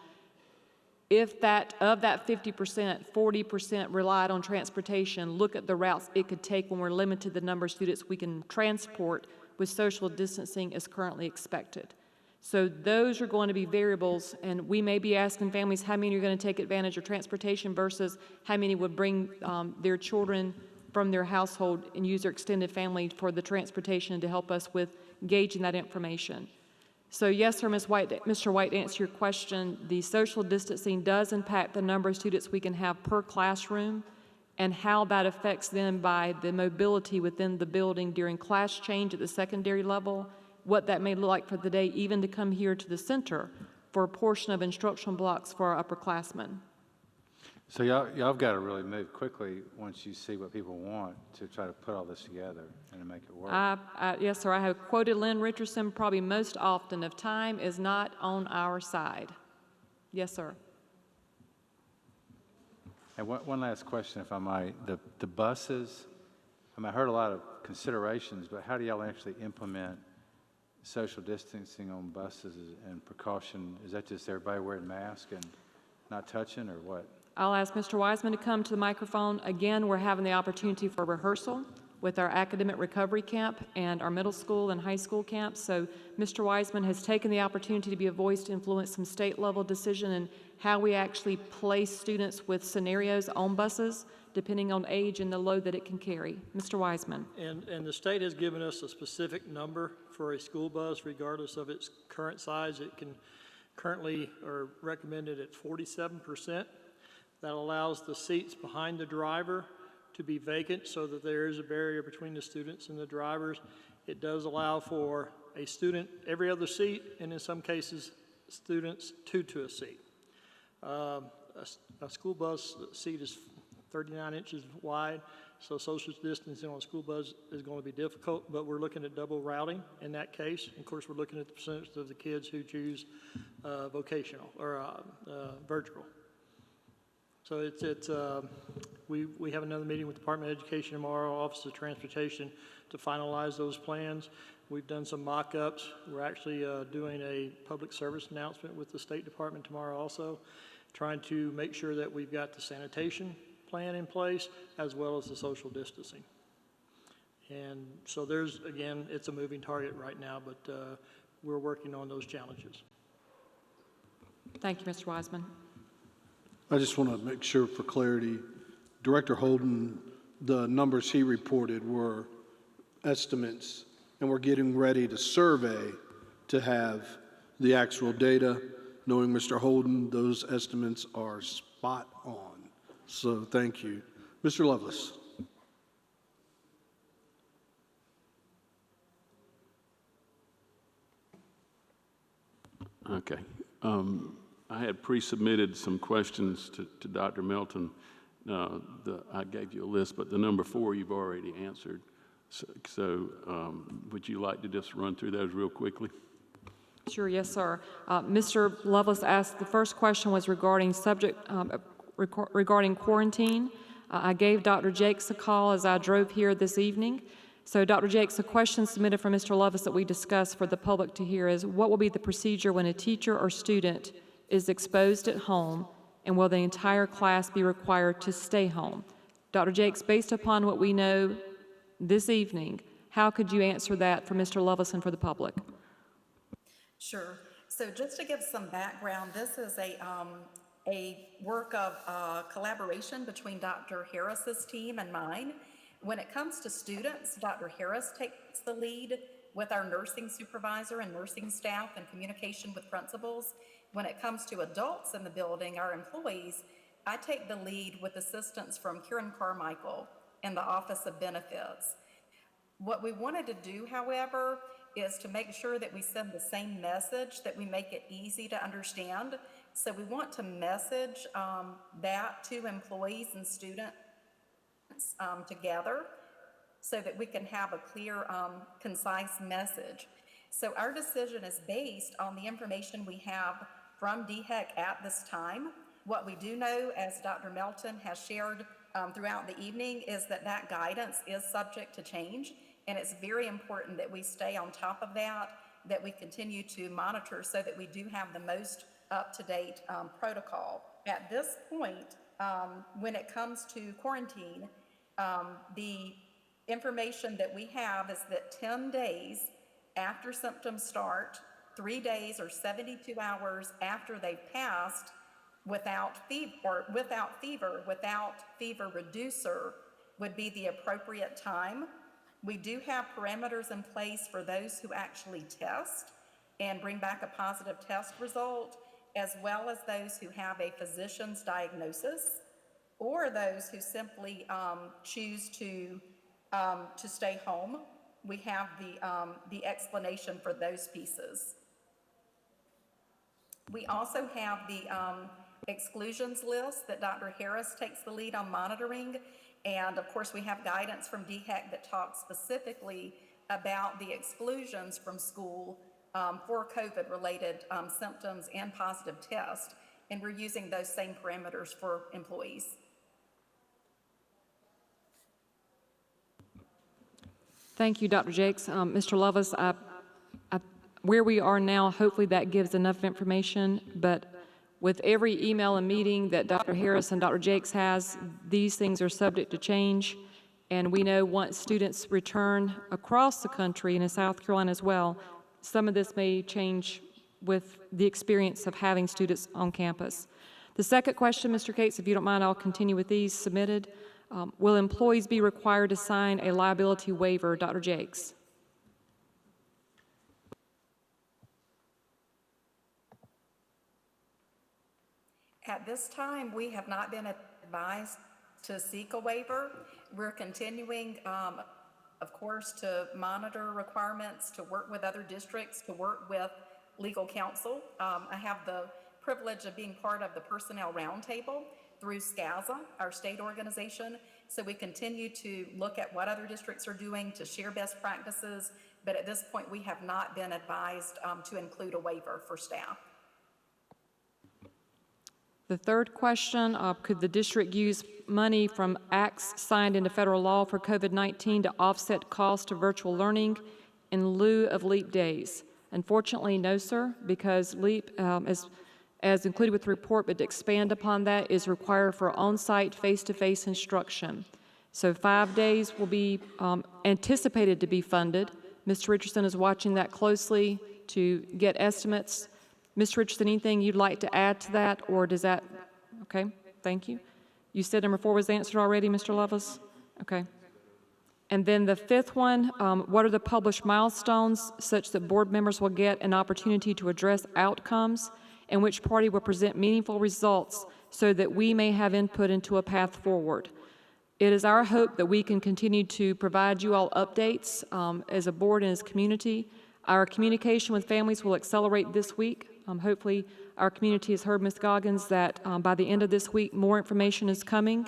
if of that 50%, 40% relied on transportation, look at the routes it could take when we're limited to the number of students we can transport with social distancing as currently expected. So those are going to be variables, and we may be asking families how many are going to take advantage of transportation versus how many would bring their children from their household and use their extended family for the transportation to help us with gauging that information. So yes, sir, Mr. White, to answer your question, the social distancing does impact the number of students we can have per classroom and how that affects them by the mobility within the building during class change at the secondary level, what that may look like for the day, even to come here to the center for a portion of instructional blocks for our upperclassmen. So y'all got to really move quickly once you see what people want to try to put all this together and to make it work. Yes, sir. I have quoted Lynn Richardson probably most often of time is not on our side. Yes, sir. And one last question, if I might. The buses, I heard a lot of considerations, but how do y'all actually implement social distancing on buses and precaution? Is that just everybody wearing masks and not touching, or what? I'll ask Mr. Wiseman to come to the microphone. Again, we're having the opportunity for rehearsal with our academic recovery camp and our middle school and high school camps. So Mr. Wiseman has taken the opportunity to be a voice to influence some state-level decision in how we actually place students with scenarios on buses, depending on age and the load that it can carry. Mr. Wiseman. And the state has given us a specific number for a school bus, regardless of its current size. It can currently are recommended at 47%. That allows the seats behind the driver to be vacant so that there is a barrier between the students and the drivers. It does allow for a student every other seat, and in some cases, students two to a seat. A school bus seat is 39 inches wide, so social distancing on a school bus is going to be difficult, but we're looking at double routing in that case. Of course, we're looking at the percentage of the kids who choose vocational or virtual. So we have another meeting with the Department of Education tomorrow, Office of Transportation, to finalize those plans. We've done some mock-ups. We're actually doing a public service announcement with the State Department tomorrow also, trying to make sure that we've got the sanitation plan in place as well as the social distancing. And so there's, again, it's a moving target right now, but we're working on those challenges. Thank you, Mr. Wiseman. I just want to make sure for clarity, Director Holden, the numbers he reported were estimates, and we're getting ready to survey to have the actual data. Knowing Mr. Holden, those estimates are spot on. So thank you. Mr. Lovelace. Okay. I had pre-submitted some questions to Dr. Melton. I gave you a list, but the number 4 you've already answered. So would you like to just run through those real quickly? Sure, yes, sir. Mr. Lovelace asked, the first question was regarding regarding quarantine. I gave Dr. Jakes a call as I drove here this evening. So, Dr. Jakes, a question submitted from Mr. Lovelace that we discussed for the public to hear is, what will be the procedure when a teacher or student is exposed at home, and will the entire class be required to stay home? Dr. Jakes, based upon what we know this evening, how could you answer that for Mr. Lovelace and for the public? Sure. So just to give some background, this is a work of collaboration between Dr. Harris's team and mine. When it comes to students, Dr. Harris takes the lead with our nursing supervisor and nursing staff and communication with principals. When it comes to adults in the building, our employees, I take the lead with assistance from Kieran Carmichael in the Office of Benefits. What we wanted to do, however, is to make sure that we send the same message, that we make it easy to understand. So we want to message that to employees and students together so that we can have a clear, concise message. So our decision is based on the information we have from DHEC at this time. What we do know, as Dr. Melton has shared throughout the evening, is that that guidance is subject to change, and it's very important that we stay on top of that we continue to monitor so that we do have the most up-to-date protocol. At this point, when it comes to quarantine, the information that we have is that 10 days after symptoms start, 3 days or 72 hours after they've passed, without fever, without fever reducer would be the appropriate time. We do have parameters in place for those who actually test and bring back a positive test result, as well as those who have a physician's diagnosis, or those who simply choose to stay home. We have the explanation for those pieces. We also have the exclusions list that Dr. Harris takes the lead on monitoring. And of course, we have guidance from DHEC that talks specifically about the exclusions from school for COVID-related symptoms and positive tests. And we're using those same parameters for employees. Thank you, Dr. Jakes. Mr. Lovelace, where we are now, hopefully that gives enough information, but with every email and meeting that Dr. Harris and Dr. Jakes has, these things are subject to change, and we know once students return across the country and in South Carolina as well, some of this may change with the experience of having students on campus. The second question, Mr. Cates, if you don't mind, I'll continue with these submitted. Will employees be required to sign a liability waiver, Dr. Jakes? At this time, we have not been advised to seek a waiver. We're continuing, of course, to monitor requirements, to work with other districts, to work with legal counsel. I have the privilege of being part of the Personnel Roundtable through SCASA, our state organization. So we continue to look at what other districts are doing to share best practices, but at this point, we have not been advised to include a waiver for staff. The third question, could the district use money from acts signed into federal law for COVID-19 to offset cost of virtual learning in lieu of LEAP days? Unfortunately, no, sir, because LEAP, as included with the report, but to expand upon that, is required for on-site face-to-face instruction. So 5 days will be anticipated to be funded. Mr. Richardson is watching that closely to get estimates. Mr. Richardson, anything you'd like to add to that, or does that, okay, thank you. You said number 4 was answered already, Mr. Lovelace? Okay. And then the fifth one, what are the published milestones such that board members will get an opportunity to address outcomes, and which party will present meaningful results so that we may have input into a path forward? It is our hope that we can continue to provide you all updates as a board and as a community. Our communication with families will accelerate this week. Hopefully, our community has heard, Ms. Goggins, that by the end of this week, more information is coming.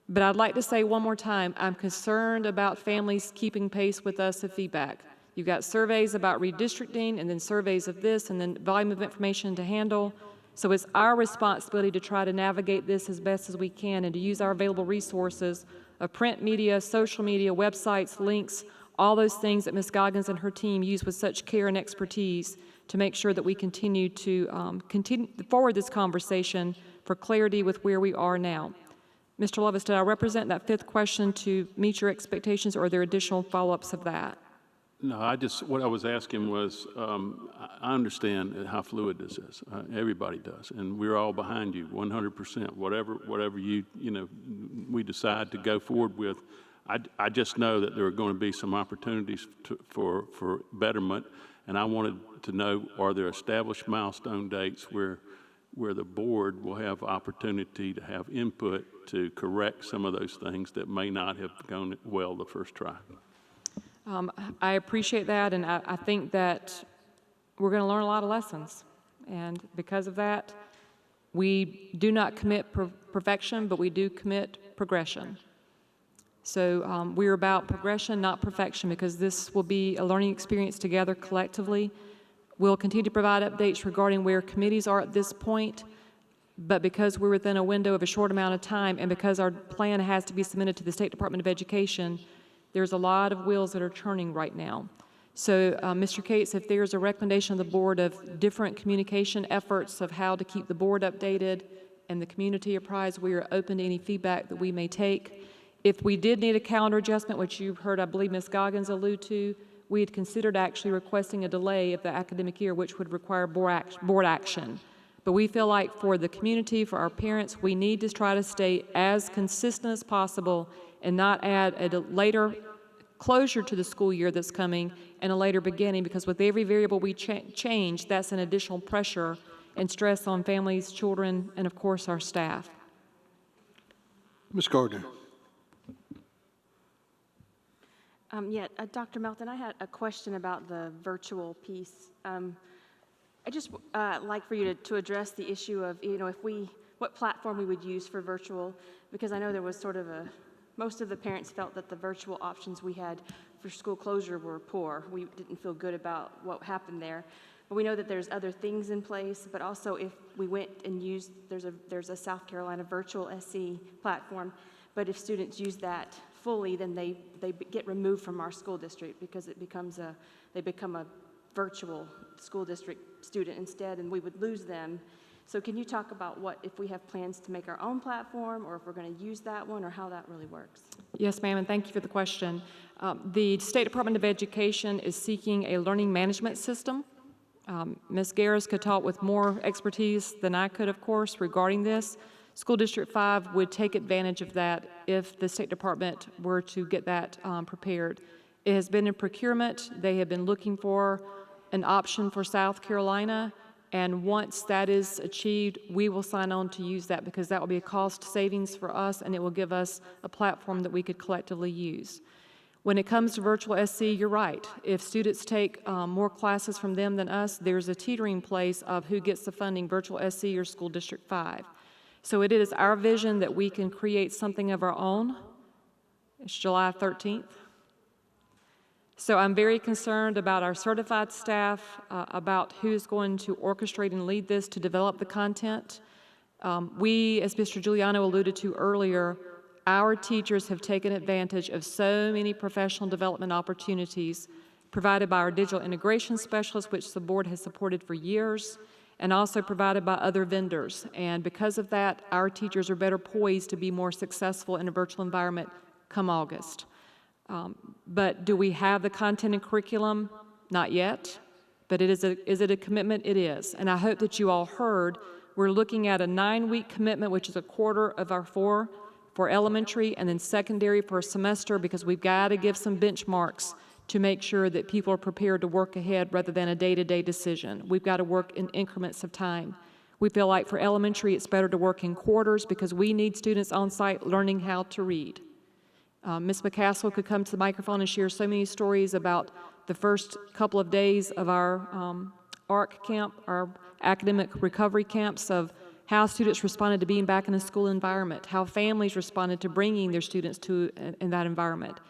But I'd like to say one more time, I'm concerned about families keeping pace with us of feedback. You've got surveys about redistricting, and then surveys of this, and then volume of information to handle. So it's our responsibility to try to navigate this as best as we can and to use our available resources of print media, social media, websites, links, all those things that Ms. Goggins and her team use with such care and expertise to make sure that we continue to continue forward this conversation for clarity with where we are now. Mr. Lovis, did I represent that fifth question to meet your expectations, or are there additional follow-ups of that? No, what I was asking was, I understand how fluid this is. Everybody does, and we're all behind you 100%. Whatever we decide to go forward with, I just know that there are going to be some opportunities for betterment, and I wanted to know, are there established milestone dates where the board will have opportunity to have input to correct some of those things that may not have gone well the first try? I appreciate that, and I think that we're going to learn a lot of lessons. And because of that, we do not commit perfection, but we do commit progression. So we're about progression, not perfection, because this will be a learning experience together collectively. We'll continue to provide updates regarding where committees are at this point, but because we're within a window of a short amount of time, and because our plan has to be submitted to the State Department of Education, there's a lot of wheels that are turning right now. So, Mr. Cates, if there's a recommendation of the board of different communication efforts of how to keep the board updated and the community apprised, we are open to any feedback that we may take. If we did need a calendar adjustment, which you've heard, I believe, Ms. Goggins allude to, we had considered actually requesting a delay of the academic year, which would require board action. But we feel like for the community, for our parents, we need to try to stay as consistent as possible and not add a later closure to the school year that's coming and a later beginning, because with every variable we change, that's an additional pressure and stress on families, children, and of course our staff. Ms. Gardner. Dr. Melton, I had a question about the virtual piece. I just like for you to address the issue of, what platform we would use for virtual, because I know there was sort of most of the parents felt that the virtual options we had for school closure were poor. We didn't feel good about what happened there. But we know that there's other things in place, but also if we went and used, there's a South Carolina virtual SC platform, but if students use that fully, then they get removed from our school district because they become a virtual school district student instead, and we would lose them. So can you talk about if we have plans to make our own platform, or if we're going to use that one, or how that really works? Yes, ma'am, and thank you for the question. The State Department of Education is seeking a learning management system. Ms. Garris could talk with more expertise than I could, of course, regarding this. School District 5 would take advantage of that if the State Department were to get that prepared. It has been in procurement. They have been looking for an option for South Carolina, and once that is achieved, we will sign on to use that, because that will be a cost savings for us, and it will give us a platform that we could collectively use. When it comes to virtual SC, you're right. If students take more classes from them than us, there's a teetering place of who gets the funding, virtual SC or School District 5. So it is our vision that we can create something of our own. It's July 13th. So I'm very concerned about our certified staff, about who's going to orchestrate and lead this to develop the content. We, as Mr. Giuliano alluded to earlier, our teachers have taken advantage of so many professional development opportunities provided by our digital integration specialists, which the board has supported for years, and also provided by other vendors. And because of that, our teachers are better poised to be more successful in a virtual environment come August. But do we have the content and curriculum? Not yet. But is it a commitment? It is. And I hope that you all heard, we're looking at a 9-week commitment, which is a quarter of our 4 for elementary, and then secondary for a semester, because we've got to give some benchmarks to make sure that people are prepared to work ahead rather than a day-to-day decision. We've got to work in increments of time. We feel like for elementary, it's better to work in quarters because we need students on site learning how to read. Ms. McCaskill could come to the microphone and share so many stories about the first couple of days of our ARC camp, our academic recovery camps of how students responded to being back in a school environment, how families responded to bringing their students to in that environment.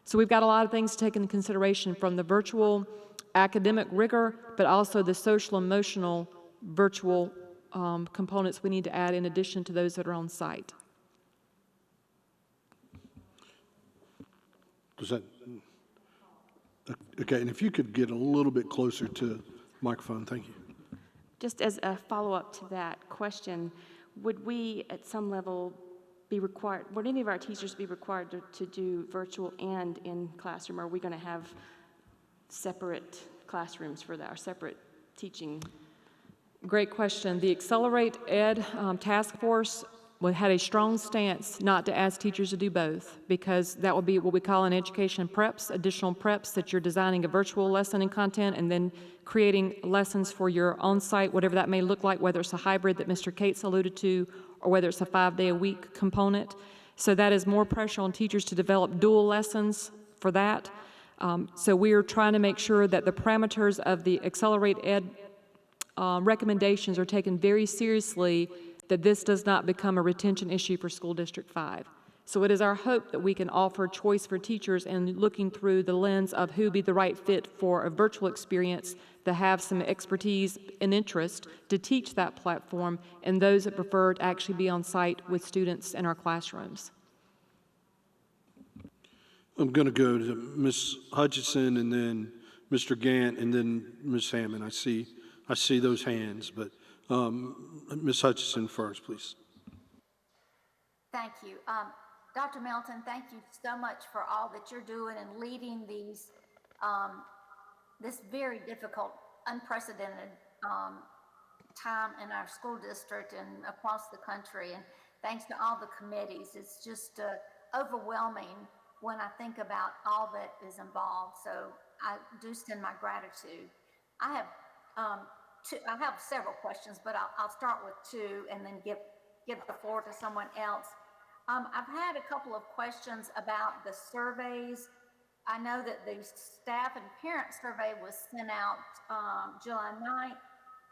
So we've got a lot of things to take into consideration, from the virtual academic rigor, but also the social emotional virtual components we need to add in addition to those that are on site. Does that, okay, and if you could get a little bit closer to the microphone, thank you. Just as a follow-up to that question, would we at some level be required, would any of our teachers be required to do virtual and in classroom? Or are we going to have separate classrooms for that, or separate teaching? Great question. The Accelerate Ed Task Force had a strong stance not to ask teachers to do both, because that would be what we call in education preps, additional preps, that you're designing a virtual lesson and content and then creating lessons for your on-site, whatever that may look like, whether it's a hybrid that Mr. Cates alluded to, or whether it's a 5-day-a-week component. So that is more pressure on teachers to develop dual lessons for that. So we are trying to make sure that the parameters of the Accelerate Ed recommendations are taken very seriously, that this does not become a retention issue for School District 5. So it is our hope that we can offer choice for teachers and looking through the lens of who would be the right fit for a virtual experience, that have some expertise and interest to teach that platform, and those that prefer to actually be on site with students in our classrooms. I'm going to go to Ms. Hutchinson and then Mr. Gant and then Ms. Hammond. I see those hands, but Ms. Hutchinson first, please. Thank you. Dr. Melton, thank you so much for all that you're doing and leading these, this very difficult, unprecedented time in our school district and across the country. And thanks to all the committees. It's just overwhelming when I think about all that is involved. So I do send my gratitude. I have several questions, but I'll start with two and then give the floor to someone else. I've had a couple of questions about the surveys. I know that the staff and parent survey was sent out July 9th,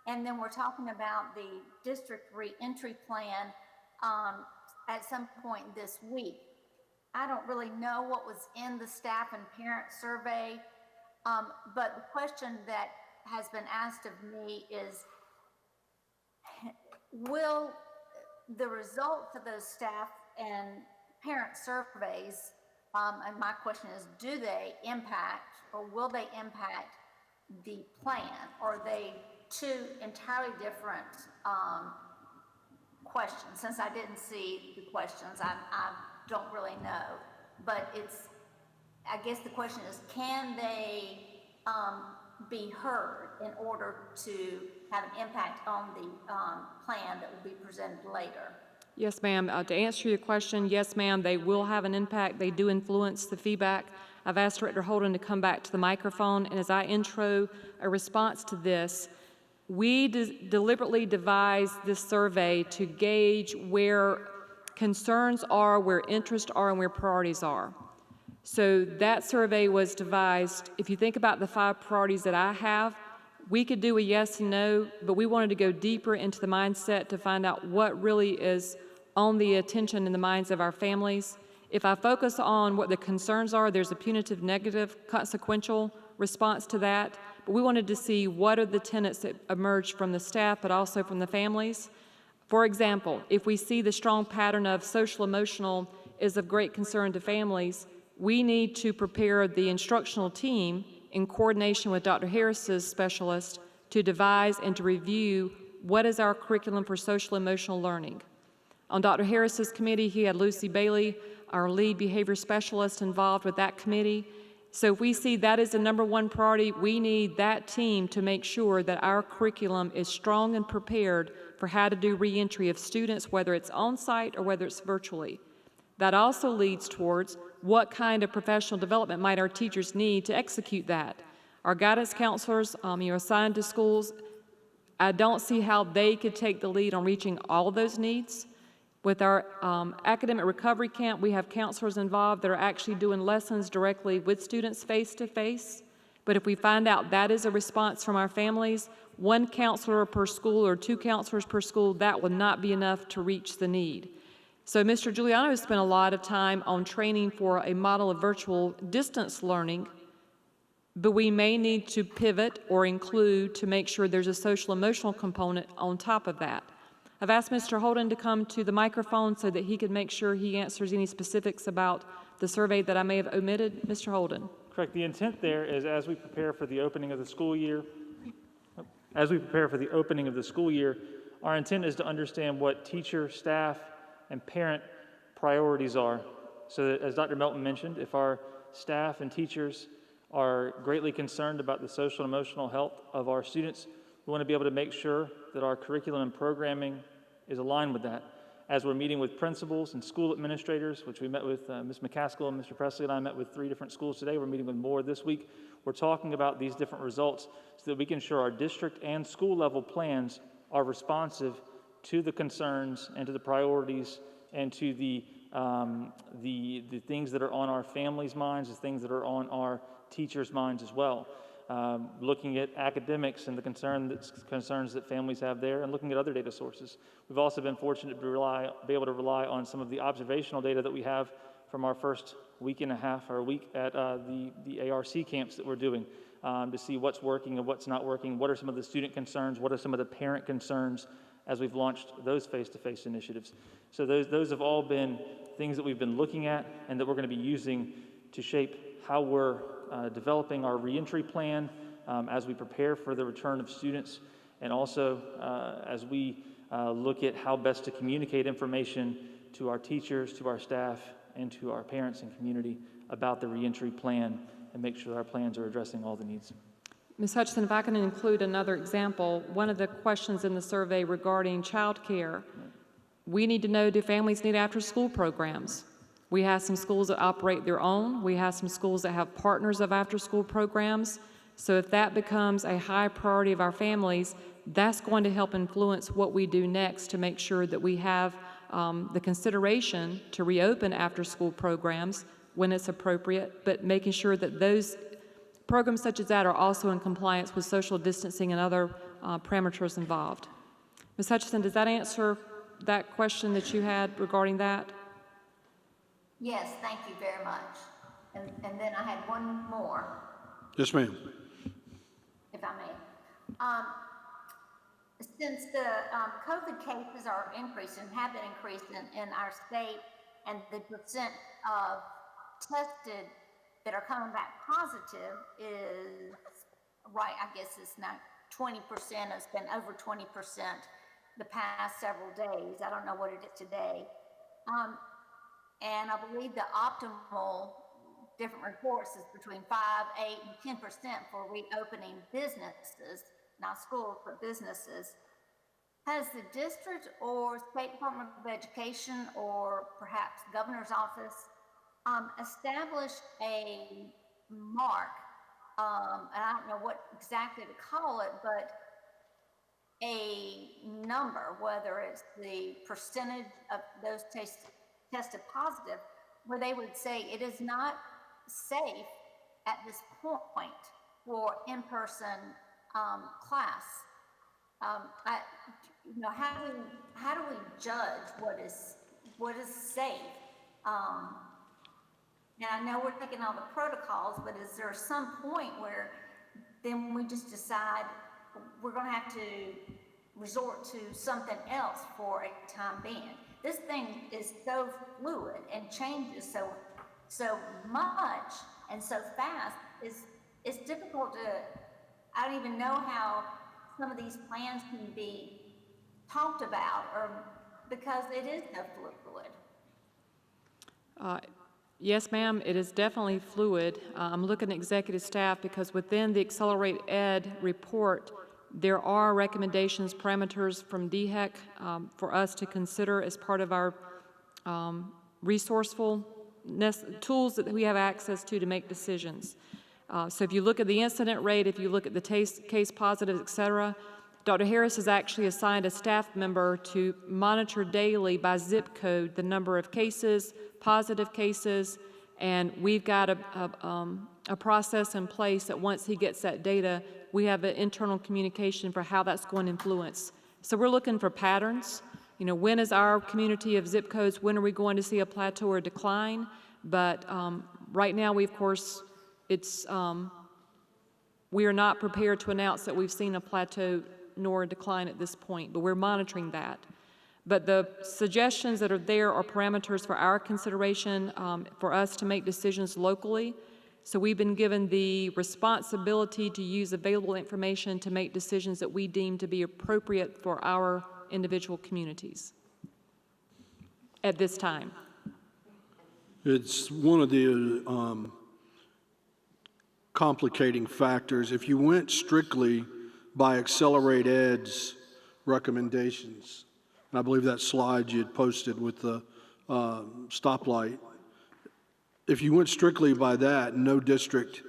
and then we're talking about the district reentry plan at some point this week. I don't really know what was in the staff and parent survey, but the question that has been asked of me is, will the results of those staff and parent surveys, and my question is, do they impact, or will they impact the plan? Or are they two entirely different questions? Since I didn't see the questions, I don't really know. But I guess the question is, can they be heard in order to have an impact on the plan that will be presented later? Yes, ma'am. To answer your question, yes, ma'am, they will have an impact. They do influence the feedback. I've asked Director Holden to come back to the microphone, and as I intro a response to this, we deliberately devised this survey to gauge where concerns are, where interests are, and where priorities are. So that survey was devised. If you think about the 5 priorities that I have, we could do a yes and no, but we wanted to go deeper into the mindset to find out what really is on the attention in the minds of our families. If I focus on what the concerns are, there's a punitive, negative, consequential response to that. But we wanted to see what are the tenets that emerge from the staff, but also from the families. For example, if we see the strong pattern of social emotional is of great concern to families, we need to prepare the instructional team in coordination with Dr. Harris's specialist to devise and to review what is our curriculum for social emotional learning. On Dr. Harris's committee, he had Lucy Bailey, our lead behavior specialist, involved with that committee. So if we see that is the #1 priority, we need that team to make sure that our curriculum is strong and prepared for how to do reentry of students, whether it's on-site or whether it's virtually. That also leads towards what kind of professional development might our teachers need to execute that. Our guidance counselors, assigned to schools, I don't see how they could take the lead on reaching all of those needs. With our academic recovery camp, we have counselors involved that are actually doing lessons directly with students face-to-face. But if we find out that is a response from our families, one counselor per school or two counselors per school, that will not be enough to reach the need. So Mr. Giuliano has spent a lot of time on training for a model of virtual distance learning, but we may need to pivot or include to make sure there's a social emotional component on top of that. I've asked Mr. Holden to come to the microphone so that he can make sure he answers any specifics about the survey that I may have omitted. Mr. Holden. Correct. The intent there is as we prepare for the opening of the school year, our intent is to understand what teacher, staff, and parent priorities are. So that, as Dr. Melton mentioned, if our staff and teachers are greatly concerned about the social and emotional health of our students, we want to be able to make sure that our curriculum and programming is aligned with that. As we're meeting with principals and school administrators, which we met with Ms. McCaskill and Mr. Presley and I met with 3 different schools today. We're meeting with more this week. We're talking about these different results so that we can ensure our district and school level plans are responsive to the concerns and to the priorities and to the things that are on our families' minds, the things that are on our teachers' minds as well. Looking at academics and the concerns that families have there, and looking at other data sources. We've also been fortunate to be able to rely on some of the observational data that we have from our first week and a half or a week at the ARC camps that we're doing to see what's working and what's not working, what are some of the student concerns, what are some of the parent concerns as we've launched those face-to-face initiatives. So those have all been things that we've been looking at and that we're going to be using to shape how we're developing our reentry plan as we prepare for the return of students, and also as we look at how best to communicate information to our teachers, to our staff, and to our parents and community about the reentry plan and make sure that our plans are addressing all the needs. Ms. Hutchinson, if I can include another example, one of the questions in the survey regarding child care, we need to know, do families need after-school programs? We have some schools that operate their own. We have some schools that have partners of after-school programs. So if that becomes a high priority of our families, that's going to help influence what we do next to make sure that we have the consideration to reopen after-school programs when it's appropriate, but making sure that those programs such as that are also in compliance with social distancing and other parameters involved. Ms. Hutchinson, does that answer that question that you had regarding that? Yes, thank you very much. And then I had one more, Yes, ma'am. if I may. Since the COVID cases are increasing, have been increasing in our state, and the percent of tested that are coming back positive is, right, I guess it's not 20%, it's been over 20% the past several days. I don't know what it is today. And I believe the optimal different reports is between 5, 8, and 10% for reopening businesses, not schools, but businesses. Has the district or State Department of Education or perhaps governor's office established a mark, and I don't know what exactly to call it, but a number, whether it's the percentage of those tested positive, where they would say it is not safe at this point for in-person class. How do we judge what is safe? And I know we're taking all the protocols, but is there some point where then we just decide we're going to have to resort to something else for a time being? This thing is so fluid and changes so much and so fast. It's difficult to, I don't even know how some of these plans can be talked about, or because it is so fluid. Yes, ma'am, it is definitely fluid. I'm looking at executive staff because within the Accelerate Ed report, there are recommendations, parameters from DHEC for us to consider as part of our resourcefulness tools that we have access to make decisions. So if you look at the incident rate, if you look at the case positives, et cetera, Dr. Harris has actually assigned a staff member to monitor daily by zip code the number of cases, positive cases, and we've got a process in place that once he gets that data, we have an internal communication for how that's going to influence. So we're looking for patterns. You know, when is our community of zip codes, when are we going to see a plateau or decline? But right now, we, of course, we are not prepared to announce that we've seen a plateau nor a decline at this point, but we're monitoring that. But the suggestions that are there are parameters for our consideration for us to make decisions locally. So we've been given the responsibility to use available information to make decisions that we deem to be appropriate for our individual communities at this time. It's one of the complicating factors. If you went strictly by Accelerate Ed's recommendations, and I believe that slide you had posted with the stoplight, if you went strictly by that, no district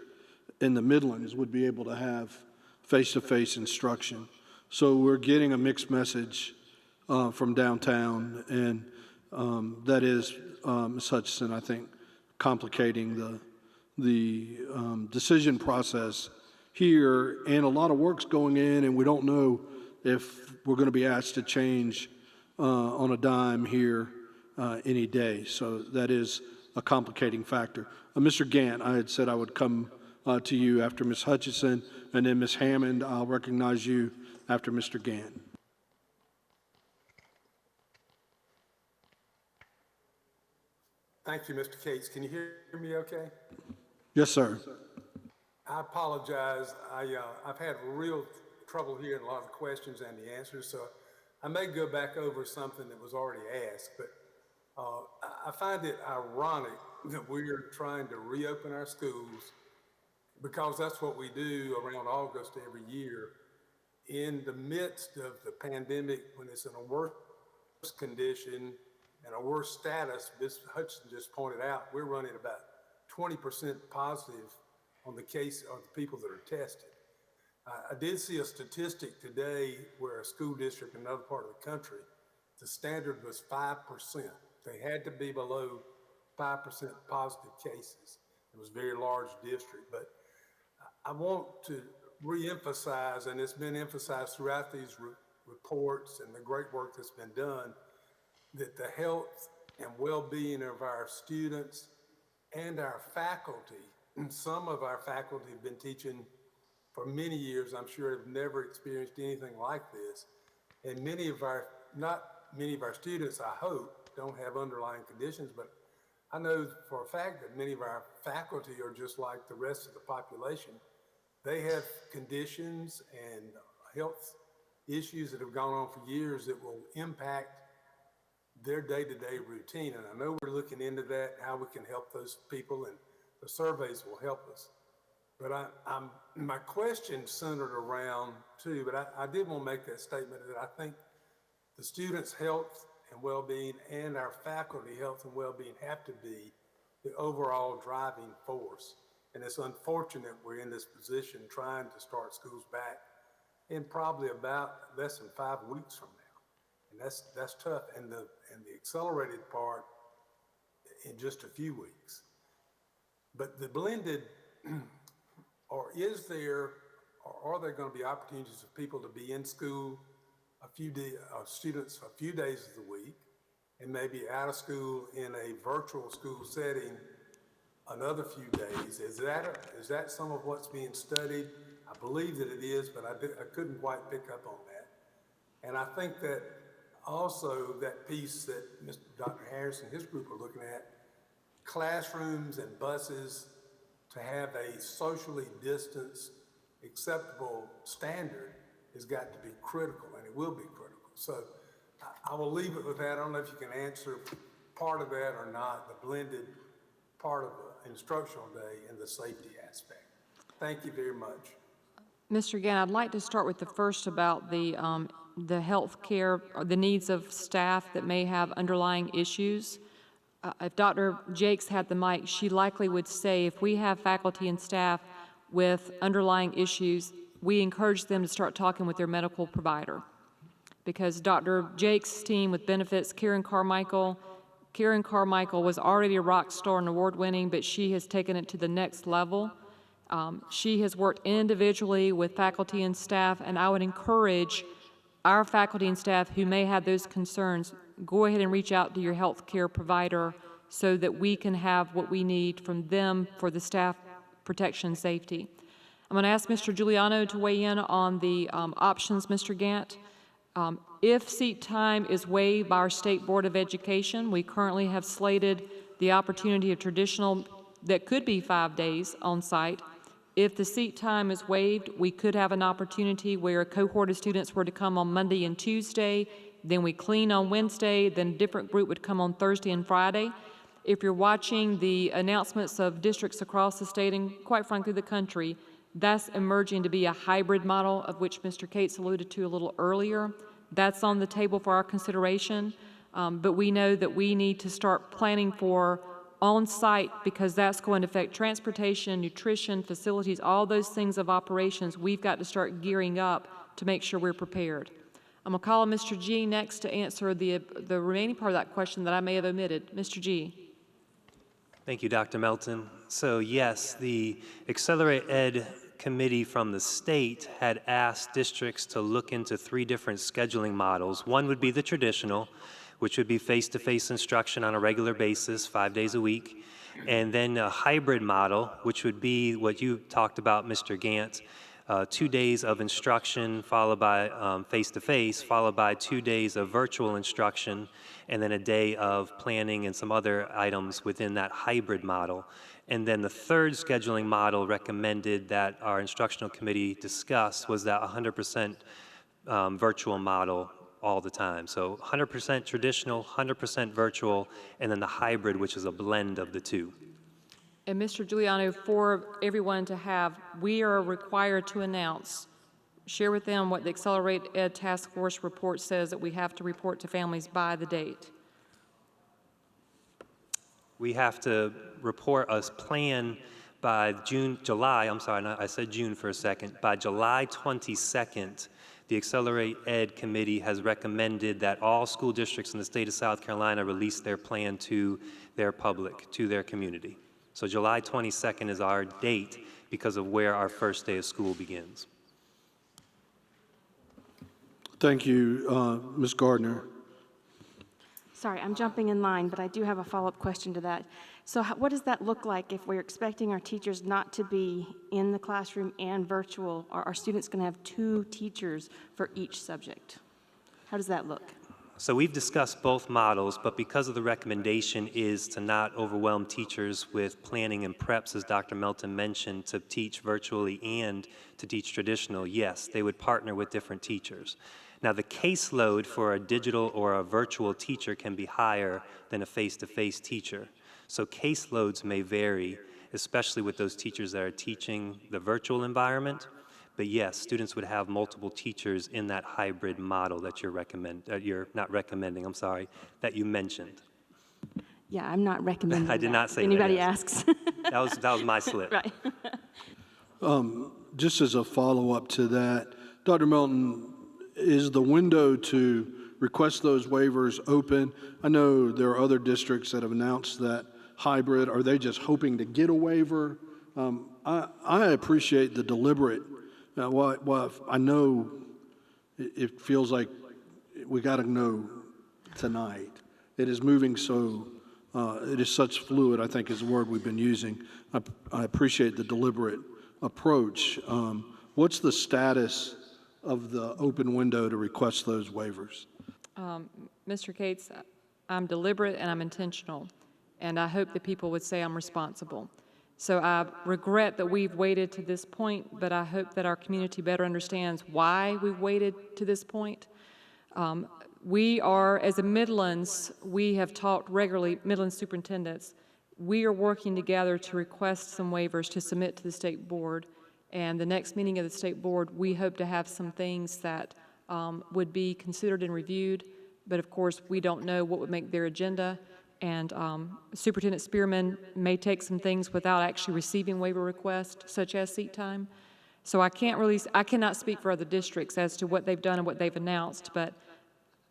in the Midlands would be able to have face-to-face instruction. So we're getting a mixed message from downtown, and that is, Ms. Hutchison, I think, complicating the decision process here, and a lot of work's going in, and we don't know if we're going to be asked to change on a dime here any day. So that is a complicating factor. Mr. Gant, I had said I would come to you after Ms. Hutchison, and then Ms. Hammond, I'll recognize you after Mr. Gant. Thank you, Mr. Cates. Can you hear me okay? Yes, sir. I apologize. I've had real trouble hearing a lot of the questions and the answers, so I may go back over something that was already asked, but I find it ironic that we are trying to reopen our schools, because that's what we do around August every year, in the midst of the pandemic, when it's in a worse condition and a worse status. Ms. Hutchison just pointed out, we're running about 20% positive on the case of the people that are tested. I did see a statistic today where a school district in another part of the country, the standard was 5%. They had to be below 5% positive cases. It was a very large district, but I want to reemphasize, and it's been emphasized throughout these reports and the great work that's been done, that the health and well-being of our students and our faculty, and some of our faculty have been teaching for many years, I'm sure have never experienced anything like this. And not many of our students, I hope, don't have underlying conditions, but I know for a fact that many of our faculty are just like the rest of the population. They have conditions and health issues that have gone on for years that will impact their day-to-day routine. And I know we're looking into that, how we can help those people, and the surveys will help us. But my question centered around too, but I did want to make that statement that I think the students' health and well-being and our faculty health and well-being have to be the overall driving force. And it's unfortunate we're in this position trying to start schools back in probably about less than 5 weeks from now. And that's tough. And the accelerated part in just a few weeks. But the blended, or are there going to be opportunities for people to be in school students a few days of the week, and maybe out of school in a virtual school setting another few days? Is that some of what's being studied? I believe that it is, but I couldn't quite pick up on that. And I think that also that piece that Dr. Harris and his group are looking at, classrooms and buses to have a socially distanced, acceptable standard has got to be critical, and it will be critical. So I will leave it with that. I don't know if you can answer part of that or not, the blended part of the instructional day and the safety aspect. Thank you very much. Mr. Gann, I'd like to start with the first about the health care, or the needs of staff that may have underlying issues. If Dr. Jakes had the mic, she likely would say if we have faculty and staff with underlying issues, we encourage them to start talking with their medical provider. Because Dr. Jakes' team with benefits, Karen Carmichael was already a rock star and award-winning, but she has taken it to the next level. She has worked individually with faculty and staff, and I would encourage our faculty and staff who may have those concerns, go ahead and reach out to your health care provider so that we can have what we need from them for the staff protection and safety. I'm going to ask Mr. Giuliano to weigh in on the options, Mr. Gant. If seat time is waived by our State Board of Education, we currently have slated the opportunity of traditional, that could be 5 days on site. If the seat time is waived, we could have an opportunity where a cohort of students were to come on Monday and Tuesday, then we clean on Wednesday, then a different group would come on Thursday and Friday. If you're watching the announcements of districts across the state and quite frankly the country, that's emerging to be a hybrid model of which Mr. Cates alluded to a little earlier. That's on the table for our consideration, but we know that we need to start planning for on-site because that's going to affect transportation, nutrition, facilities, all those things of operations. We've got to start gearing up to make sure we're prepared. I'm going to call on Mr. G next to answer the remaining part of that question that I may have omitted. Mr. G. Thank you, Dr. Melton. So yes, the Accelerate Ed committee from the state had asked districts to look into 3 different scheduling models. One would be the traditional, which would be face-to-face instruction on a regular basis, 5 days a week, and then a hybrid model, which would be what you talked about, Mr. Gant, 2 days of instruction followed by face-to-face, followed by 2 days of virtual instruction, and then a day of planning and some other items within that hybrid model. And then the third scheduling model recommended that our instructional committee discussed was that 100% virtual model all the time. So 100% traditional, 100% virtual, and then the hybrid, which is a blend of the two. And Mr. Giuliano, for everyone to have, we are required to announce, share with them what the Accelerate Ed Task Force report says that we have to report to families by the date. We have to report a plan by July, I'm sorry, I said June for a second. By July 22nd, the Accelerate Ed Committee has recommended that all school districts in the state of South Carolina release their plan to their public, to their community. So July 22nd is our date because of where our first day of school begins. Thank you, Ms. Gardner. Sorry, I'm jumping in line, but I do have a follow-up question to that. So what does that look like if we're expecting our teachers not to be in the classroom and virtual? Are our students going to have 2 teachers for each subject? How does that look? So we've discussed both models, but because of the recommendation is to not overwhelm teachers with planning and preps, as Dr. Melton mentioned, to teach virtually and to teach traditional, yes, they would partner with different teachers. Now, the caseload for a digital or a virtual teacher can be higher than a face-to-face teacher. So caseloads may vary, especially with those teachers that are teaching the virtual environment. But yes, students would have multiple teachers in that hybrid model that that you mentioned. Yeah, I'm not recommending I did not say anybody that, asks. that was my slip. Right. Just as a follow-up to that, Dr. Melton, is the window to request those waivers open? I know there are other districts that have announced that hybrid. Are they just hoping to get a waiver? I appreciate the deliberate. Well, I know it feels like we got to know tonight. It is moving so, it is such fluid, I think is the word we've been using. I appreciate the deliberate approach. What's the status of the open window to request those waivers? Mr. Cates, I'm deliberate and I'm intentional, and I hope that people would say I'm responsible. So I regret that we've waited to this point, but I hope that our community better understands why we've waited to this point. We are, as a Midlands, we have talked regularly, Midlands superintendents, we are working together to request some waivers to submit to the state board. And the next meeting of the state board, we hope to have some things that would be considered and reviewed. But of course, we don't know what would make their agenda. And Superintendent Spearman may take some things without actually receiving waiver requests, such as seat time. So I cannot speak for other districts as to what they've done and what they've announced, but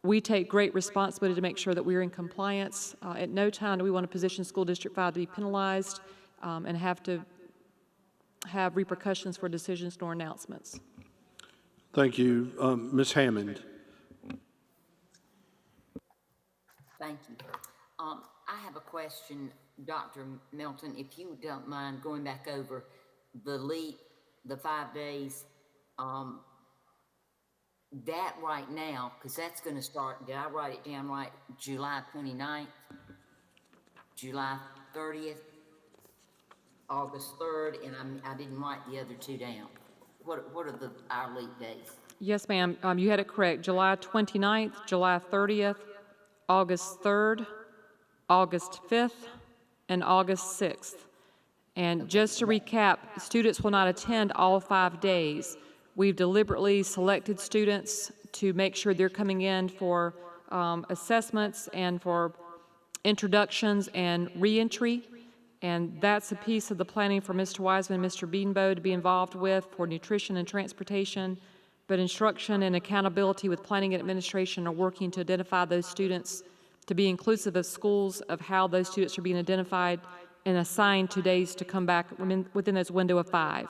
we take great responsibility to make sure that we're in compliance. At no time do we want to position School District 5 to be penalized and have to have repercussions for decisions nor announcements. Thank you. Ms. Hammond. Thank you. I have a question, Dr. Melton, if you don't mind going back over the LEAP, the 5 days, that right now, because that's going to start, did I write it down right? July 29th, July 30th, August 3rd, and I didn't write the other two down. What are our LEAP days? Yes, ma'am. You had it correct. July 29th, July 30th, August 3rd, August 5th, and August 6th. And just to recap, students will not attend all 5 days. We've deliberately selected students to make sure they're coming in for assessments and for introductions and reentry. And that's a piece of the planning for Mr. Wiseman and Mr. Beanbow to be involved with for nutrition and transportation. But instruction and accountability with planning and administration are working to identify those students to be inclusive of schools, of how those students are being identified and assigned to days to come back within this window of 5.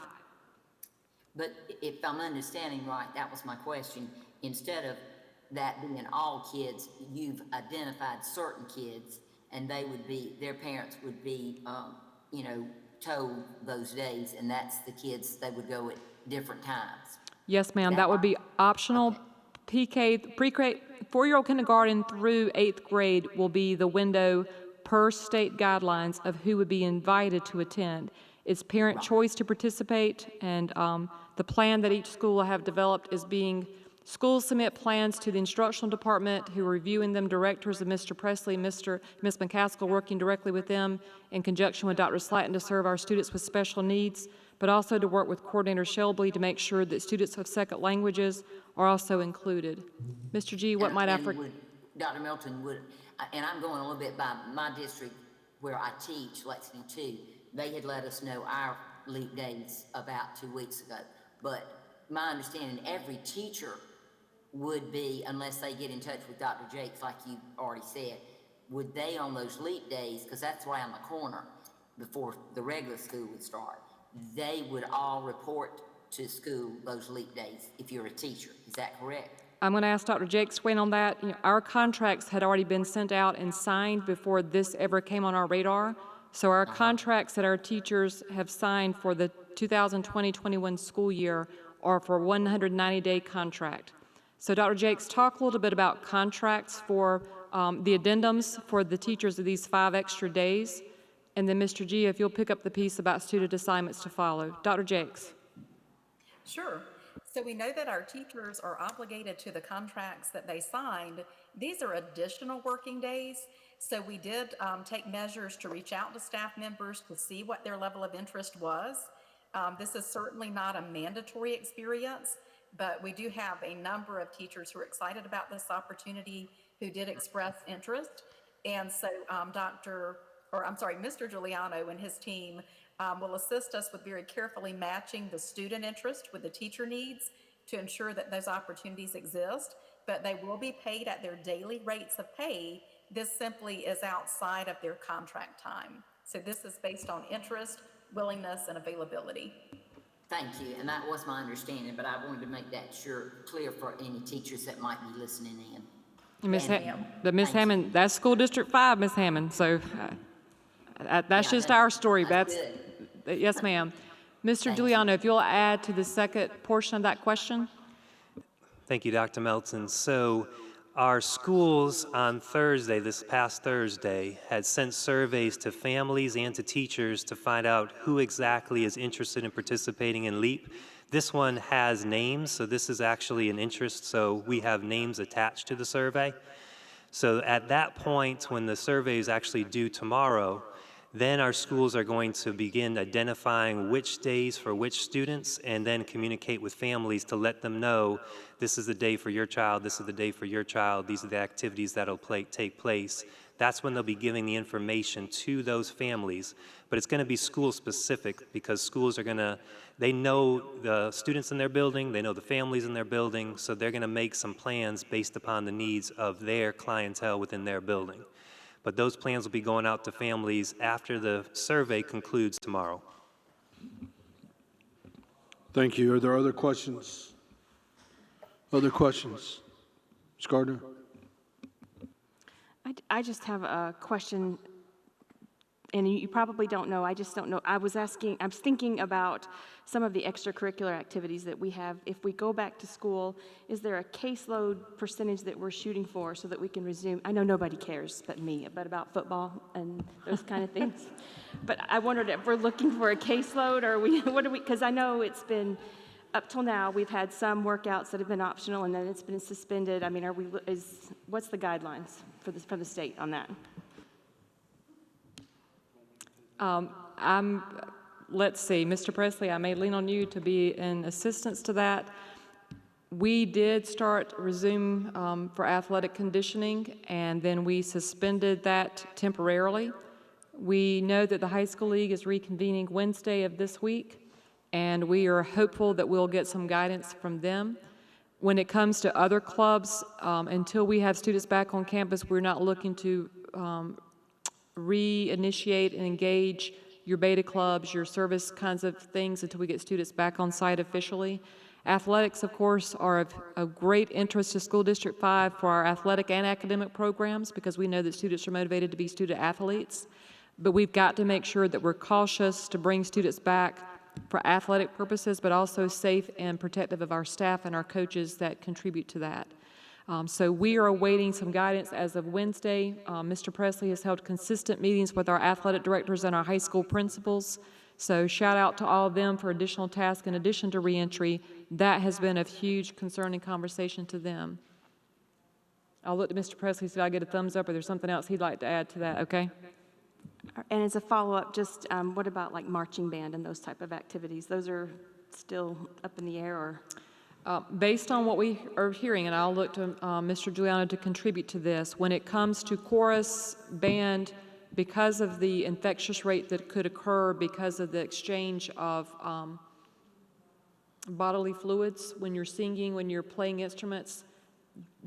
But if I'm understanding right, that was my question. Instead of that being all kids, you've identified certain kids, and their parents would be, told those days, and that's the kids, they would go at different times. Yes, ma'am. That would be optional. Okay. Pre-K, 4-year-old kindergarten through 8th grade will be the window per state guidelines of who would be invited to attend. It's parent choice to participate, and the plan that each school will have developed is schools submit plans to the instructional department, who are reviewing them. Directors of Mr. Presley, Ms. McCaskill, working directly with them in conjunction with Dr. Slatton to serve our students with special needs, but also to work with Coordinator Shelby to make sure that students of second languages are also included. Mr. G, what might I forget? Dr. Melton would, and I'm going a little bit by my district where I teach, Lexington 2, they had let us know our LEAP days about 2 weeks ago. But my understanding, every teacher would be, unless they get in touch with Dr. Jakes, like you already said, would they on those LEAP days, because that's around the corner before the regular school would start, they would all report to school those LEAP days if you're a teacher. Is that correct? I'm going to ask Dr. Jakes to weigh in on that. Our contracts had already been sent out and signed before this ever came on our radar. So our contracts that our teachers have signed for the 2020-21 school year are for a 190-day contract. So Dr. Jakes, talk a little bit about contracts for the addendums for the teachers of these 5 extra days. And then Mr. G, if you'll pick up the piece about student assignments to follow. Dr. Jakes. Sure. So we know that our teachers are obligated to the contracts that they signed. These are additional working days. So we did take measures to reach out to staff members to see what their level of interest was. This is certainly not a mandatory experience, but we do have a number of teachers who are excited about this opportunity who did express interest. And so Mr. Giuliano and his team will assist us with very carefully matching the student interest with the teacher needs to ensure that those opportunities exist, but they will be paid at their daily rates of pay. This simply is outside of their contract time. So this is based on interest, willingness, and availability. Thank you, and that was my understanding, but I wanted to make that clear for any teachers that might be listening in. Ms. Hammond, that's School District 5, Ms. Hammond, so that's just our story. That's yes, ma'am. Mr. Giuliano, if you'll add to the second portion of that question. Thank you, Dr. Melton. So our schools on Thursday, this past Thursday, had sent surveys to families and to teachers to find out who exactly is interested in participating in LEAP. This one has names, so this is actually an interest, so we have names attached to the survey. So at that point, when the survey is actually due tomorrow, then our schools are going to begin identifying which days for which students and then communicate with families to let them know this is the day for your child, this is the day for your child, these are the activities that'll take place. That's when they'll be giving the information to those families. But it's going to be school specific because schools are they know the students in their building, they know the families in their building, so they're going to make some plans based upon the needs of their clientele within their building. But those plans will be going out to families after the survey concludes tomorrow. Thank you. Are there other questions? Other questions? Ms. Gardner? I just have a question, and you probably don't know, I just don't know. I was thinking about some of the extracurricular activities that we have. If we go back to school, is there a caseload percentage that we're shooting for so that we can resume? I know nobody cares but me, but about football and those kind of things. But I wondered if we're looking for a caseload, or what are we, because I know it's been, up till now, we've had some workouts that have been optional and then it's been suspended. I mean, what's the guidelines from the state on that? Let's see, Mr. Presley, I may lean on you to be in assistance to that. We did resume for athletic conditioning, and then we suspended that temporarily. We know that the high school league is reconvening Wednesday of this week, and we are hopeful that we'll get some guidance from them. When it comes to other clubs, until we have students back on campus, we're not looking to reinitiate and engage your beta clubs, your service kinds of things until we get students back on site officially. Athletics, of course, are of great interest to School District 5 for our athletic and academic programs because we know that students are motivated to be student athletes. But we've got to make sure that we're cautious to bring students back for athletic purposes, but also safe and protective of our staff and our coaches that contribute to that. So we are awaiting some guidance as of Wednesday. Mr. Presley has held consistent meetings with our athletic directors and our high school principals. So shout out to all of them for additional tasks in addition to reentry. That has been of huge concern and conversation to them. I'll look to Mr. Presley, see if I get a thumbs up or there's something else he'd like to add to that, okay? And as a follow-up, just what about like marching band and those type of activities? Those are still up in the air, or? Based on what we are hearing, and I'll look to Mr. Giuliano to contribute to this, when it comes to chorus, band, because of the infectious rate that could occur because of the exchange of bodily fluids when you're singing, when you're playing instruments,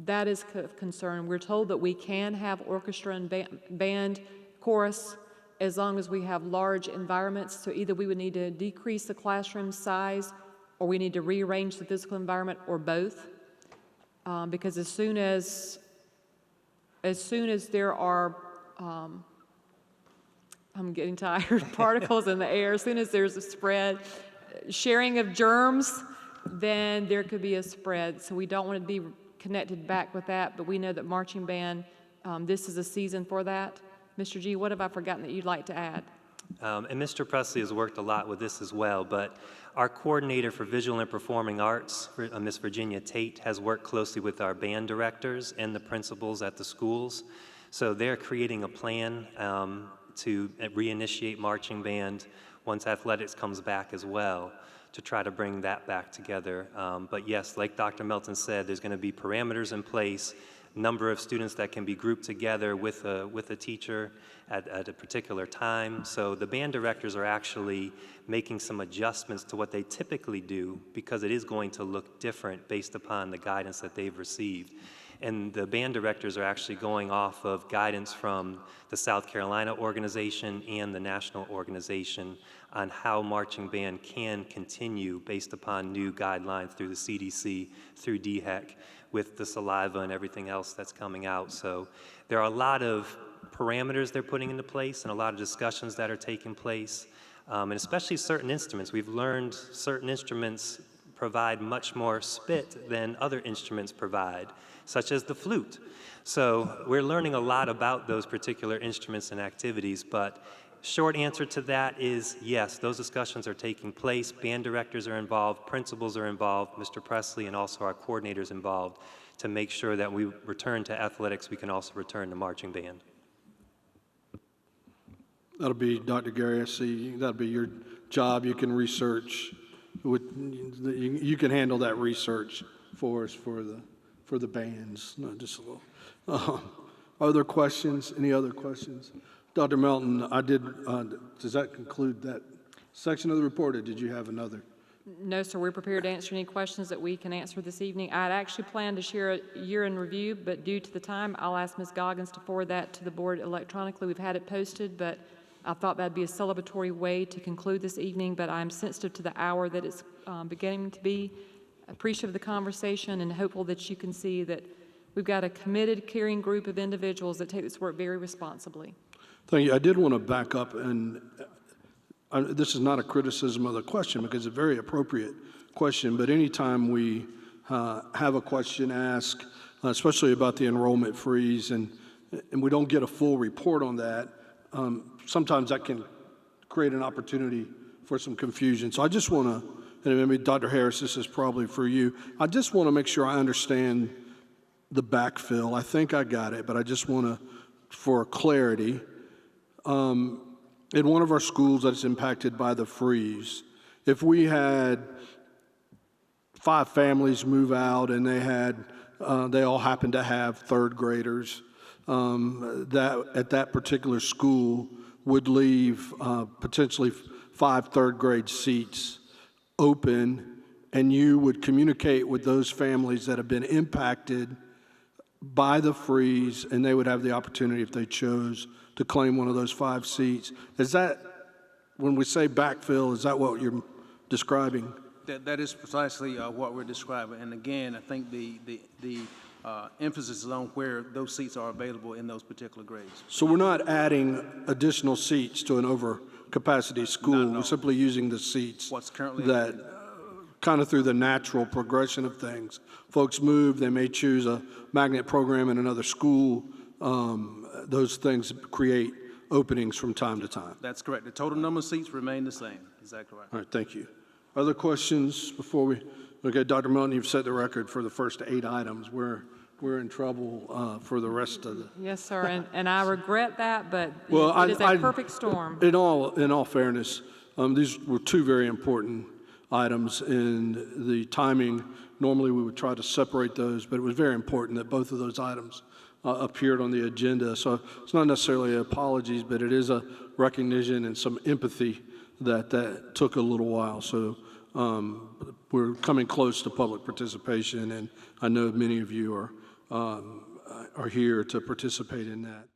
that is of concern. We're told that we can have orchestra and band, chorus, as long as we have large environments. So either we would need to decrease the classroom size or we need to rearrange the physical environment, or both, because as soon as there are, I'm getting tired, particles in the air, as soon as there's a spread, sharing of germs, then there could be a spread. So we don't want to be connected back with that, but we know that marching band, this is a season for that. Mr. G, what have I forgotten that you'd like to add? And Mr. Presley has worked a lot with this as well, but our coordinator for visual and performing arts, Ms. Virginia Tate, has worked closely with our band directors and the principals at the schools. So they're creating a plan to reinitiate marching band once athletics comes back as well, to try to bring that back together. But yes, like Dr. Melton said, there's going to be parameters in place, number of students that can be grouped together with a teacher at a particular time. So the band directors are actually making some adjustments to what they typically do because it is going to look different based upon the guidance that they've received. And the band directors are actually going off of guidance from the South Carolina organization and the national organization on how marching band can continue based upon new guidelines through the CDC, through DHEC, with the saliva and everything else that's coming out. So there are a lot of parameters they're putting into place and a lot of discussions that are taking place, and especially certain instruments. We've learned certain instruments provide much more spit than other instruments provide, such as the flute. So we're learning a lot about those particular instruments and activities, but short answer to that is yes, those discussions are taking place. Band directors are involved, principals are involved, Mr. Presley and also our coordinators involved to make sure that we return to athletics, we can also return to marching band. That'll be, Dr. Gary, I see, that'll be your job. You can research, you can handle that research for us for the bands, not just a little. Other questions? Any other questions? Dr. Melton, does that conclude that section of the report, or did you have another? No, sir, we're prepared to answer any questions that we can answer this evening. I'd actually planned to share a year in review, but due to the time, I'll ask Ms. Goggins to forward that to the board electronically. We've had it posted, but I thought that'd be a celebratory way to conclude this evening, but I'm sensitive to the hour that it's beginning to be. Appreciative of the conversation and hopeful that you can see that we've got a committed, caring group of individuals that take this work very responsibly. Thank you. I did want to back up, and this is not a criticism of the question because it's a very appropriate question, but anytime we have a question asked, especially about the enrollment freeze, and we don't get a full report on that, sometimes that can create an opportunity for some confusion. So I just want to, and maybe Dr. Harris, this is probably for you, I just want to make sure I understand the backfill. I think I got it, but I just want to, for clarity, in one of our schools that's impacted by the freeze, if we had 5 families move out and they all happened to have third graders, that at that particular school would leave potentially 5 third grade seats open, and you would communicate with those families that have been impacted by the freeze, and they would have the opportunity, if they chose, to claim one of those 5 seats. Is that, when we say backfill, is that what you're describing? That is precisely what we're describing. And again, I think the emphasis is on where those seats are available in those particular grades. So we're not adding additional seats to an overcapacity school. We're simply using the seats What's currently that kind of through the natural progression of things. Folks move, they may choose a magnet program in another school. Those things create openings from time to time. That's correct. The total number of seats remain the same. Exactly right. All right, thank you. Other questions before we, okay, Dr. Milton, you've set the record for the first 8 items. We're in trouble for the rest of the. Yes, sir, and I regret that, but Well, it is a perfect storm. In all fairness, these were 2 very important items, and the timing, normally we would try to separate those, but it was very important that both of those items appeared on the agenda. So it's not necessarily apologies, but it is a recognition and some empathy that took a little while. So we're coming close to public participation, and I know many of you are here to participate in that.